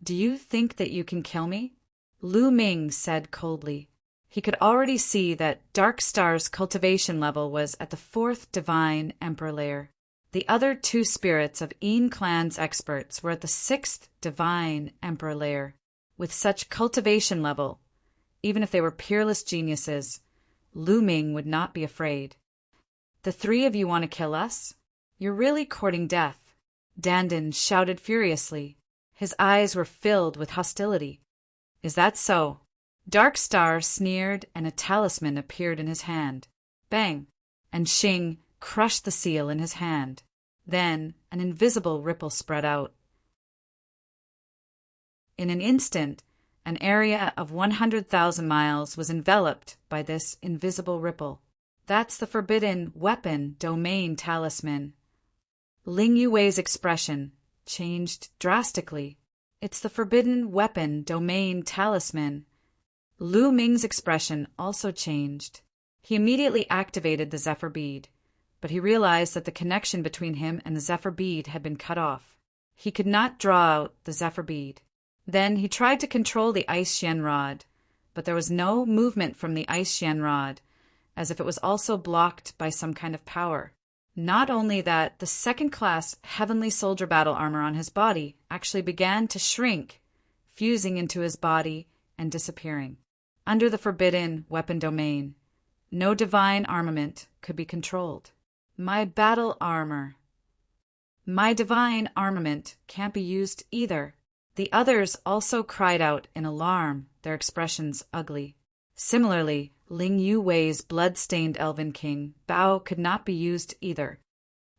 "Do you think that you can kill me?" Lu Ming said coldly. He could already see that Dark Star's cultivation level was at the 4th Divine Emperor layer. The other two spirits of Een Clan's experts were at the 6th Divine Emperor layer. With such cultivation level, Even if they were peerless geniuses, Lu Ming would not be afraid. "The three of you want to kill us? You're really courting death," Dandan shouted furiously. His eyes were filled with hostility. "Is that so?" Dark Star sneered, and a talisman appeared in his hand. Bang! And Xing crushed the seal in his hand. Then an invisible ripple spread out. In an instant, an area of 100,000 miles was enveloped by this invisible ripple. "That's the forbidden weapon domain talisman." Ling Yuwei's expression changed drastically. "It's the forbidden weapon domain talisman." Lu Ming's expression also changed. He immediately activated the Zephyr Bead, but he realized that the connection between him and the Zephyr Bead had been cut off. He could not draw out the Zephyr Bead. Then he tried to control the Ice Yen Rod, but there was no movement from the Ice Yen Rod, as if it was also blocked by some kind of power. Not only that, the second-class Heavenly Soldier battle armor on his body actually began to shrink, fusing into his body and disappearing. Under the forbidden weapon domain, no divine armament could be controlled. My battle armor. My divine armament can't be used either. The others also cried out in alarm, their expressions ugly. Similarly, Ling Yuwei's blood-stained Elven King, Bao, could not be used either.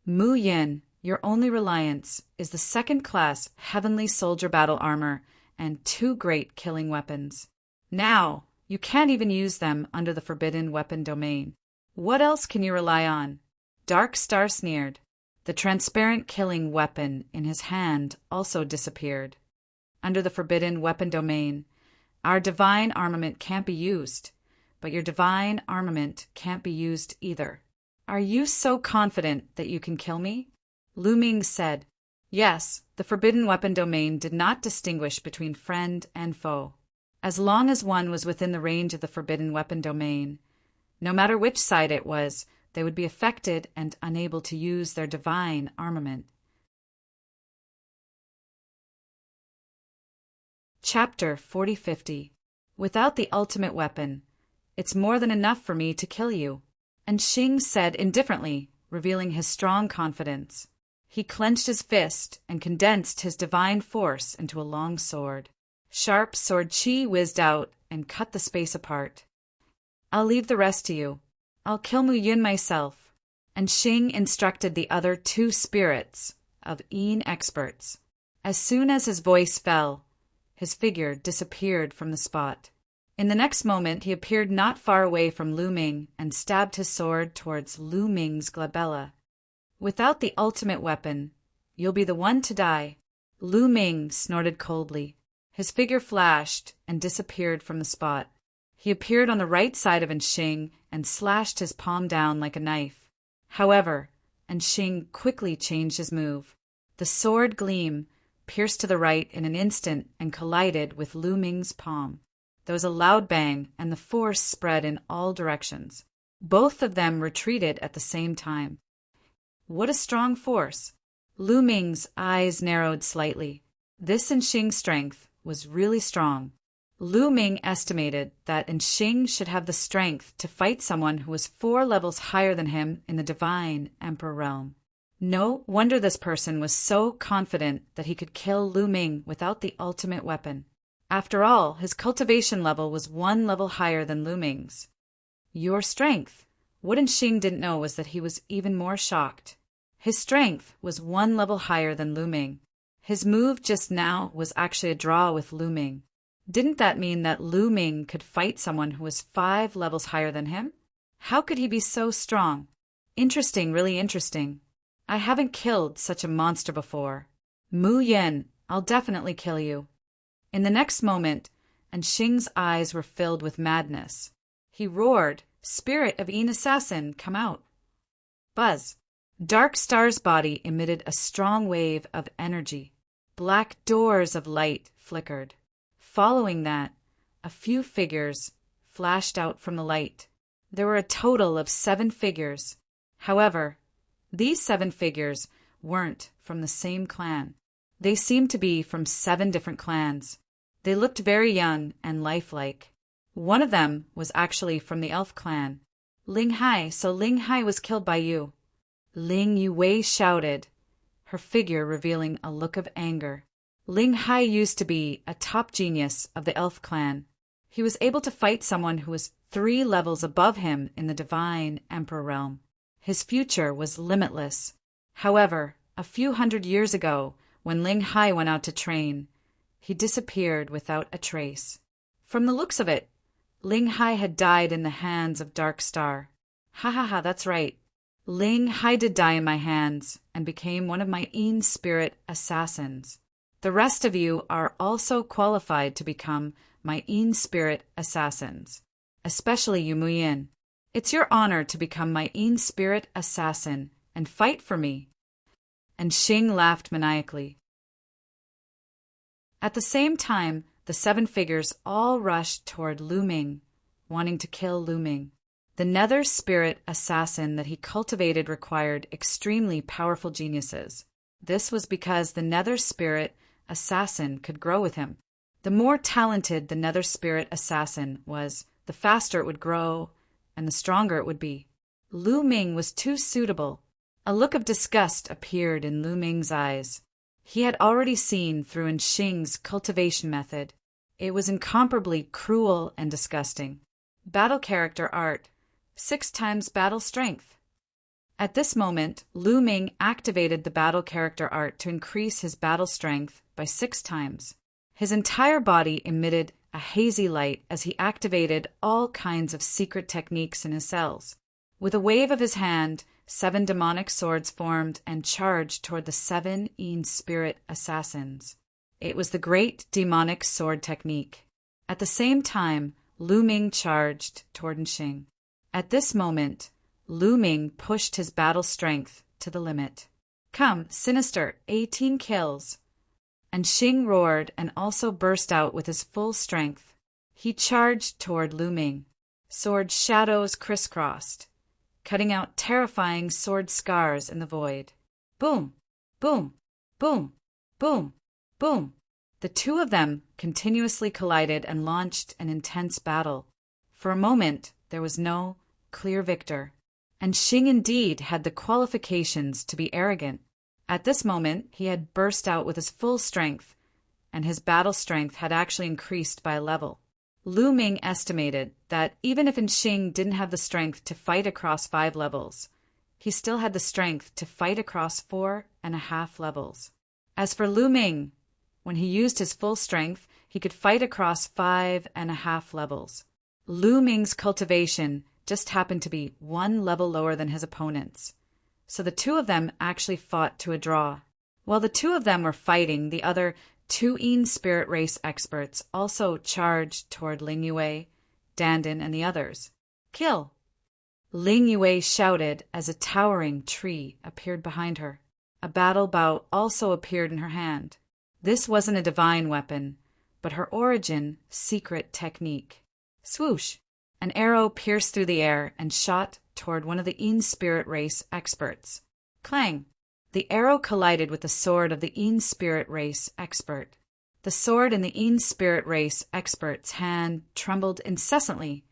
Mu Yin, your only reliance is the second-class Heavenly Soldier battle armor and two great killing weapons. Now, you can't even use them under the forbidden weapon domain. What else can you rely on? Dark Star sneered. The transparent killing weapon in his hand also disappeared. Under the forbidden weapon domain, our divine armament can't be used, but your divine armament can't be used either. Are you so confident that you can kill me? Lu Ming said. Yes, the forbidden weapon domain did not distinguish between friend and foe. As long as one was within the range of the forbidden weapon domain, no matter which side it was, they would be affected and unable to use their divine armament. Chapter 4050. Without the ultimate weapon, it's more than enough for me to kill you. And Xing said indifferently, revealing his strong confidence. He clenched his fist and condensed his divine force into a long sword. Sharp sword chi whizzed out and cut the space apart. I'll leave the rest to you. I'll kill Mu Yun myself. And Xing instructed the other two spirits of Yin experts. As soon as his voice fell, his figure disappeared from the spot. In the next moment, he appeared not far away from Lu Ming and stabbed his sword towards Lu Ming's glabella. Without the ultimate weapon, you'll be the one to die. Lu Ming snorted coldly. His figure flashed and disappeared from the spot. He appeared on the right side of Anxing and slashed his palm down like a knife. However, Anxing quickly changed his move. The sword gleam pierced to the right in an instant and collided with Lu Ming's palm. There was a loud bang, and the force spread in all directions. Both of them retreated at the same time. What a strong force! Lu Ming's eyes narrowed slightly. This Anxing strength was really strong. Lu Ming estimated that Anxing should have the strength to fight someone who was 4 levels higher than him in the divine Emperor realm. No wonder this person was so confident that he could kill Lu Ming without the ultimate weapon. After all, his cultivation level was 1 level higher than Lu Ming's. Your strength. What Anxing didn't know was that he was even more shocked. His strength was 1 level higher than Lu Ming. His move just now was actually a draw with Lu Ming. Didn't that mean that Lu Ming could fight someone who was 5 levels higher than him? How could he be so strong? Interesting, really interesting. I haven't killed such a monster before. Mu Yin, I'll definitely kill you. In the next moment, Anxing's eyes were filled with madness. He roared, Spirit of Yin Assassin, come out. Buzz. Dark Star's body emitted a strong wave of energy. Black doors of light flickered. Following that, a few figures flashed out from the light. There were a total of 7 figures. However, these 7 figures weren't from the same clan. They seemed to be from 7 different clans. They looked very young and lifelike. One of them was actually from the elf clan. Ling Hai, so Ling Hai was killed by you. Ling Yue shouted, her figure revealing a look of anger. Ling Hai used to be a top genius of the elf clan. He was able to fight someone who was 3 levels above him in the divine emperor realm. His future was limitless. However, a few hundred years ago, when Ling Hai went out to train, he disappeared without a trace. From the looks of it, Ling Hai had died in the hands of Dark Star. Ha ha ha, that's right. Ling Hai did die in my hands and became one of my Yin spirit assassins. The rest of you are also qualified to become my Yin spirit assassins, especially you Muyin. It's your honor to become my Yin spirit assassin and fight for me. And Xing laughed maniacally. At the same time, the 7 figures all rushed toward Lu Ming, wanting to kill Lu Ming. The nether spirit assassin that he cultivated required extremely powerful geniuses. This was because the nether spirit assassin could grow with him. The more talented the nether spirit assassin was, the faster it would grow and the stronger it would be. Lu Ming was too suitable. A look of disgust appeared in Lu Ming's eyes. He had already seen through Xing's cultivation method. It was incomparably cruel and disgusting. Battle character art, 6 times battle strength. At this moment, Lu Ming activated the battle character art to increase his battle strength by 6 times. His entire body emitted a hazy light as he activated all kinds of secret techniques in his cells. With a wave of his hand, 7 demonic swords formed and charged toward the 7 Yin spirit assassins. It was the great demonic sword technique. At the same time, Lu Ming charged toward Xing. At this moment, Lu Ming pushed his battle strength to the limit. Come, sinister, 18 kills. And Xing roared and also burst out with his full strength. He charged toward Lu Ming. Sword shadows crisscrossed, cutting out terrifying sword scars in the void. Boom, boom, boom, boom, boom. The 2 of them continuously collided and launched an intense battle. For a moment, there was no clear victor. And Xing indeed had the qualifications to be arrogant. At this moment, he had burst out with his full strength, and his battle strength had actually increased by a level. Lu Ming estimated that even if Xing didn't have the strength to fight across 5 levels, he still had the strength to fight across 4.5 levels. As for Lu Ming, when he used his full strength, he could fight across 5.5 levels. Lu Ming's cultivation just happened to be 1 level lower than his opponent's. So the 2 of them actually fought to a draw. While the 2 of them were fighting, the other 2 Yin spirit race experts also charged toward Ling Yue, Dandan, and the others. Kill! Ling Yue shouted as a towering tree appeared behind her. A battle bow also appeared in her hand. This wasn't a divine weapon, but her origin secret technique. Swoosh! An arrow pierced through the air and shot toward one of the Yin spirit race experts. Clang! The arrow collided with the sword of the Yin spirit race expert. The sword in the Yin spirit race expert's hand trembled incessantly,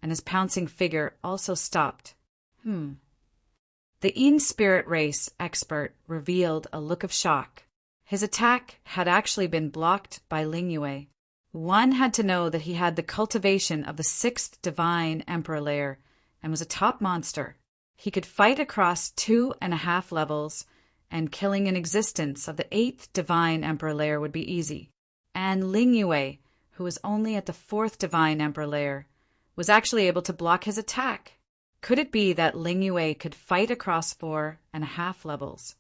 and his pouncing figure also stopped. The Yin spirit race expert revealed a look of shock. His attack had actually been blocked by Ling Yue. One had to know that he had the cultivation of the 6th divine emperor layer and was a top monster. He could fight across 2.5 levels, and killing an existence of the 8th divine emperor layer would be easy. And Ling Yue, who was only at the 4th divine emperor layer, was actually able to block his attack. Could it be that Ling Yue could fight across 4.5 levels?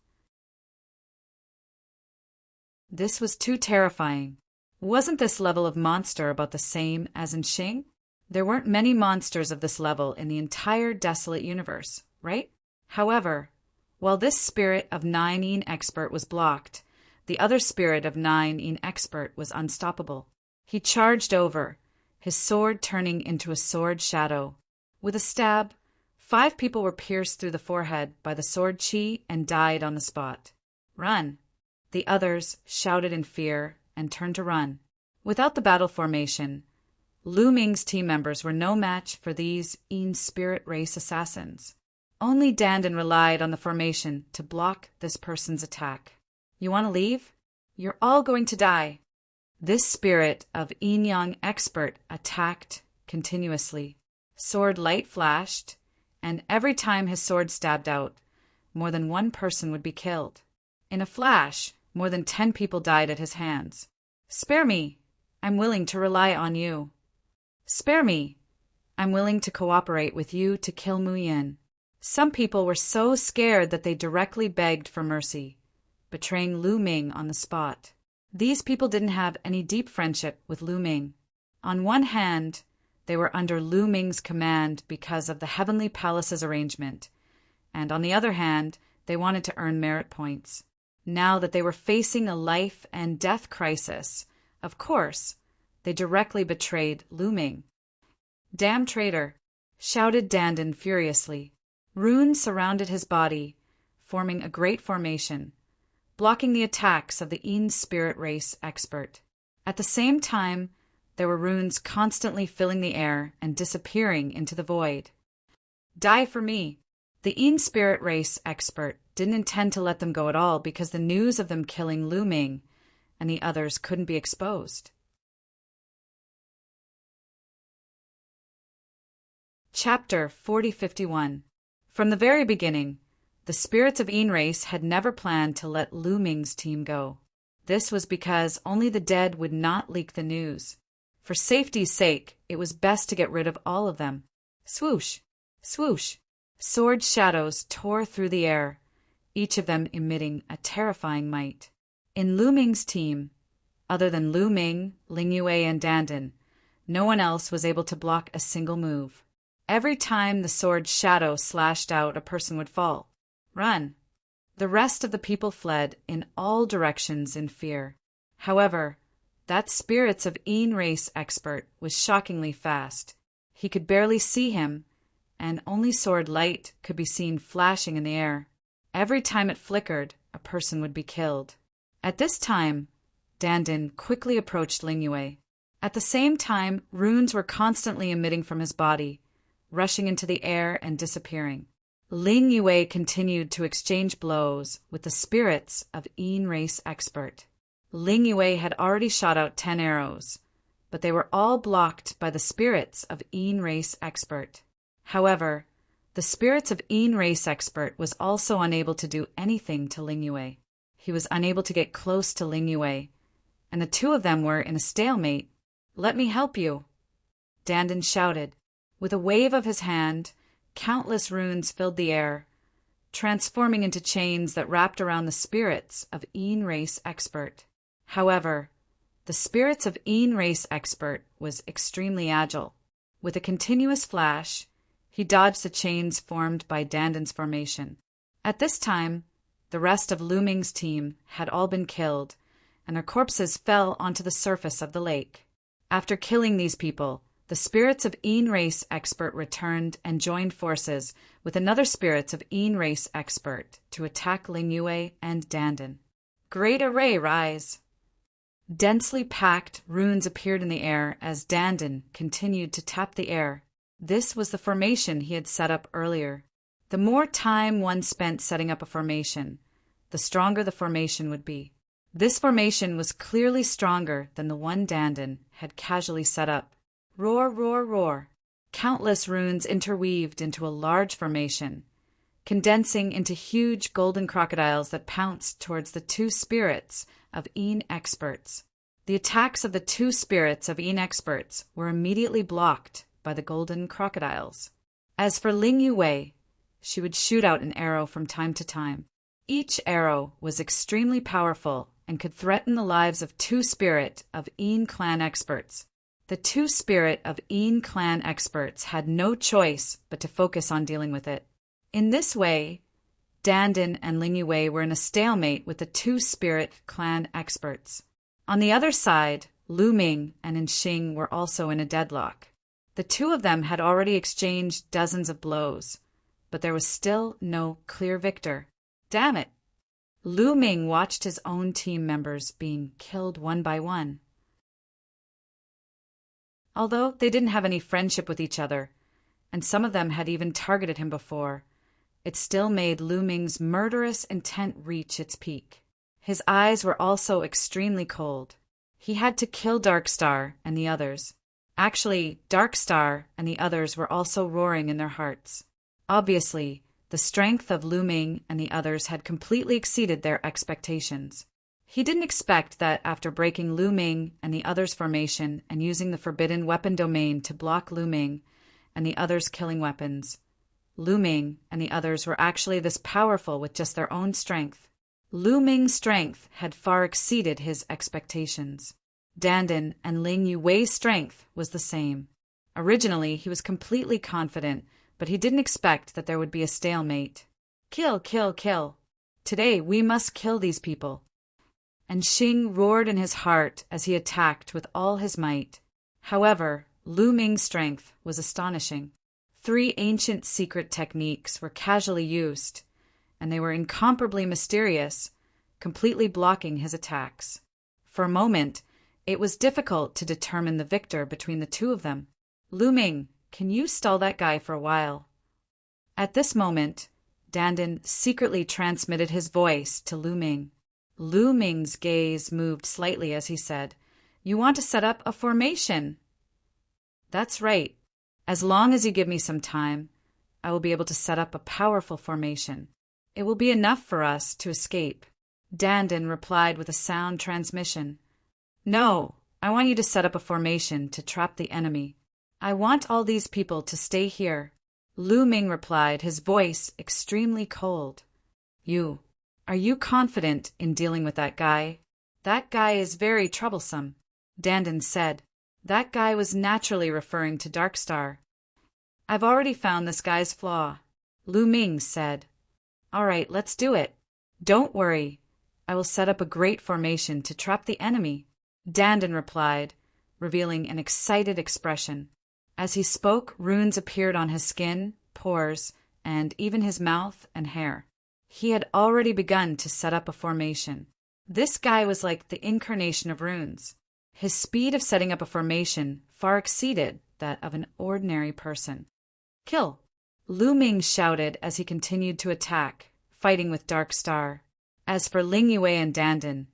This was too terrifying. Wasn't this level of monster about the same as in Xing? There weren't many monsters of this level in the entire desolate universe, right? However, while this spirit of 9 Yin expert was blocked, the other spirit of 9 Yin expert was unstoppable. He charged over, his sword turning into a sword shadow. With a stab, 5 people were pierced through the forehead by the sword chi and died on the spot. Run! The others shouted in fear and turned to run. Without the battle formation, Lu Ming's team members were no match for these Yin spirit race assassins. Only Dandan relied on the formation to block this person's attack. You want to leave? You're all going to die. This spirit of yin-yang expert attacked continuously. Sword light flashed, and every time his sword stabbed out, more than one person would be killed. In a flash, more than 10 people died at his hands. Spare me. I'm willing to rely on you. Spare me. I'm willing to cooperate with you to kill Mu Yin. Some people were so scared that they directly begged for mercy, betraying Lu Ming on the spot. These people didn't have any deep friendship with Lu Ming. On one hand, they were under Lu Ming's command because of the Heavenly Palace's arrangement, and on the other hand, they wanted to earn merit points. Now that they were facing a life and death crisis, of course, they directly betrayed Lu Ming. Damn traitor, shouted Dandan furiously. Runes surrounded his body, forming a great formation, blocking the attacks of the Yin spirit race expert. At the same time, there were runes constantly filling the air and disappearing into the void. Die for me. The Yin spirit race expert didn't intend to let them go at all because the news of them killing Lu Ming and the others couldn't be exposed. Chapter 4051. From the very beginning, the spirits of Yin race had never planned to let Lu Ming's team go. This was because only the dead would not leak the news. For safety's sake, it was best to get rid of all of them. Swoosh! Swoosh! Sword shadows tore through the air, each of them emitting a terrifying might. In Lu Ming's team, other than Lu Ming, Ling Yue, and Dandan, no one else was able to block a single move. Every time the sword's shadow slashed out, a person would fall. Run! The rest of the people fled in all directions in fear. However, that spirits of Yin race expert was shockingly fast. He could barely see him, and only sword light could be seen flashing in the air. Every time it flickered, a person would be killed. At this time, Dandan quickly approached Ling Yue. At the same time, runes were constantly emitting from his body, rushing into the air and disappearing. Ling Yue continued to exchange blows with the spirits of Yin race expert. Ling Yue had already shot out 10 arrows, but they were all blocked by the spirits of Yin race expert. However, the spirits of Yin race expert was also unable to do anything to Ling Yue. He was unable to get close to Ling Yue, and the two of them were in a stalemate. Let me help you, Dandan shouted. With a wave of his hand, countless runes filled the air, transforming into chains that wrapped around the spirits of Yin race expert. However, the spirits of Yin race expert was extremely agile. With a continuous flash, he dodged the chains formed by Dandan's formation. At this time, the rest of Lu Ming's team had all been killed, and their corpses fell onto the surface of the lake. After killing these people, the spirits of Yin race expert returned and joined forces with another spirits of Yin race expert to attack Ling Yue and Dandan. Great array rise! Densely packed runes appeared in the air as Dandan continued to tap the air. This was the formation he had set up earlier. The more time one spent setting up a formation, the stronger the formation would be. This formation was clearly stronger than the one Dandan had casually set up. Roar, roar, roar. Countless runes interweaved into a large formation, condensing into huge golden crocodiles that pounced towards the two spirits of Yin experts. The attacks of the two spirits of Yin experts were immediately blocked by the golden crocodiles. As for Ling Yue, she would shoot out an arrow from time to time. Each arrow was extremely powerful and could threaten the lives of two spirit of Yin clan experts. The two spirit of Yin clan experts had no choice but to focus on dealing with it. In this way, Dandan and Ling Yue were in a stalemate with the two spirit clan experts. On the other side, Lu Ming and Xing were also in a deadlock. The two of them had already exchanged dozens of blows, but there was still no clear victor. Damn it! Lu Ming watched his own team members being killed one by one. although they didn't have any friendship with each other, and some of them had even targeted him before. It still made Lu Ming's murderous intent reach its peak. His eyes were also extremely cold. He had to kill Darkstar and the others. Actually, Darkstar and the others were also roaring in their hearts. Obviously, the strength of Lu Ming and the others had completely exceeded their expectations. He didn't expect that after breaking Lu Ming and the others' formation and using the forbidden weapon domain to block Lu Ming and the others' killing weapons, Lu Ming and the others were actually this powerful with just their own strength. Lu Ming's strength had far exceeded his expectations. Dandan and Ling Yuwei's strength was the same. Originally, he was completely confident, but he didn't expect that there would be a stalemate. Kill, kill, kill. Today we must kill these people. And Xing roared in his heart as he attacked with all his might. However, Lu Ming's strength was astonishing. 3 ancient secret techniques were casually used, and they were incomparably mysterious, completely blocking his attacks. For a moment, it was difficult to determine the victor between the two of them. Lu Ming, can you stall that guy for a while? At this moment, Dandan secretly transmitted his voice to Lu Ming. Lu Ming's gaze moved slightly as he said, "You want to set up a formation?" "That's right. As long as you give me some time, I will be able to set up a powerful formation. It will be enough for us to escape." Dandan replied with a sound transmission. "No, I want you to set up a formation to trap the enemy. I want all these people to stay here." Lu Ming replied, his voice extremely cold. Are you confident in dealing with that guy?" "That guy is very troublesome," Dandan said. That guy was naturally referring to Darkstar. "I've already found this guy's flaw," Lu Ming said. "All right, let's do it." "Don't worry. I will set up a great formation to trap the enemy," Dandan replied, revealing an excited expression. As he spoke, runes appeared on his skin, pores, and even his mouth and hair. He had already begun to set up a formation. This guy was like the incarnation of runes. His speed of setting up a formation far exceeded that of an ordinary person. "Kill!" Lu Ming shouted as he continued to attack, fighting with Darkstar. As for Ling Yue and Dandan,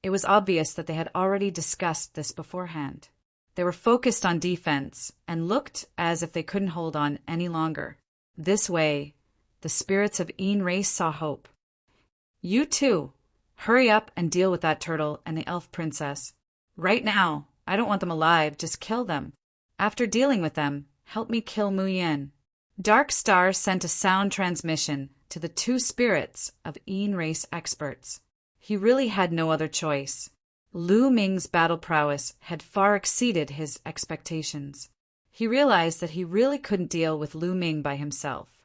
it was obvious that they had already discussed this beforehand. They were focused on defense and looked as if they couldn't hold on any longer. This way, the spirits of Een race saw hope. "You too, hurry up and deal with that turtle and the elf princess. Right now, I don't want them alive, just kill them. After dealing with them, help me kill Mu Yin." Darkstar sent a sound transmission to the 2 spirits of Een race experts. He really had no other choice. Lu Ming's battle prowess had far exceeded his expectations. He realized that he really couldn't deal with Lu Ming by himself.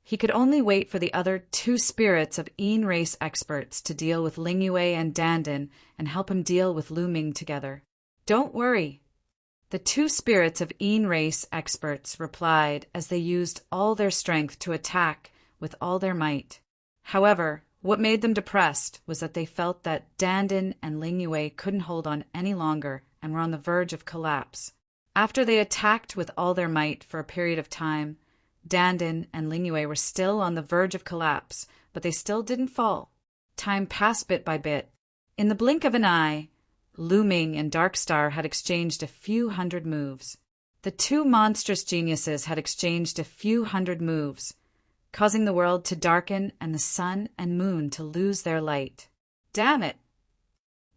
He could only wait for the other 2 spirits of Een race experts to deal with Ling Yue and Dandan and help him deal with Lu Ming together. "Don't worry." The 2 spirits of Een race experts replied as they used all their strength to attack with all their might. However, what made them depressed was that they felt that Dandan and Ling Yue couldn't hold on any longer and were on the verge of collapse. After they attacked with all their might for a period of time, Dandan and Ling Yue were still on the verge of collapse, but they still didn't fall. Time passed bit by bit. In the blink of an eye, Lu Ming and Darkstar had exchanged a few hundred moves. The 2 monstrous geniuses had exchanged a few hundred moves, causing the world to darken and the sun and moon to lose their light. "Damn it!"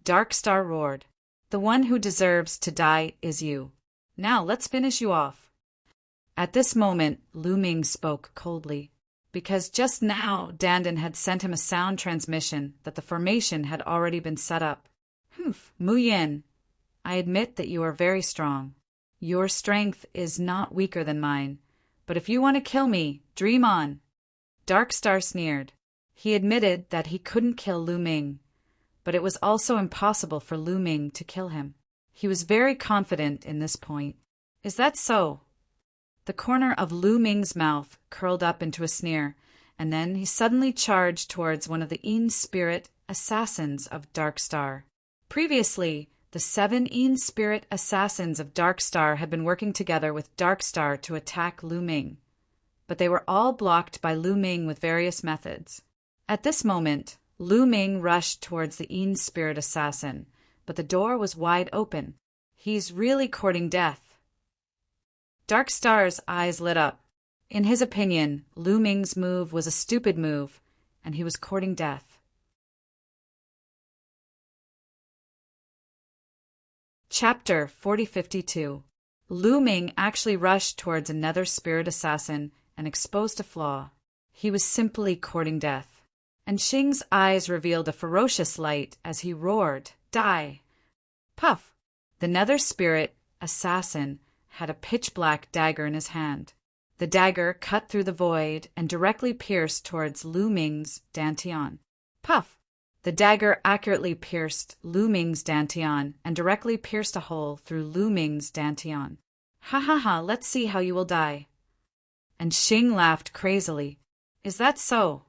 Darkstar roared. "The one who deserves to die is you. Now let's finish you off." At this moment, Lu Ming spoke coldly, because just now Dandan had sent him a sound transmission that the formation had already been set up. "Humph, Mu Yin, I admit that you are very strong. Your strength is not weaker than mine, but if you want to kill me, dream on." Darkstar sneered. He admitted that he couldn't kill Lu Ming, but it was also impossible for Lu Ming to kill him. He was very confident in this point. "Is that so?" The corner of Lu Ming's mouth curled up into a sneer, and then he suddenly charged towards one of the Een spirit assassins of Darkstar. Previously, The 7 Een Spirit assassins of Darkstar had been working together with Darkstar to attack Lu Ming, but they were all blocked by Lu Ming with various methods. At this moment, Lu Ming rushed towards the Een Spirit assassin, but the door was wide open. He's really courting death. Darkstar's eyes lit up. In his opinion, Lu Ming's move was a stupid move, and he was courting death. Chapter 4052. Lu Ming actually rushed towards another spirit assassin and exposed a flaw. He was simply courting death. And Xing's eyes revealed a ferocious light as he roared, "Die!" Puff! The nether spirit assassin had a pitch-black dagger in his hand. The dagger cut through the void and directly pierced towards Lu Ming's dantian. Puff! The dagger accurately pierced Lu Ming's dantian and directly pierced a hole through Lu Ming's dantian. "Ha ha ha, let's see how you will die." And Xing laughed crazily. "Is that so?"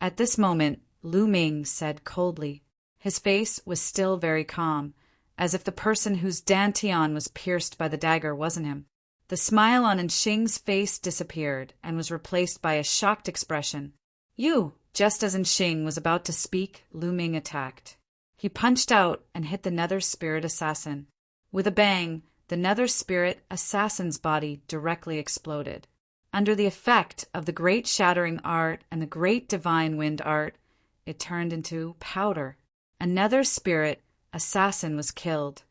At this moment, Lu Ming said coldly. His face was still very calm, as if the person whose dantian was pierced by the dagger wasn't him. The smile on Xing's face disappeared and was replaced by a shocked expression. "You!" Just as Xing was about to speak, Lu Ming attacked. He punched out and hit the nether spirit assassin. With a bang, the nether spirit assassin's body directly exploded. Under the effect of the great shattering art and the great divine wind art, it turned into powder. Another spirit assassin was killed.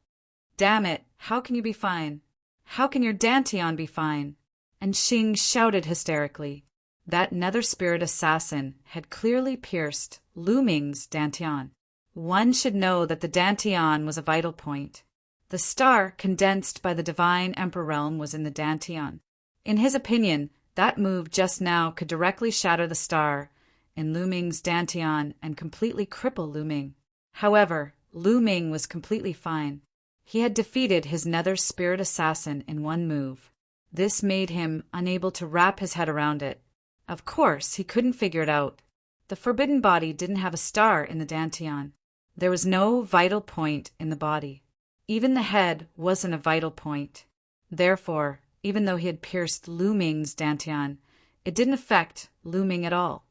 "Damn it, how can you be fine? How can your dantian be fine?" And Xing shouted hysterically. That nether spirit assassin had clearly pierced Lu Ming's dantian. One should know that the dantian was a vital point. The star condensed by the divine emperor realm was in the dantian. In his opinion, that move just now could directly shatter the star in Lu Ming's dantian and completely cripple Lu Ming. However, Lu Ming was completely fine. He had defeated his nether spirit assassin in one move. This made him unable to wrap his head around it. Of course, he couldn't figure it out. The forbidden body didn't have a star in the dantian. There was no vital point in the body. Even the head wasn't a vital point. Therefore, even though he had pierced Lu Ming's dantian, it didn't affect Lu Ming at all.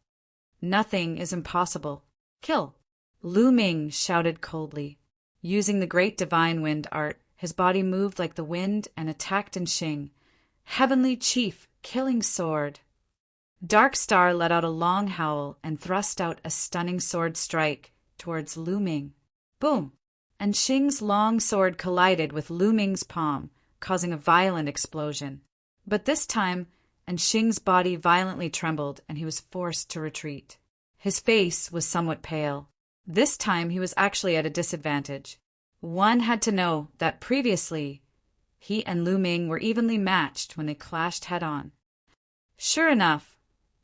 Nothing is impossible. Kill! Lu Ming shouted coldly. Using the great divine wind art, his body moved like the wind and attacked Xing. Heavenly Chief, killing sword! Darkstar let out a long howl and thrust out a stunning sword strike towards Lu Ming. Boom! And Xing's long sword collided with Lu Ming's palm, causing a violent explosion. But this time, Xing's body violently trembled and he was forced to retreat. His face was somewhat pale. This time he was actually at a disadvantage. One had to know that previously, he and Lu Ming were evenly matched when they clashed head-on. Sure enough,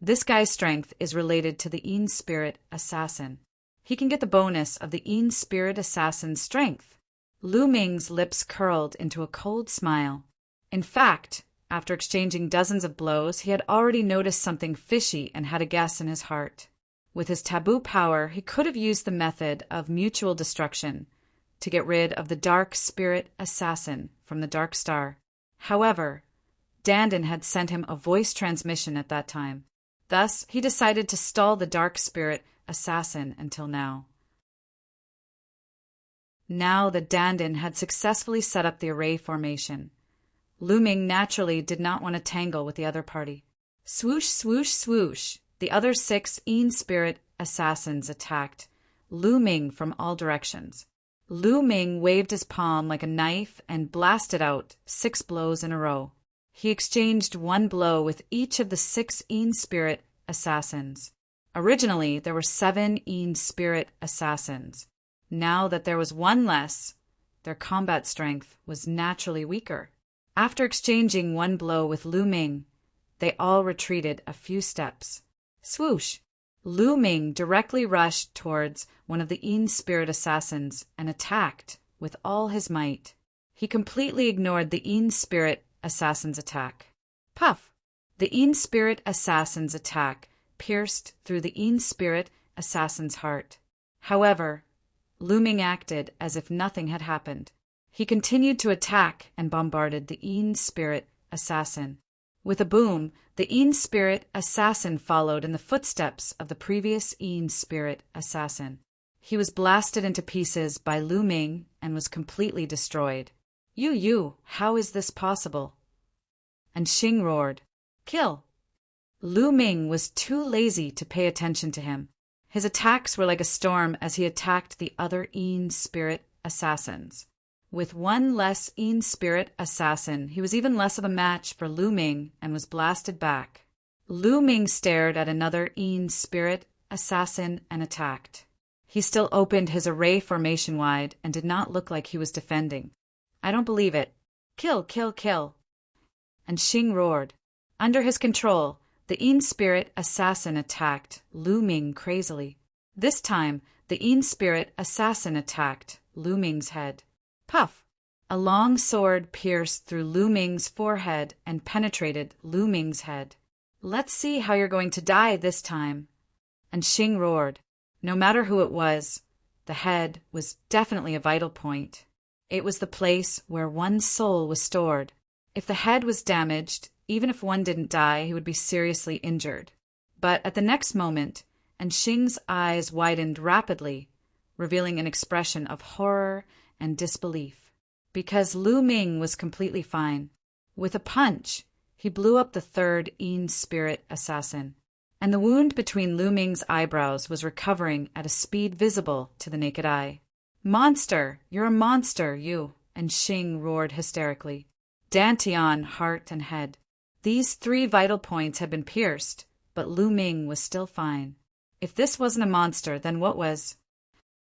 this guy's strength is related to the Een Spirit Assassin. He can get the bonus of the Een Spirit Assassin's strength. Lu Ming's lips curled into a cold smile. In fact, after exchanging dozens of blows, he had already noticed something fishy and had a guess in his heart. With his taboo power, he could have used the method of mutual destruction to get rid of the Dark Spirit Assassin from the Dark Star. However, Dandin had sent him a voice transmission at that time. Thus, he decided to stall the Dark Spirit Assassin until now. Now that Dandin had successfully set up the array formation, Lu Ming naturally did not want to tangle with the other party. Swoosh, swoosh, swoosh! The other 6 Een Spirit Assassins attacked Lu Ming from all directions. Lu Ming waved his palm like a knife and blasted out 6 blows in a row. He exchanged 1 blow with each of the 6 Een Spirit Assassins. Originally, there were 7 Een Spirit Assassins. Now that there was 1 less, their combat strength was naturally weaker. After exchanging 1 blow with Lu Ming, they all retreated a few steps. Swoosh! Lu Ming directly rushed towards one of the Een Spirit Assassins and attacked with all his might. He completely ignored the Een Spirit Assassin's attack. Puff! The Een Spirit Assassin's attack pierced through the Een Spirit Assassin's heart. However, Lu Ming acted as if nothing had happened. He continued to attack and bombarded the Yin spirit assassin. With a boom, the Yin spirit assassin followed in the footsteps of the previous Yin spirit assassin. He was blasted into pieces by Lu Ming and was completely destroyed. You, how is this possible? And Xing roared, "Kill!" Lu Ming was too lazy to pay attention to him. His attacks were like a storm as he attacked the other Yin spirit assassins. With one less Yin spirit assassin, he was even less of a match for Lu Ming and was blasted back. Lu Ming stared at another Yin spirit assassin and attacked. He still opened his array formation wide and did not look like he was defending. "I don't believe it. Kill, kill, kill." And Xing roared. Under his control, the Yin spirit assassin attacked Lu Ming crazily. This time, the Yin spirit assassin attacked Lu Ming's head. Puff! A long sword pierced through Lu Ming's forehead and penetrated Lu Ming's head. "Let's see how you're going to die this time." And Xing roared. No matter who it was, the head was definitely a vital point. It was the place where one's soul was stored. If the head was damaged, even if one didn't die, he would be seriously injured. But at the next moment, and Xing's eyes widened rapidly, revealing an expression of horror and disbelief. Because Lu Ming was completely fine. With a punch, he blew up the third Yin spirit assassin. And the wound between Lu Ming's eyebrows was recovering at a speed visible to the naked eye. "Monster! You're a monster, you!" And Xing roared hysterically. Dantian, heart, and head. These three vital points had been pierced, but Lu Ming was still fine. If this wasn't a monster, then what was?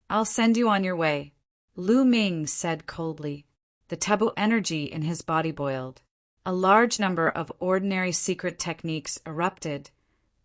"I'll send you on your way," Lu Ming said coldly. The taboo energy in his body boiled. A large number of ordinary secret techniques erupted,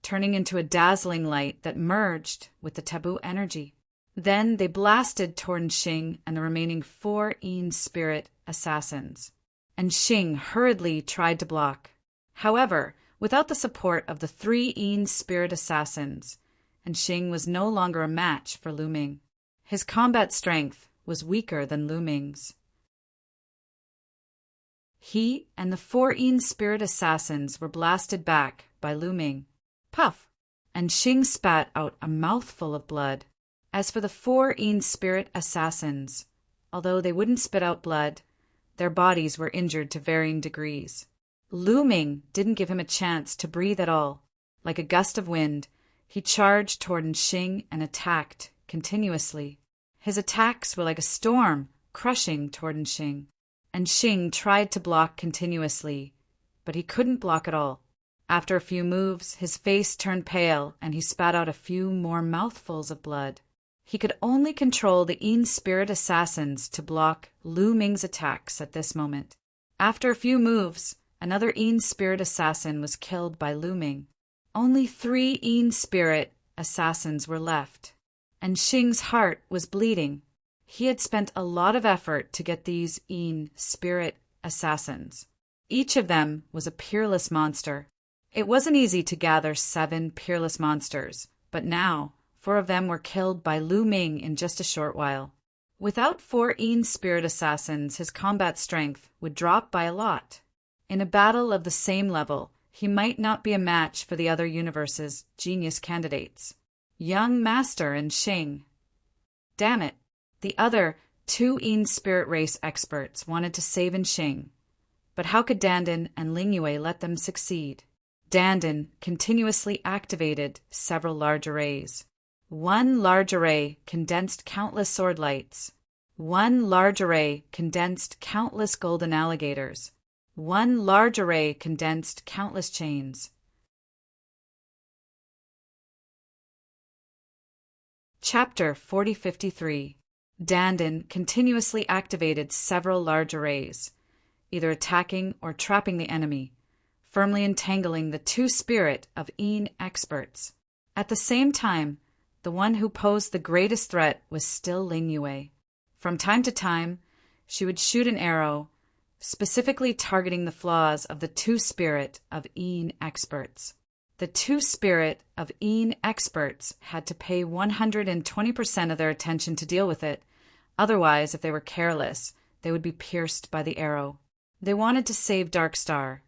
turning into a dazzling light that merged with the taboo energy. Then they blasted toward Xing and the remaining 4 Yin spirit assassins. And Xing hurriedly tried to block. However, without the support of the 3 Yin spirit assassins, and Xing was no longer a match for Lu Ming. His combat strength was weaker than Lu Ming's. He and the 4 Yin spirit assassins were blasted back by Lu Ming. Puff! And Xing spat out a mouthful of blood. As for the 4 Yin spirit assassins, although they wouldn't spit out blood, their bodies were injured to varying degrees. Lu Ming didn't give him a chance to breathe at all. Like a gust of wind, he charged toward Xing and attacked continuously. His attacks were like a storm, crushing toward Xing. And Xing tried to block continuously, but he couldn't block at all. After a few moves, his face turned pale and he spat out a few more mouthfuls of blood. He could only control the Yin spirit assassins to block Lu Ming's attacks at this moment. After a few moves, another Yin spirit assassin was killed by Lu Ming. Only 3 Yin spirit assassins were left, and Xing's heart was bleeding. He had spent a lot of effort to get these Yin spirit assassins. Each of them was a peerless monster. It wasn't easy to gather 7 peerless monsters, but now 4 of them were killed by Lu Ming in just a short while. Without 4 Yin spirit assassins, his combat strength would drop by a lot. In a battle of the same level, he might not be a match for the other universe's genius candidates, Young Master and Xing. Damn it, the other 2 Yin spirit race experts wanted to save Xing. But how could Dandan and Lingyue let them succeed? Dandan continuously activated several large arrays. One large array condensed countless sword lights. One large array condensed countless golden alligators. One large array condensed countless chains. Chapter 4053. Dandan continuously activated several large arrays, either attacking or trapping the enemy, firmly entangling the 2 spirit of Yin experts. At the same time, the one who posed the greatest threat was still Lingyue. From time to time, she would shoot an arrow, specifically targeting the flaws of the 2 spirit of Yin experts. The two-spirit of Een experts had to pay 120% of their attention to deal with it. Otherwise, if they were careless, they would be pierced by the arrow. They wanted to save Darkstar,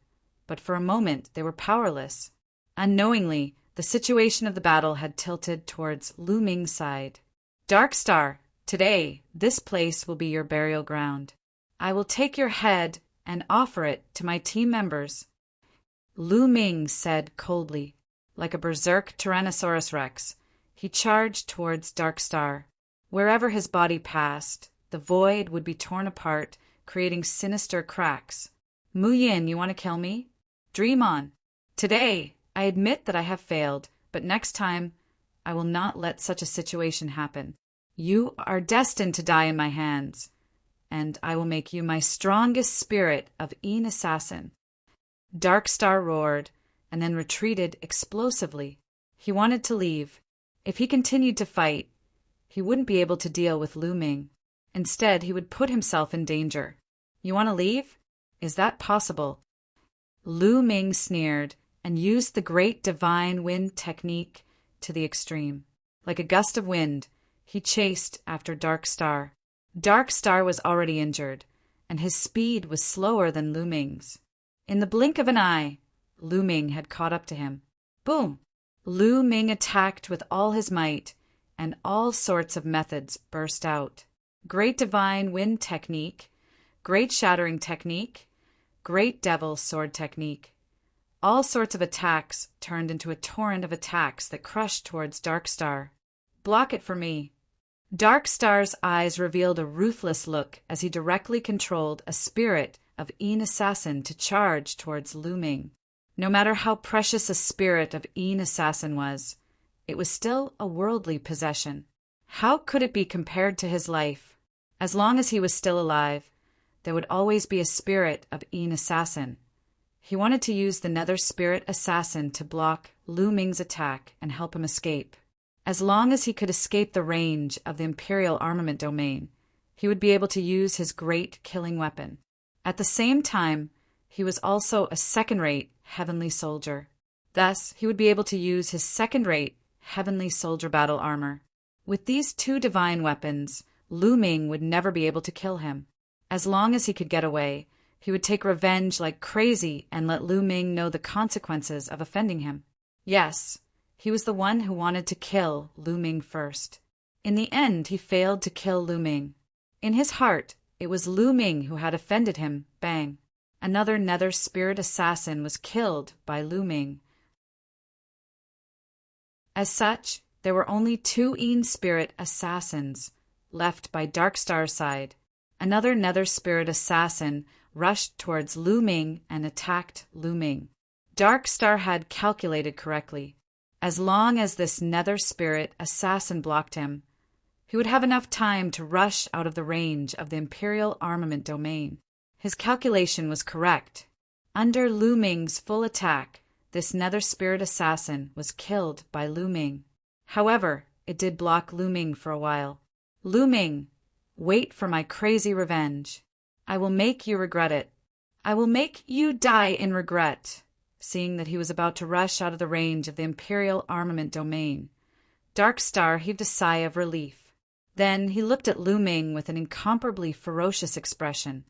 but for a moment they were powerless. Unknowingly, the situation of the battle had tilted towards Lu Ming's side. Darkstar, today, this place will be your burial ground. I will take your head and offer it to my team members. Lu Ming said coldly. Like a berserk Tyrannosaurus Rex, he charged towards Darkstar. Wherever his body passed, the void would be torn apart, creating sinister cracks. Mu Yin, you want to kill me? Dream on. Today, I admit that I have failed, but next time, I will not let such a situation happen. You are destined to die in my hands, and I will make you my strongest spirit of Een assassin. Darkstar roared, and then retreated explosively. He wanted to leave. If he continued to fight, he wouldn't be able to deal with Lu Ming. Instead, he would put himself in danger. You want to leave? Is that possible? Lu Ming sneered and used the great divine wind technique to the extreme. Like a gust of wind, he chased after Darkstar. Darkstar was already injured, and his speed was slower than Lu Ming's. In the blink of an eye, Lu Ming had caught up to him. Boom! Lu Ming attacked with all his might, and all sorts of methods burst out. Great divine wind technique, great shattering technique, great devil sword technique. All sorts of attacks turned into a torrent of attacks that crushed towards Darkstar. Block it for me. Darkstar's eyes revealed a ruthless look as he directly controlled a spirit of Een assassin to charge towards Lu Ming. No matter how precious a spirit of Een assassin was, it was still a worldly possession. How could it be compared to his life? As long as he was still alive, there would always be a spirit of Een assassin. He wanted to use the Nether Spirit Assassin to block Lu Ming's attack and help him escape. As long as he could escape the range of the Imperial armament domain, he would be able to use his great killing weapon. At the same time, he was also a second-rate heavenly soldier. Thus, he would be able to use his second-rate heavenly soldier battle armor. With these two divine weapons, Lu Ming would never be able to kill him. As long as he could get away, he would take revenge like crazy and let Lu Ming know the consequences of offending him. Yes, he was the one who wanted to kill Lu Ming first. In the end, he failed to kill Lu Ming. In his heart, it was Lu Ming who had offended him. Bang. Another Nether Spirit Assassin was killed by Lu Ming. As such, there were only two Een Spirit Assassins left by Darkstar's side. Another Nether Spirit Assassin rushed towards Lu Ming and attacked Lu Ming. Darkstar had calculated correctly. As long as this Nether Spirit Assassin blocked him, he would have enough time to rush out of the range of the Imperial armament domain. His calculation was correct. Under Lu Ming's full attack, this Nether Spirit Assassin was killed by Lu Ming. However, it did block Lu Ming for a while. Lu Ming, wait for my crazy revenge. I will make you regret it. I will make you die in regret. Seeing that he was about to rush out of the range of the Imperial armament domain, Darkstar heaved a sigh of relief. Then he looked at Lu Ming with an incomparably ferocious expression.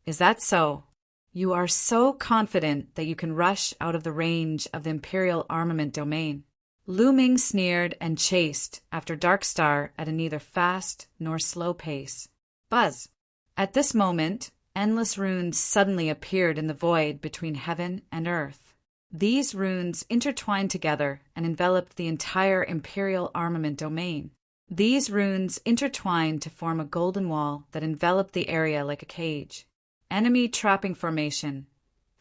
Is that so? You are so confident that you can rush out of the range of the Imperial armament domain. Lu Ming sneered and chased after Darkstar at a neither fast nor slow pace. Buzz! At this moment, endless runes suddenly appeared in the void between heaven and earth. These runes intertwined together and enveloped the entire Imperial armament domain. These runes intertwined to form a golden wall that enveloped the area like a cage. Enemy trapping formation.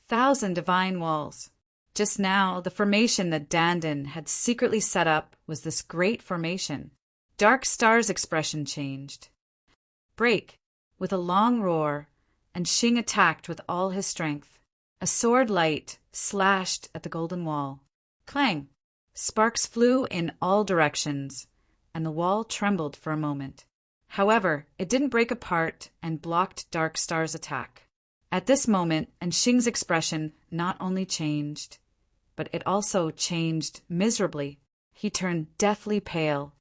1,000 divine walls. Just now, the formation that Dandan had secretly set up was this great formation. Darkstar's expression changed. Break! With a long roar, and Xing attacked with all his strength. A sword light slashed at the golden wall. Clang! Sparks flew in all directions, and the wall trembled for a moment. However, it didn't break apart and blocked Darkstar's attack. At this moment, Xing's expression not only changed, but it also changed miserably. He turned deathly pale.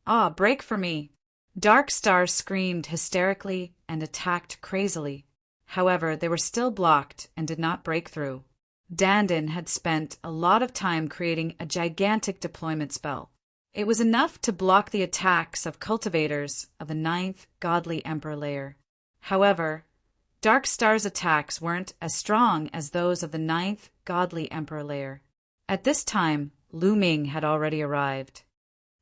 "Ah, break for me!" Dark Star screamed hysterically and attacked crazily. However, they were still blocked and did not break through. Dandin had spent a lot of time creating a gigantic deployment spell. It was enough to block the attacks of cultivators of the 9th Godly Emperor layer. However, Dark Star's attacks weren't as strong as those of the 9th Godly Emperor layer. At this time, Lu Ming had already arrived.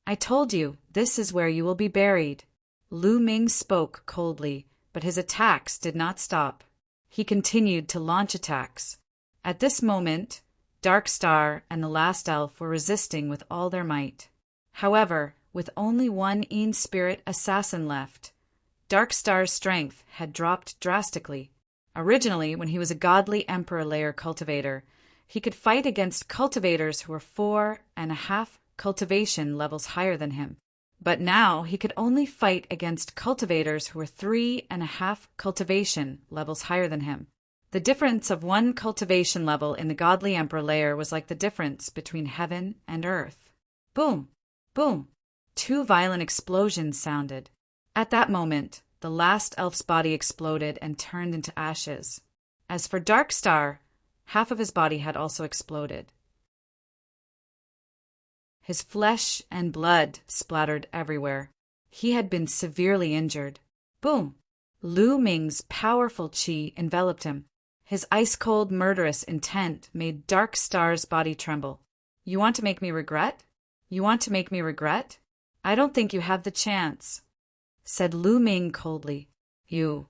"I told you, this is where you will be buried." Lu Ming spoke coldly, but his attacks did not stop. He continued to launch attacks. At this moment, Dark Star and the last elf were resisting with all their might. However, with only one Een Spirit assassin left, Dark Star's strength had dropped drastically. Originally, when he was a Godly Emperor layer cultivator, he could fight against cultivators who were 4.5 cultivation levels higher than him. But now he could only fight against cultivators who were 3.5 cultivation levels higher than him. The difference of 1 cultivation level in the Godly Emperor layer was like the difference between heaven and earth. Boom! Boom! 2 violent explosions sounded. At that moment, the last elf's body exploded and turned into ashes. As for Dark Star, half of his body had also exploded. His flesh and blood splattered everywhere. He had been severely injured. Boom! Lu Ming's powerful qi enveloped him. His ice-cold, murderous intent made Dark Star's body tremble. "You want to make me regret? You want to make me regret? I don't think you have the chance," said Lu Ming coldly. You,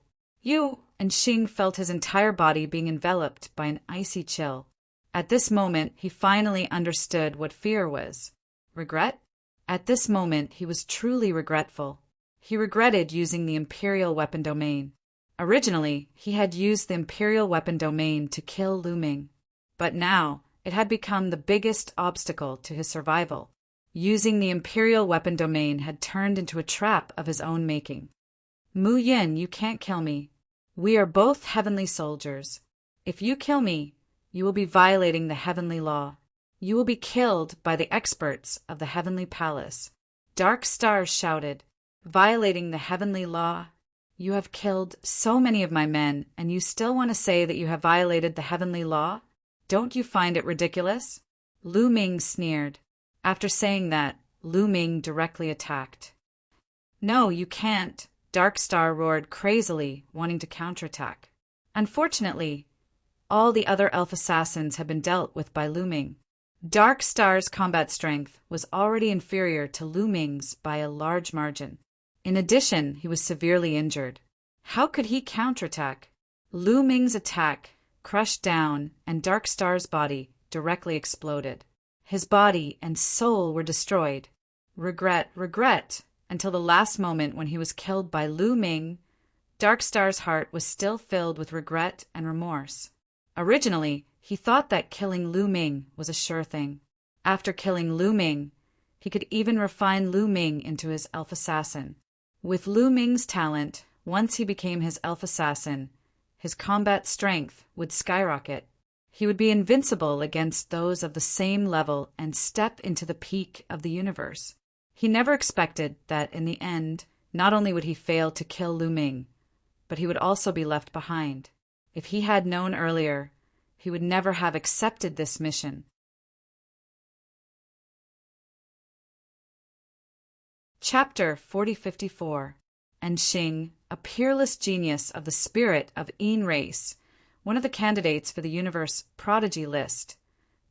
and Xing felt his entire body being enveloped by an icy chill. At this moment, he finally understood what fear was. Regret? At this moment, he was truly regretful. He regretted using the Imperial Weapon Domain. Originally, he had used the Imperial Weapon Domain to kill Lu Ming, but now it had become the biggest obstacle to his survival. Using the Imperial Weapon Domain had turned into a trap of his own making. "Mu Yin, you can't kill me. We are both heavenly soldiers. If you kill me, you will be violating the heavenly law. You will be killed by the experts of the Heavenly Palace." Dark Star shouted, "Violating the heavenly law? You have killed so many of my men, and you still want to say that you have violated the heavenly law? Don't you find it ridiculous?" Lu Ming sneered. After saying that, Lu Ming directly attacked. "No, you can't," Dark Star roared crazily, wanting to counterattack. Unfortunately, all the other elf assassins had been dealt with by Lu Ming. Dark Star's combat strength was already inferior to Lu Ming's by a large margin. In addition, he was severely injured. How could he counterattack? Lu Ming's attack crushed down, and Dark Star's body directly exploded. His body and soul were destroyed. Regret, until the last moment when he was killed by Lu Ming. Dark Star's heart was still filled with regret and remorse. Originally, he thought that killing Lu Ming was a sure thing. After killing Lu Ming, he could even refine Lu Ming into his elf assassin. With Lu Ming's talent, once he became his elf assassin, his combat strength would skyrocket. He would be invincible against those of the same level and step into the peak of the universe. He never expected that in the end, not only would he fail to kill Lu Ming, but he would also be left behind. If he had known earlier, he would never have accepted this mission. Chapter 4054. And Xing, a peerless genius of the spirit of Een race, one of the candidates for the universe prodigy list,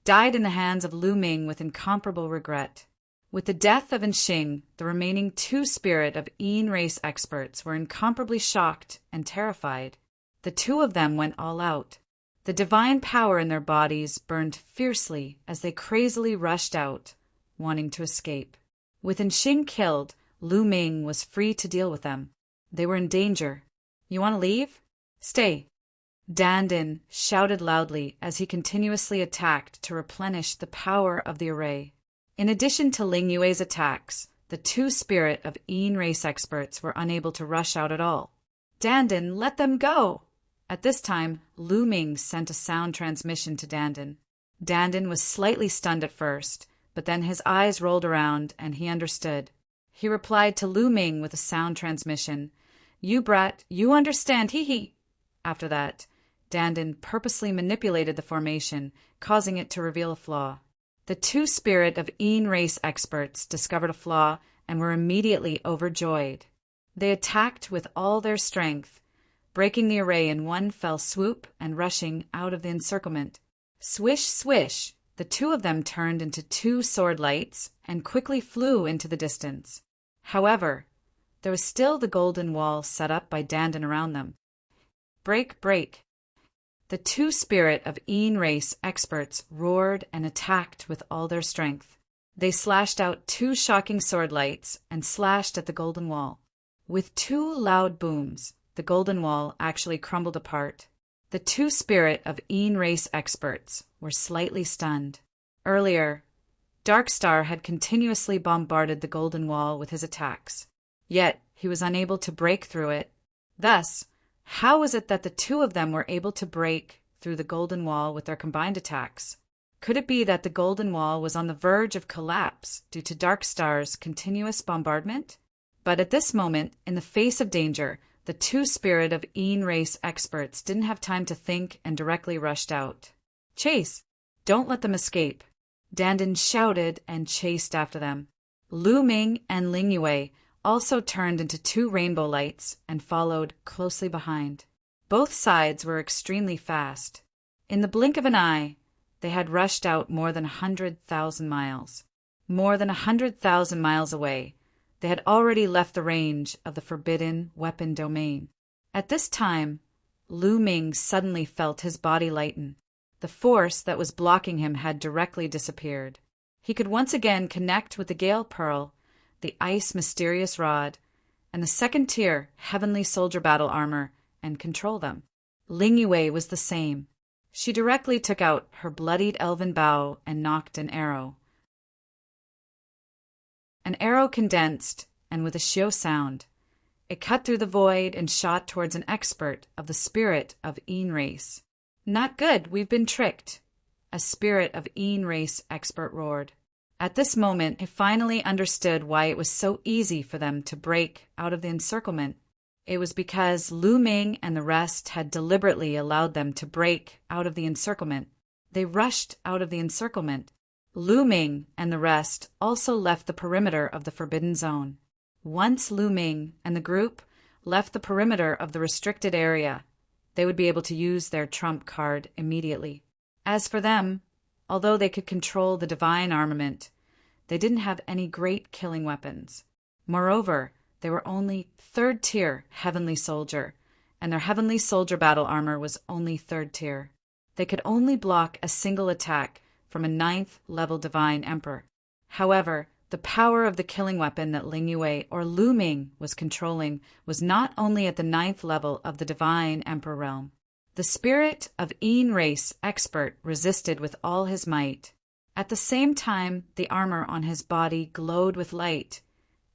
died in the hands of Lu Ming with incomparable regret. With the death of Xing, the remaining 2 spirit of Een race experts were incomparably shocked and terrified. The 2 of them went all out. The divine power in their bodies burned fiercely as they crazily rushed out, wanting to escape. With Xing killed, Lu Ming was free to deal with them. They were in danger. "You want to leave? Stay." Dandin shouted loudly as he continuously attacked to replenish the power of the array. In addition to Ling Yue's attacks, the 2 spirit of Een race experts were unable to rush out at all. "Dandin, let them go!" At this time, Lu Ming sent a sound transmission to Dandin. Dandan was slightly stunned at first, but then his eyes rolled around and he understood. He replied to Lu Ming with a sound transmission. You brat, you understand, hee hee. After that, Dandan purposely manipulated the formation, causing it to reveal a flaw. The two spirit of Een race experts discovered a flaw and were immediately overjoyed. They attacked with all their strength, breaking the array in one fell swoop and rushing out of the encirclement. Swish, swish, the two of them turned into two sword lights and quickly flew into the distance. However, there was still the golden wall set up by Dandan around them. Break, break. The two spirit of Een race experts roared and attacked with all their strength. They slashed out two shocking sword lights and slashed at the golden wall. With two loud booms, the golden wall actually crumbled apart. The two spirit of Een race experts were slightly stunned. Earlier, Darkstar had continuously bombarded the golden wall with his attacks, yet he was unable to break through it. Thus, how was it that the two of them were able to break through the golden wall with their combined attacks? Could it be that the golden wall was on the verge of collapse due to Darkstar's continuous bombardment? But at this moment, in the face of danger, the two spirit of Een race experts didn't have time to think and directly rushed out. Chase! Don't let them escape! Dandan shouted and chased after them. Lu Ming and Ling Yue also turned into two rainbow lights and followed closely behind. Both sides were extremely fast. In the blink of an eye, they had rushed out more than 100,000 miles. More than 100,000 miles away, they had already left the range of the forbidden weapon domain. At this time, Lu Ming suddenly felt his body lighten. The force that was blocking him had directly disappeared. He could once again connect with the Gale Pearl, the Ice Mysterious Rod, and the second tier Heavenly Soldier Battle Armor and control them. Ling Yue was the same. She directly took out her bloodied elven bow and nocked an arrow. An arrow condensed, and with a shio sound, it cut through the void and shot towards an expert of the spirit of Een race. Not good, we've been tricked, a spirit of Een race expert roared. At this moment, he finally understood why it was so easy for them to break out of the encirclement. It was because Lu Ming and the rest had deliberately allowed them to break out of the encirclement. They rushed out of the encirclement. Lu Ming and the rest also left the perimeter of the Forbidden Zone. Once Lu Ming and the group left the perimeter of the restricted area, they would be able to use their trump card immediately. As for them, although they could control the divine armament, they didn't have any great killing weapons. Moreover, they were only third-tier Heavenly Soldier, and their Heavenly Soldier battle armor was only third-tier. They could only block a single attack from a 9th-level Divine Emperor. However, the power of the killing weapon that Ling Yue or Lu Ming was controlling was not only at the 9th level of the Divine Emperor realm. The spirit of Een race expert resisted with all his might. At the same time, the armor on his body glowed with light,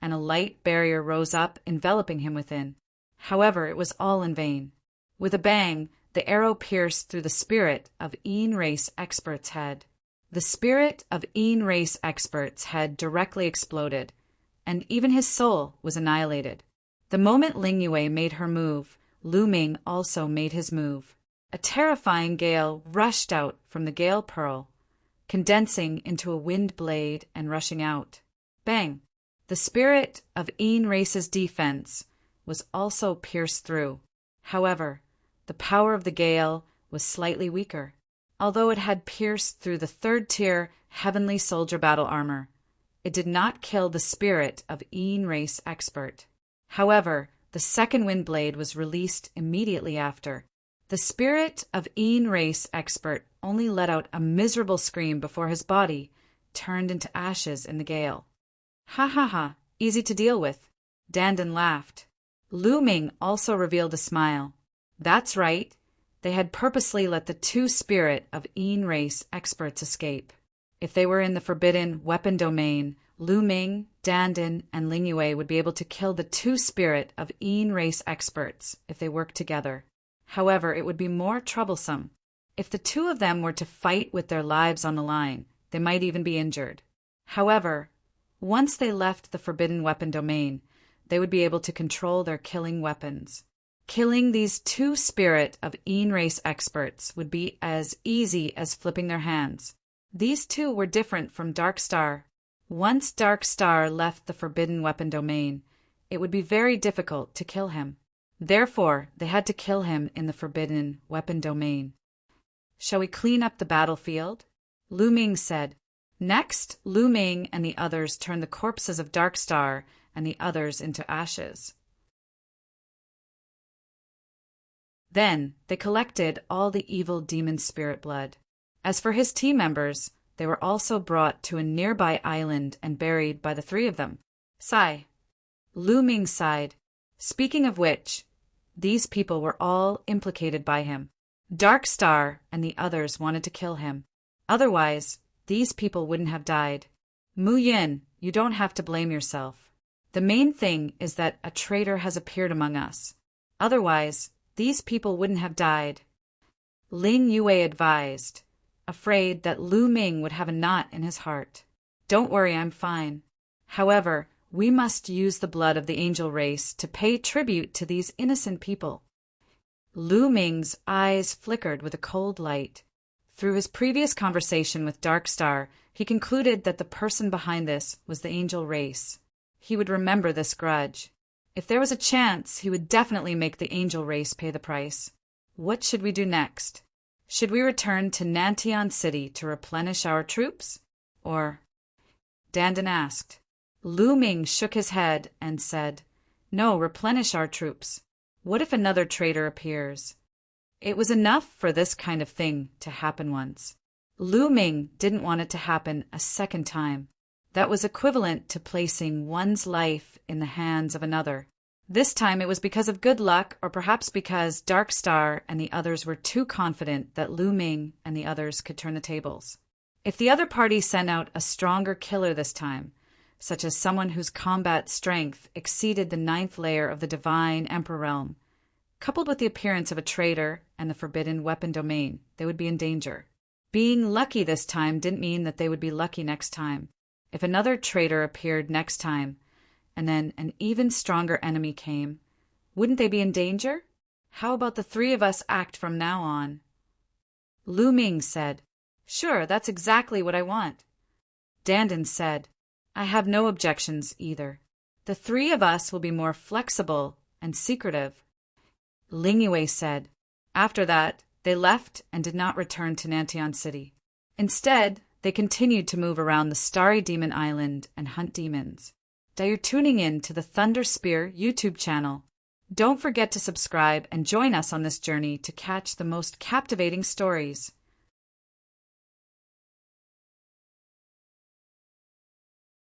and a light barrier rose up, enveloping him within. However, it was all in vain. With a bang, the arrow pierced through the spirit of Een race expert's head. The spirit of Een race expert's head directly exploded, and even his soul was annihilated. The moment Ling Yue made her move, Lu Ming also made his move. A terrifying gale rushed out from the Gale Pearl, condensing into a wind blade and rushing out. Bang! The spirit of Een race's defense was also pierced through. However, the power of the gale was slightly weaker. Although it had pierced through the third-tier Heavenly Soldier battle armor, it did not kill the spirit of Een race expert. However, the second wind blade was released immediately after. The spirit of Een race expert only let out a miserable scream before his body turned into ashes in the gale. Ha ha ha, easy to deal with. Dandan laughed. Lu Ming also revealed a smile. That's right. They had purposely let the two spirit of Een race experts escape. If they were in the forbidden weapon domain, Lu Ming, Dandan, and Ling Yue would be able to kill the two spirit of Een race experts if they worked together. However, it would be more troublesome. If the two of them were to fight with their lives on the line, they might even be injured. However, once they left the forbidden weapon domain, they would be able to control their killing weapons. Killing these two spirit of Een race experts would be as easy as flipping their hands. These two were different from Darkstar. Once Darkstar left the forbidden weapon domain, it would be very difficult to kill him. Therefore, they had to kill him in the forbidden weapon domain. Shall we clean up the battlefield? Lu Ming said. Next, Lu Ming and the others turned the corpses of Darkstar and the others into ashes. Then they collected all the evil demon spirit blood. As for his team members, they were also brought to a nearby island and buried by the three of them. Sigh. Lu Ming sighed. Speaking of which, these people were all implicated by him. Darkstar and the others wanted to kill him. Otherwise, these people wouldn't have died. Mu Yin, you don't have to blame yourself. The main thing is that a traitor has appeared among us. Otherwise, these people wouldn't have died. Ling Yue advised, afraid that Lu Ming would have a knot in his heart. Don't worry, I'm fine. However, we must use the blood of the angel race to pay tribute to these innocent people. Lu Ming's eyes flickered with a cold light. Through his previous conversation with Darkstar, he concluded that the person behind this was the angel race. He would remember this grudge. If there was a chance, he would definitely make the angel race pay the price. What should we do next? Should we return to Nantian City to replenish our troops? Or? Dandan asked. Lu Ming shook his head and said, No, replenish our troops. What if another traitor appears? It was enough for this kind of thing to happen once. Lu Ming didn't want it to happen a second time. That was equivalent to placing one's life in the hands of another. This time it was because of good luck, or perhaps because Darkstar and the others were too confident that Lu Ming and the others could turn the tables. If the other party sent out a stronger killer this time, such as someone whose combat strength exceeded the 9th layer of the Divine Emperor Realm, coupled with the appearance of a traitor and the forbidden weapon domain, they would be in danger. Being lucky this time didn't mean that they would be lucky next time. If another traitor appeared next time, and then an even stronger enemy came, wouldn't they be in danger? How about the three of us act from now on? Lu Ming said, Sure, that's exactly what I want. Dandan said, I have no objections either. The three of us will be more flexible and secretive. Ling Yue said. After that, they left and did not return to Nantian City. Instead, they continued to move around the Starry Demon Island and hunt demons. You're tuning in to the Thunder Spear YouTube channel. Don't forget to subscribe and join us on this journey to catch the most captivating stories.